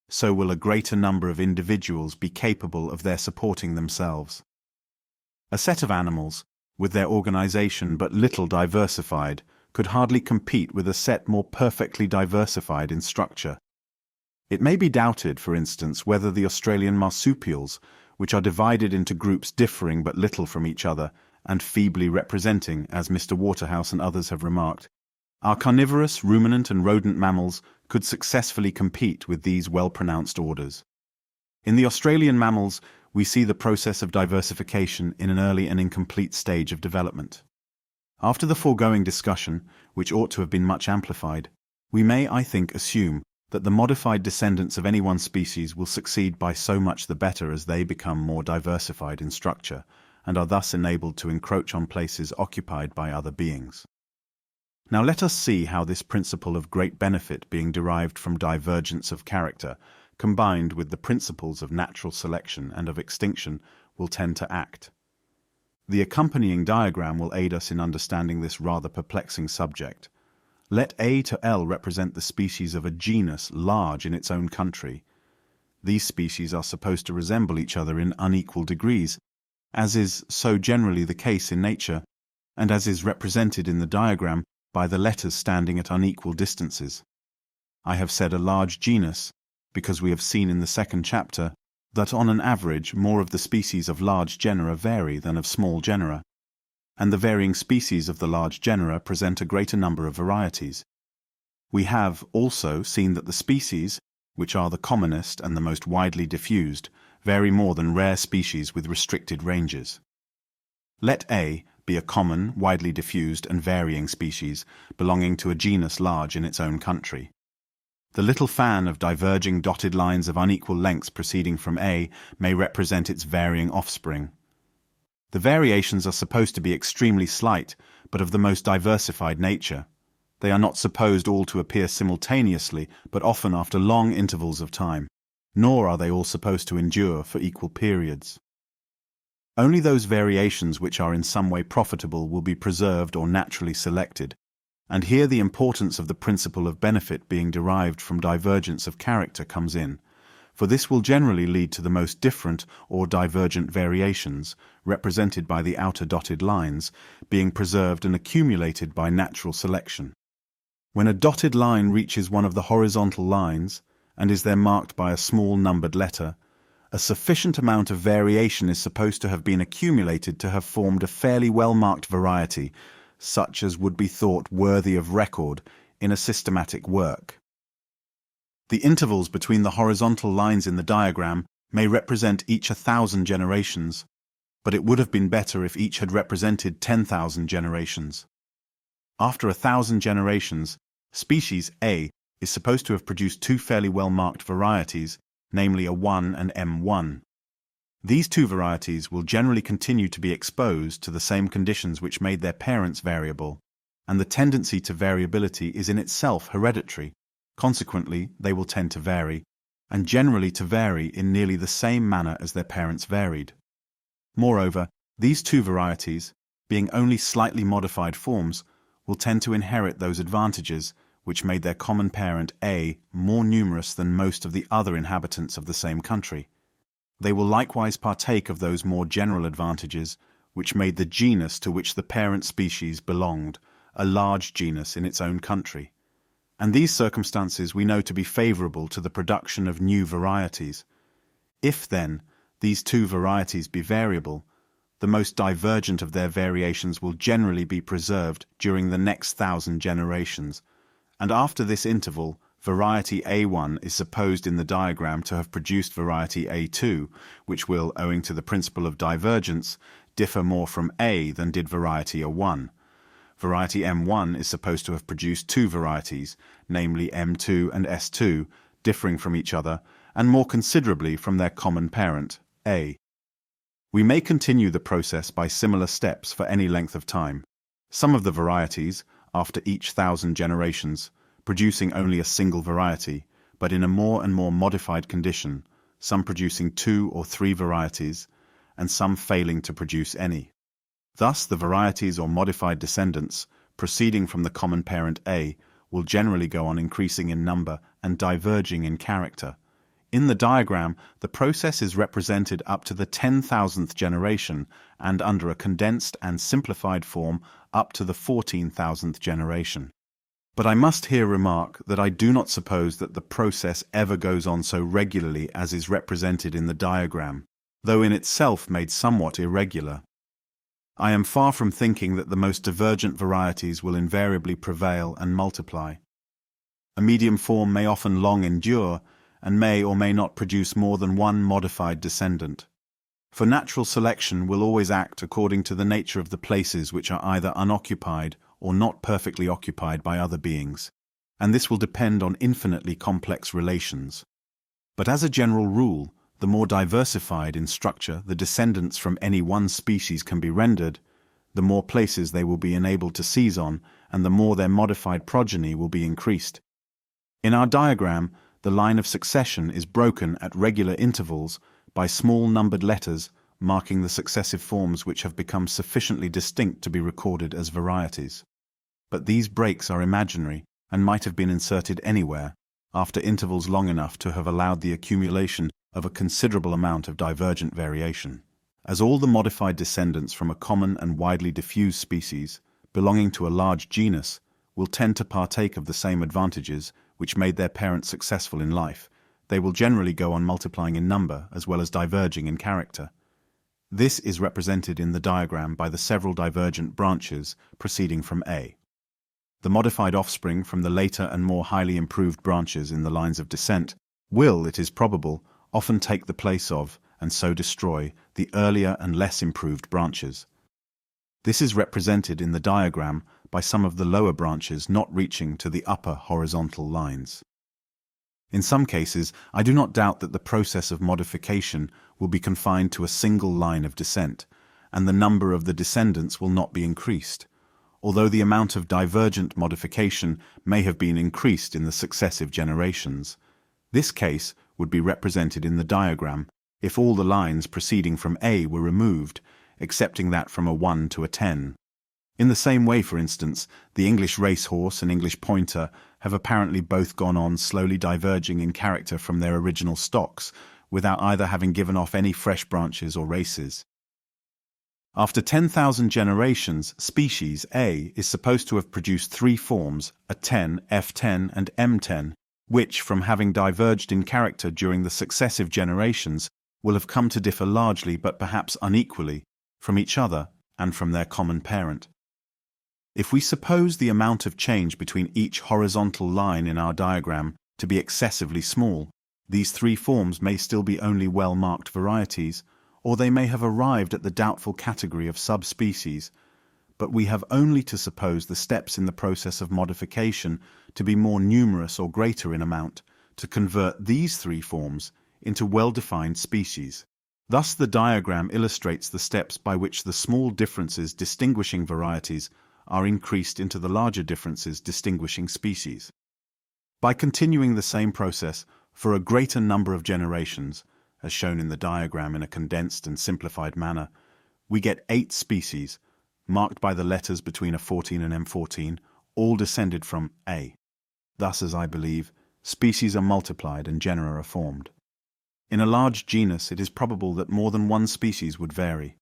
so will a greater number of individuals be capable of their supporting themselves. A set of animals, with their organization but little diversified, could hardly compete with a set more perfectly diversified in structure. It may be doubted, for instance, whether the Australian marsupials, which are divided into groups differing but little from each other, and feebly representing, as Mr. Waterhouse and others have remarked, our carnivorous, ruminant and rodent mammals could successfully compete with these well-pronounced orders. In the Australian mammals, we see the process of diversification in an early and incomplete stage of development. After the foregoing discussion, which ought to have been much amplified, we may, I think, assume that the modified descendants of any one species will succeed by so much the better as they become more diversified in structure, and are thus enabled to encroach on places occupied by other beings. Now let us see how this principle of great benefit being derived from divergence of character, combined with the principles of natural selection and of extinction, will tend to act. The accompanying diagram will aid us in understanding this rather perplexing subject. Let A to L represent the species of a genus large in its own country. These species are supposed to resemble each other in unequal degrees, as is so generally the case in nature, and as is represented in the diagram by the letters standing at unequal distances. I have said a large genus, because we have seen in the second chapter that on an average more of the species of large genera vary than of small genera, and the varying species of the large genera present a greater number of varieties. We have also seen that the species, which are the commonest and the most widely diffused, vary more than rare species with restricted ranges. Let A be a common, widely diffused and varying species belonging to a genus large in its own country. The little fan of diverging dotted lines of unequal lengths proceeding from A may represent its varying offspring. The variations are supposed to be extremely slight, but of the most diversified nature. They are not supposed all to appear simultaneously, but often after long intervals of time, nor are they all supposed to endure for equal periods. Only those variations which are in some way profitable will be preserved or naturally selected, and here the importance of the principle of benefit being derived from divergence of character comes in, for this will generally lead to the most different or divergent variations, represented by the outer dotted lines, being preserved and accumulated by natural selection. When a dotted line reaches one of the horizontal lines, and is there marked by a small numbered letter, a sufficient amount of variation is supposed to have been accumulated to have formed a fairly well-marked variety, such as would be thought worthy of record in a systematic work. The intervals between the horizontal lines in the diagram may represent each 1,000 generations, but it would have been better if each had represented 10,000 generations. After 1,000 generations, species A is supposed to have produced two fairly well-marked varieties, namely a 1 and M1. These two varieties will generally continue to be exposed to the same conditions which made their parents variable, and the tendency to variability is in itself hereditary. Consequently, they will tend to vary, and generally to vary in nearly the same manner as their parents varied. Moreover, these two varieties, being only slightly modified forms, will tend to inherit those advantages which made their common parent A more numerous than most of the other inhabitants of the same country. They will likewise partake of those more general advantages which made the genus to which the parent species belonged a large genus in its own country. And these circumstances we know to be favorable to the production of new varieties. If, then, these two varieties be variable, the most divergent of their variations will generally be preserved during the next 1,000 generations, and after this interval, variety A1 is supposed in the diagram to have produced variety A2, which will, owing to the principle of divergence, differ more from A than did variety A1. Variety M1 is supposed to have produced two varieties, namely M2 and S2, differing from each other, and more considerably from their common parent, A. We may continue the process by similar steps for any length of time. Some of the varieties, after each 1,000 generations, producing only a single variety, but in a more and more modified condition, some producing 2 or 3 varieties, and some failing to produce any. Thus, the varieties or modified descendants, proceeding from the common parent A, will generally go on increasing in number and diverging in character. In the diagram, the process is represented up to the 10,000th generation, and under a condensed and simplified form up to the 14,000th generation. But I must here remark that I do not suppose that the process ever goes on so regularly as is represented in the diagram, though in itself made somewhat irregular. I am far from thinking that the most divergent varieties will invariably prevail and multiply. A medium form may often long endure, and may or may not produce more than one modified descendant. For natural selection will always act according to the nature of the places which are either unoccupied or not perfectly occupied by other beings, and this will depend on infinitely complex relations. But as a general rule, the more diversified in structure the descendants from any one species can be rendered, the more places they will be enabled to seize on, and the more their modified progeny will be increased. In our diagram, the line of succession is broken at regular intervals by small numbered letters marking the successive forms which have become sufficiently distinct to be recorded as varieties. But these breaks are imaginary and might have been inserted anywhere, after intervals long enough to have allowed the accumulation of a considerable amount of divergent variation. As all the modified descendants from a common and widely diffused species, belonging to a large genus, will tend to partake of the same advantages which made their parents successful in life, they will generally go on multiplying in number as well as diverging in character. This is represented in the diagram by the several divergent branches proceeding from A. The modified offspring from the later and more highly improved branches in the lines of descent will, it is probable, often take the place of, and so destroy, the earlier and less improved branches. This is represented in the diagram by some of the lower branches not reaching to the upper horizontal lines. In some cases, I do not doubt that the process of modification will be confined to a single line of descent, and the number of the descendants will not be increased, although the amount of divergent modification may have been increased in the successive generations. This case would be represented in the diagram if all the lines proceeding from A were removed, excepting that from a 1 to a 10. In the same way, for instance, the English racehorse and English pointer have apparently both gone on slowly diverging in character from their original stocks, without either having given off any fresh branches or races. After 10,000 generations, species A is supposed to have produced 3 forms, a 10, F10, and M10, which, from having diverged in character during the successive generations, will have come to differ largely but perhaps unequally from each other and from their common parent. If we suppose the amount of change between each horizontal line in our diagram to be excessively small, These three forms may still be only well-marked varieties, or they may have arrived at the doubtful category of subspecies, but we have only to suppose the steps in the process of modification to be more numerous or greater in amount to convert these three forms into well-defined species. Thus, the diagram illustrates the steps by which the small differences distinguishing varieties are increased into the larger differences distinguishing species. By continuing the same process for a greater number of generations, as shown in the diagram in a condensed and simplified manner, we get 8 species, marked by the letters between A14 and M14, all descended from A. Thus, as I believe, species are multiplied and genera are formed. In a large genus, it is probable that more than one species would vary.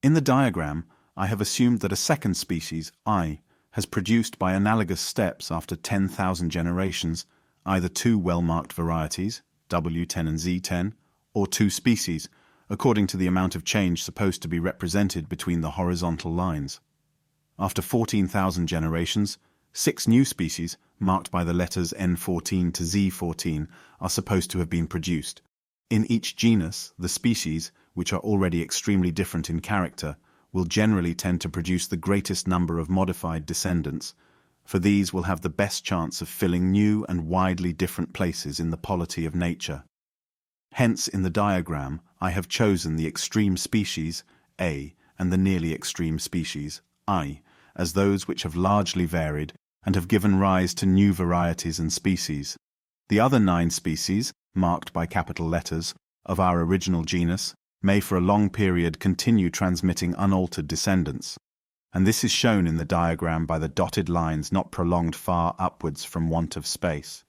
In the diagram, I have assumed that a second species, I, has produced by analogous steps after 10,000 generations either 2 well-marked varieties, W10 and Z10, or 2 species, according to the amount of change supposed to be represented between the horizontal lines. After 14,000 generations, 6 new species, marked by the letters N14 to Z14, are supposed to have been produced. In each genus, the species, which are already extremely different in character, will generally tend to produce the greatest number of modified descendants, for these will have the best chance of filling new and widely different places in the polity of nature. Hence, in the diagram, I have chosen the extreme species, A, and the nearly extreme species, I, as those which have largely varied and have given rise to new varieties and species. The other 9 species, marked by capital letters, of our original genus, may for a long period continue transmitting unaltered descendants, and this is shown in the diagram by the dotted lines not prolonged far upwards from want of space.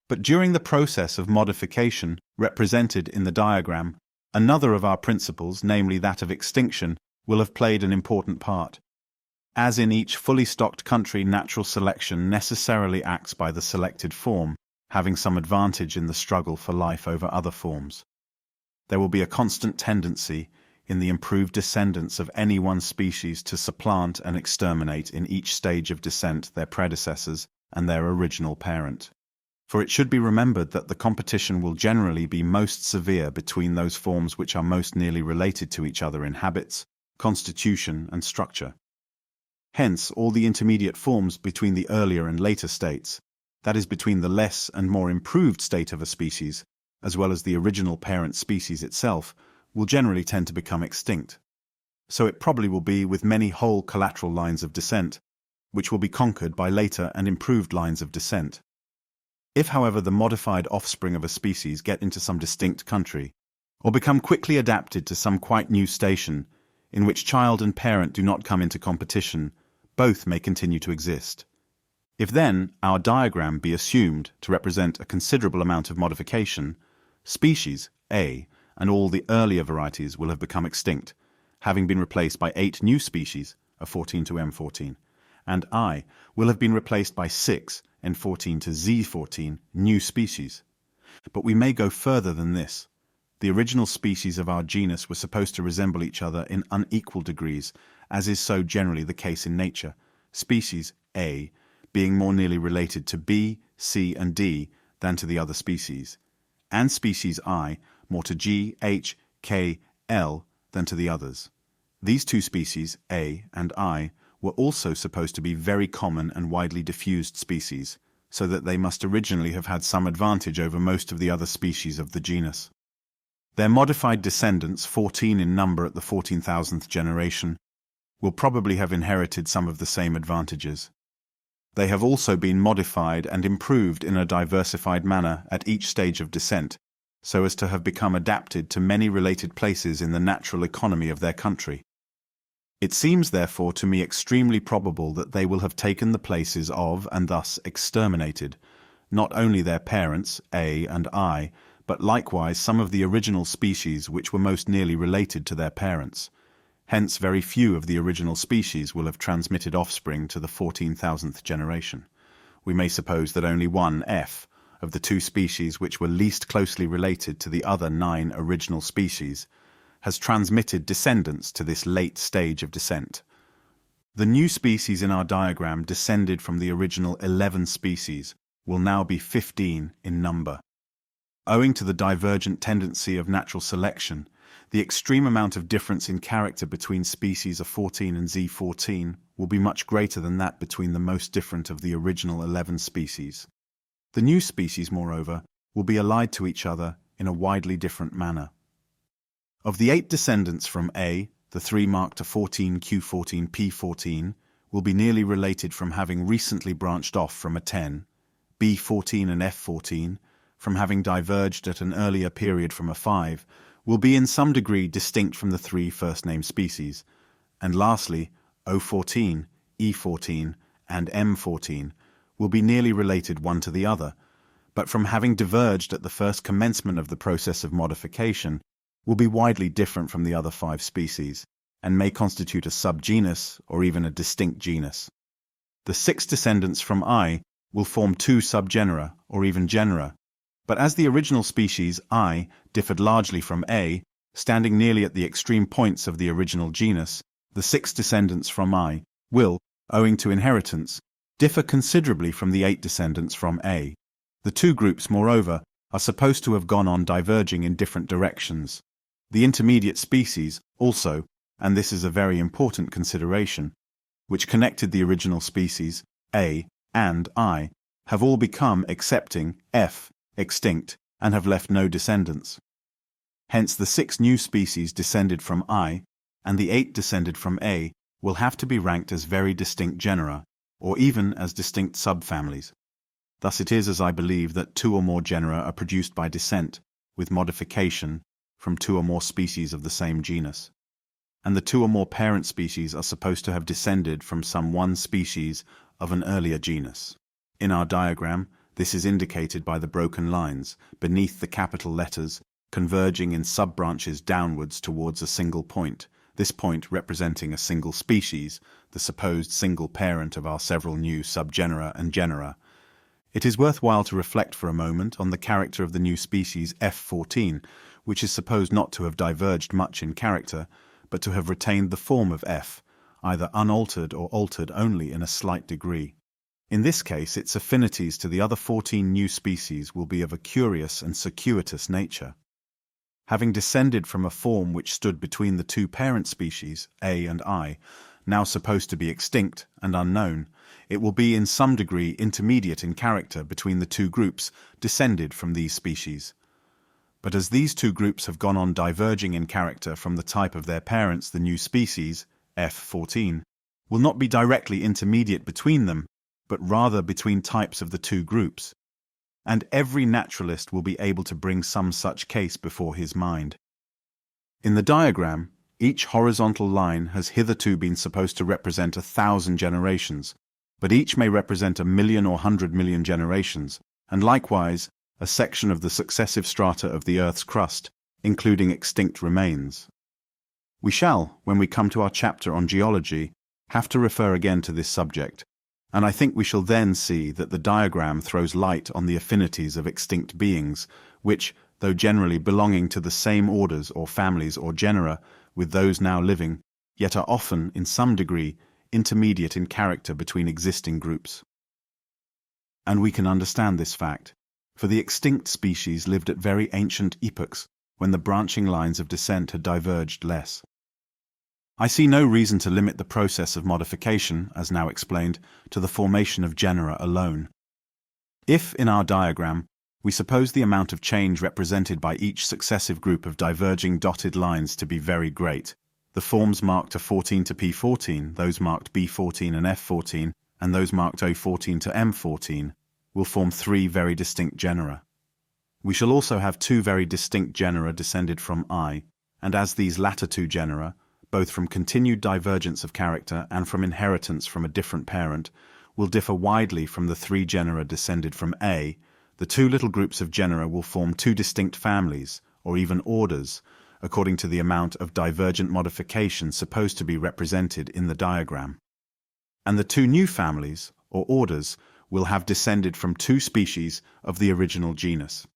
But during the process of modification represented in the diagram, another of our principles, namely that of extinction, will have played an important part. As in each fully stocked country, natural selection necessarily acts by the selected form, having some advantage in the struggle for life over other forms. There will be a constant tendency in the improved descendants of any one species to supplant and exterminate in each stage of descent their predecessors and their original parent. For it should be remembered that the competition will generally be most severe between those forms which are most nearly related to each other in habits, constitution, and structure. Hence, all the intermediate forms between the earlier and later states, that is, between the less and more improved state of a species, as well as the original parent species itself, will generally tend to become extinct. So it probably will be with many whole collateral lines of descent, which will be conquered by later and improved lines of descent. If, however, the modified offspring of a species get into some distinct country, or become quickly adapted to some quite new station, in which child and parent do not come into competition, both may continue to exist. If then our diagram be assumed to represent a considerable amount of modification, species A and all the earlier varieties will have become extinct, having been replaced by 8 new species, A14 to M14, and I will have been replaced by 6, N14 to Z14, new species. But we may go further than this. The original species of our genus were supposed to resemble each other in unequal degrees, as is so generally the case in nature, species A being more nearly related to B, C, and D than to the other species, and species I more to G, H, K, L than to the others. These 2 species, A and I, were also supposed to be very common and widely diffused species, so that they must originally have had some advantage over most of the other species of the genus. Their modified descendants, 14 in number at the 14,000th generation, will probably have inherited some of the same advantages. They have also been modified and improved in a diversified manner at each stage of descent, so as to have become adapted to many related places in the natural economy of their country. It seems therefore to me extremely probable that they will have taken the places of and thus exterminated, not only their parents, A and I, but likewise some of the original species which were most nearly related to their parents. Hence very few of the original species will have transmitted offspring to the 14,000th generation. We may suppose that only one F of the 2 species which were least closely related to the other 9 original species has transmitted descendants to this late stage of descent. The new species in our diagram descended from the original 11 species will now be 15 in number. Owing to the divergent tendency of natural selection, the extreme amount of difference in character between species A14 and Z14 will be much greater than that between the most different of the original 11 species. The new species, moreover, will be allied to each other in a widely different manner. Of the 8 descendants from A, the 3 marked A14, Q14, P14 will be nearly related from having recently branched off from A10, B14 and F14, from having diverged at an earlier period from A5, will be in some degree distinct from the 3 first-named species, and lastly, O14, E14, and M14 will be nearly related one to the other, but from having diverged at the first commencement of the process of modification, will be widely different from the other 5 species, and may constitute a subgenus or even a distinct genus. The 6 descendants from I will form 2 subgenera or even genera, but as the original species I differed largely from A, standing nearly at the extreme points of the original genus, the 6 descendants from I will, owing to inheritance, differ considerably from the 8 descendants from A. The 2 groups, moreover, are supposed to have gone on diverging in different directions. The intermediate species also, and this is a very important consideration, which connected the original species, A, and I, have all become, excepting F, extinct, and have left no descendants. Hence the 6 new species descended from I, and the 8 descended from A, will have to be ranked as very distinct genera, or even as distinct subfamilies. Thus it is, as I believe, that 2 or more genera are produced by descent, with modification, from 2 or more species of the same genus. And the 2 or more parent species are supposed to have descended from some one species of an earlier genus. In our diagram, this is indicated by the broken lines beneath the capital letters converging in sub-branches downwards towards a single point, this point representing a single species, the supposed single parent of our several new subgenera and genera. It is worthwhile to reflect for a moment on the character of the new species F14, which is supposed not to have diverged much in character, but to have retained the form of F, either unaltered or altered only in a slight degree. In this case, its affinities to the other 14 new species will be of a curious and circuitous nature. Having descended from a form which stood between the 2 parent species, A and I, now supposed to be extinct and unknown, it will be in some degree intermediate in character between the 2 groups descended from these species. But as these 2 groups have gone on diverging in character from the type of their parents, the new species, F14, will not be directly intermediate between them, but rather between types of the 2 groups. And every naturalist will be able to bring some such case before his mind. In the diagram, each horizontal line has hitherto been supposed to represent 1,000 generations, but each may represent 1,000,000 or 100,000,000 generations, and likewise a section of the successive strata of the Earth's crust, including extinct remains. We shall, when we come to our chapter on geology, have to refer again to this subject, and I think we shall then see that the diagram throws light on the affinities of extinct beings, which, though generally belonging to the same orders or families or genera with those now living, yet are often, in some degree, intermediate in character between existing groups. And we can understand this fact, for the extinct species lived at very ancient epochs when the branching lines of descent had diverged less. I see no reason to limit the process of modification, as now explained, to the formation of genera alone. If, in our diagram, we suppose the amount of change represented by each successive group of diverging dotted lines to be very great, the forms marked A14 to P14, those marked B14 and F14, and those marked O14 to M14, will form 3 very distinct genera. We shall also have 2 very distinct genera descended from I, and as these latter 2 genera, both from continued divergence of character and from inheritance from a different parent, will differ widely from the 3 genera descended from A, the 2 little groups of genera will form 2 distinct families, or even orders, according to the amount of divergent modification supposed to be represented in the diagram. And the 2 new families, or orders, will have descended from 2 species of the original genus.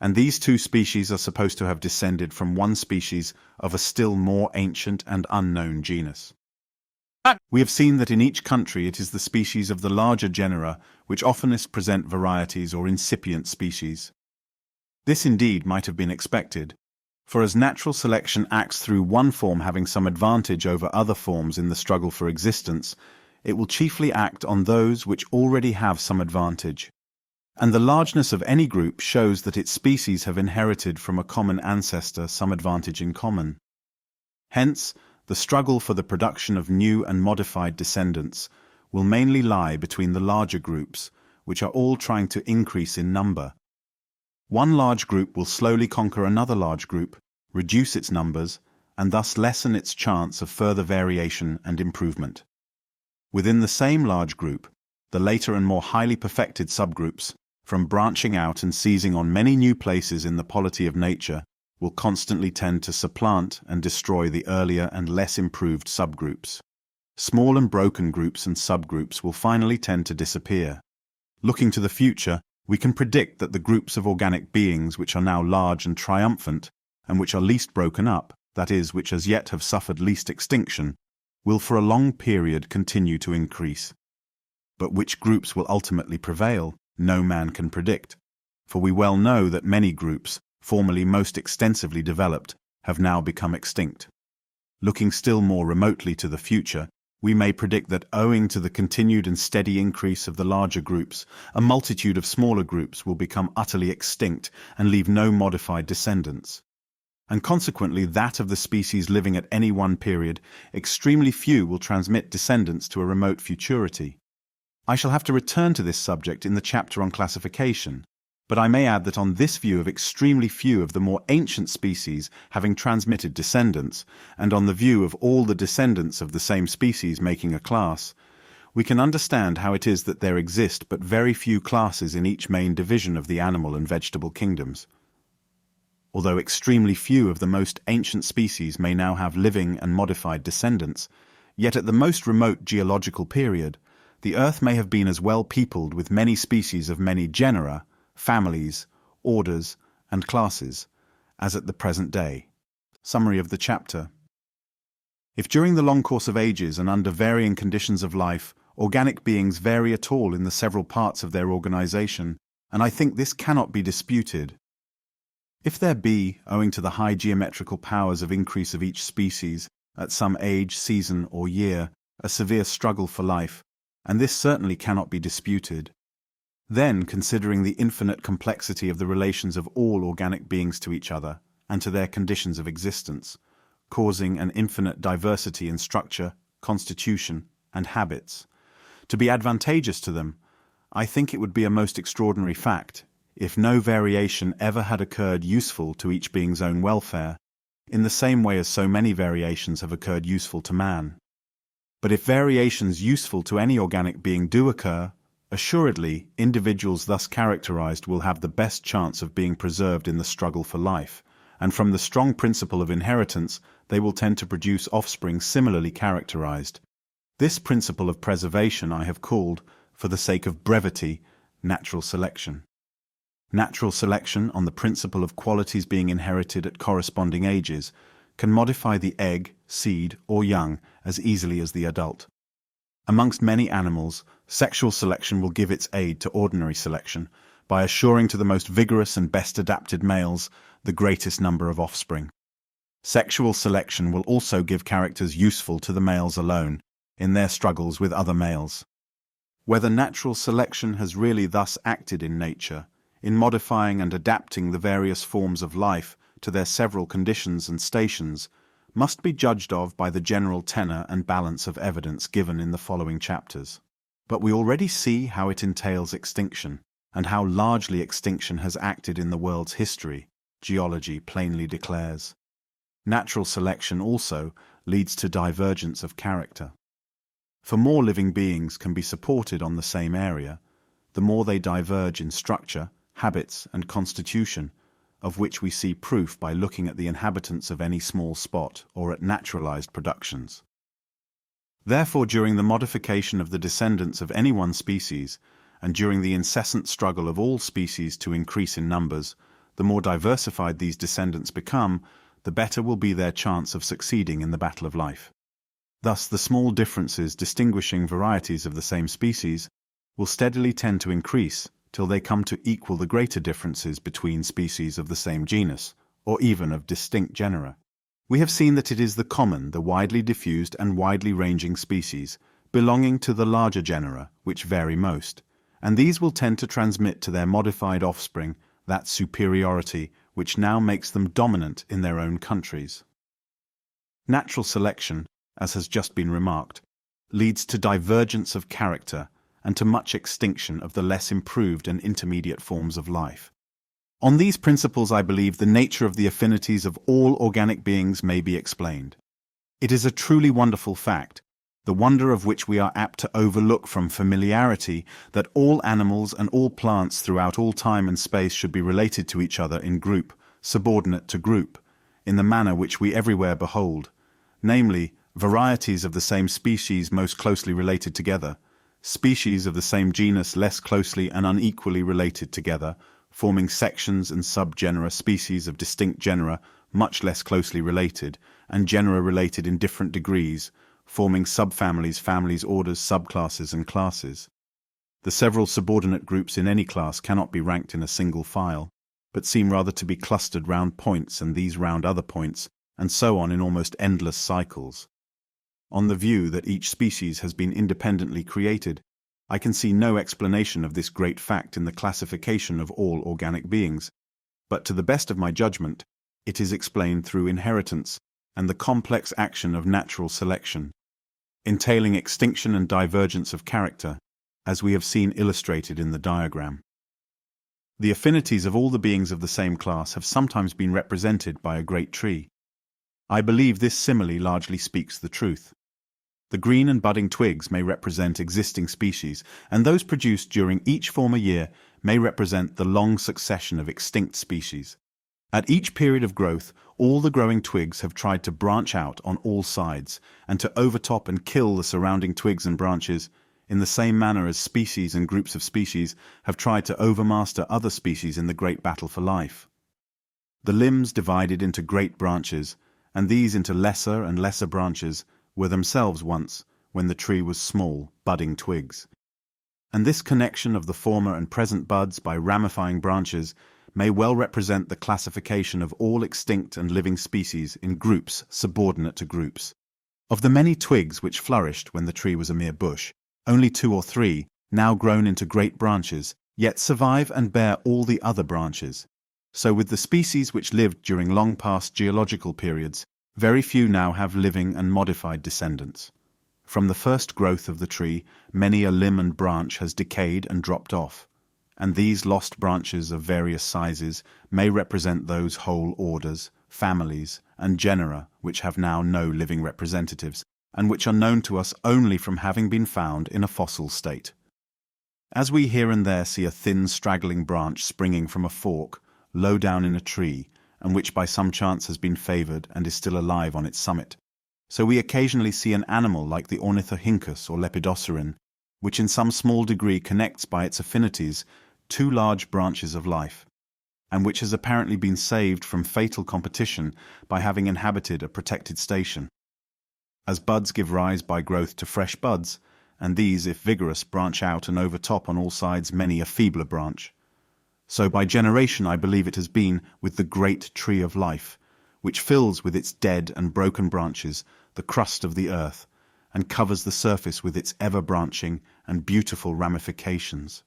And these 2 species are supposed to have descended from 1 species of a still more ancient and unknown genus. We have seen that in each country it is the species of the larger genera which oftenest present varieties or incipient species. This indeed might have been expected, for as natural selection acts through one form having some advantage over other forms in the struggle for existence, it will chiefly act on those which already have some advantage. And the largeness of any group shows that its species have inherited from a common ancestor some advantage in common. Hence, the struggle for the production of new and modified descendants will mainly lie between the larger groups, which are all trying to increase in number. One large group will slowly conquer another large group, reduce its numbers, and thus lessen its chance of further variation and improvement. Within the same large group, the later and more highly perfected subgroups, from branching out and seizing on many new places in the polity of nature, will constantly tend to supplant and destroy the earlier and less improved subgroups. Small and broken groups and subgroups will finally tend to disappear. Looking to the future, we can predict that the groups of organic beings which are now large and triumphant, and which are least broken up, that is, which as yet have suffered least extinction, will for a long period continue to increase. But which groups will ultimately prevail, no man can predict, for we well know that many groups, formerly most extensively developed, have now become extinct. Looking still more remotely to the future, we may predict that owing to the continued and steady increase of the larger groups, a multitude of smaller groups will become utterly extinct and leave no modified descendants. And consequently that of the species living at any one period, extremely few will transmit descendants to a remote futurity. I shall have to return to this subject in the chapter on classification, but I may add that on this view of extremely few of the more ancient species having transmitted descendants, and on the view of all the descendants of the same species making a class, we can understand how it is that there exist but very few classes in each main division of the animal and vegetable kingdoms. Although extremely few of the most ancient species may now have living and modified descendants, yet at the most remote geological period, the earth may have been as well peopled with many species of many genera, families, orders, and classes, as at the present day. Summary of the chapter. If during the long course of ages and under varying conditions of life, organic beings vary at all in the several parts of their organization, and I think this cannot be disputed. If there be, owing to the high geometrical powers of increase of each species, at some age, season, or year, a severe struggle for life, and this certainly cannot be disputed, then, considering the infinite complexity of the relations of all organic beings to each other and to their conditions of existence, causing an infinite diversity in structure, constitution, and habits, to be advantageous to them, I think it would be a most extraordinary fact if no variation ever had occurred useful to each being's own welfare, in the same way as so many variations have occurred useful to man. But if variations useful to any organic being do occur, assuredly, individuals thus characterized will have the best chance of being preserved in the struggle for life, and from the strong principle of inheritance, they will tend to produce offspring similarly characterized. This principle of preservation I have called, for the sake of brevity, natural selection. Natural selection, on the principle of qualities being inherited at corresponding ages, can modify the egg, seed, or young as easily as the adult. Amongst many animals, sexual selection will give its aid to ordinary selection by assuring to the most vigorous and best adapted males the greatest number of offspring. Sexual selection will also give characters useful to the males alone in their struggles with other males. Whether natural selection has really thus acted in nature, in modifying and adapting the various forms of life to their several conditions and stations, must be judged of by the general tenor and balance of evidence given in the following chapters. But we already see how it entails extinction, and how largely extinction has acted in the world's history, geology plainly declares. Natural selection also leads to divergence of character. For more living beings can be supported on the same area, the more they diverge in structure, habits, and constitution, of which we see proof by looking at the inhabitants of any small spot or at naturalized productions. Therefore, during the modification of the descendants of any one species, and during the incessant struggle of all species to increase in numbers, the more diversified these descendants become, the better will be their chance of succeeding in the battle of life. Thus, the small differences distinguishing varieties of the same species will steadily tend to increase, till they come to equal the greater differences between species of the same genus, or even of distinct genera. We have seen that it is the common, the widely diffused and widely ranging species, belonging to the larger genera, which vary most, and these will tend to transmit to their modified offspring that superiority which now makes them dominant in their own countries. Natural selection, as has just been remarked, leads to divergence of character and to much extinction of the less improved and intermediate forms of life. On these principles, I believe the nature of the affinities of all organic beings may be explained. It is a truly wonderful fact, the wonder of which we are apt to overlook from familiarity, that all animals and all plants throughout all time and space should be related to each other in group, subordinate to group, in the manner which we everywhere behold, namely, varieties of the same species most closely related together, species of the same genus less closely and unequally related together, forming sections and subgenera, species of distinct genera much less closely related, and genera related in different degrees, forming subfamilies, families, orders, subclasses, and classes. The several subordinate groups in any class cannot be ranked in a single file, but seem rather to be clustered round points, and these round other points, and so on in almost endless cycles. On the view that each species has been independently created, I can see no explanation of this great fact in the classification of all organic beings, but to the best of my judgment, it is explained through inheritance and the complex action of natural selection, entailing extinction and divergence of character, as we have seen illustrated in the diagram. The affinities of all the beings of the same class have sometimes been represented by a great tree. I believe this simile largely speaks the truth. The green and budding twigs may represent existing species, and those produced during each former year may represent the long succession of extinct species. At each period of growth, all the growing twigs have tried to branch out on all sides, and to overtop and kill the surrounding twigs and branches, in the same manner as species and groups of species have tried to overmaster other species in the great battle for life. The limbs divided into great branches, and these into lesser and lesser branches, were themselves once, when the tree was small, budding twigs. And this connection of the former and present buds by ramifying branches may well represent the classification of all extinct and living species in groups subordinate to groups. Of the many twigs which flourished when the tree was a mere bush, only 2 or 3, now grown into great branches, yet survive and bear all the other branches. So with the species which lived during long past geological periods, very few now have living and modified descendants. From the first growth of the tree, many a limb and branch has decayed and dropped off, and these lost branches of various sizes may represent those whole orders, families, and genera which have now no living representatives, and which are known to us only from having been found in a fossil state. As we here and there see a thin straggling branch springing from a fork, low down in a tree, and which by some chance has been favoured and is still alive on its summit, so we occasionally see an animal like the ornithorhynchus or lepidosiren, which in some small degree connects by its affinities 2 large branches of life, and which has apparently been saved from fatal competition by having inhabited a protected station. As buds give rise by growth to fresh buds, and these, if vigorous, branch out and overtop on all sides many a feebler branch, so by generation I believe it has been with the great tree of life, which fills with its dead and broken branches the crust of the earth, and covers the surface with its ever-branching and beautiful ramifications.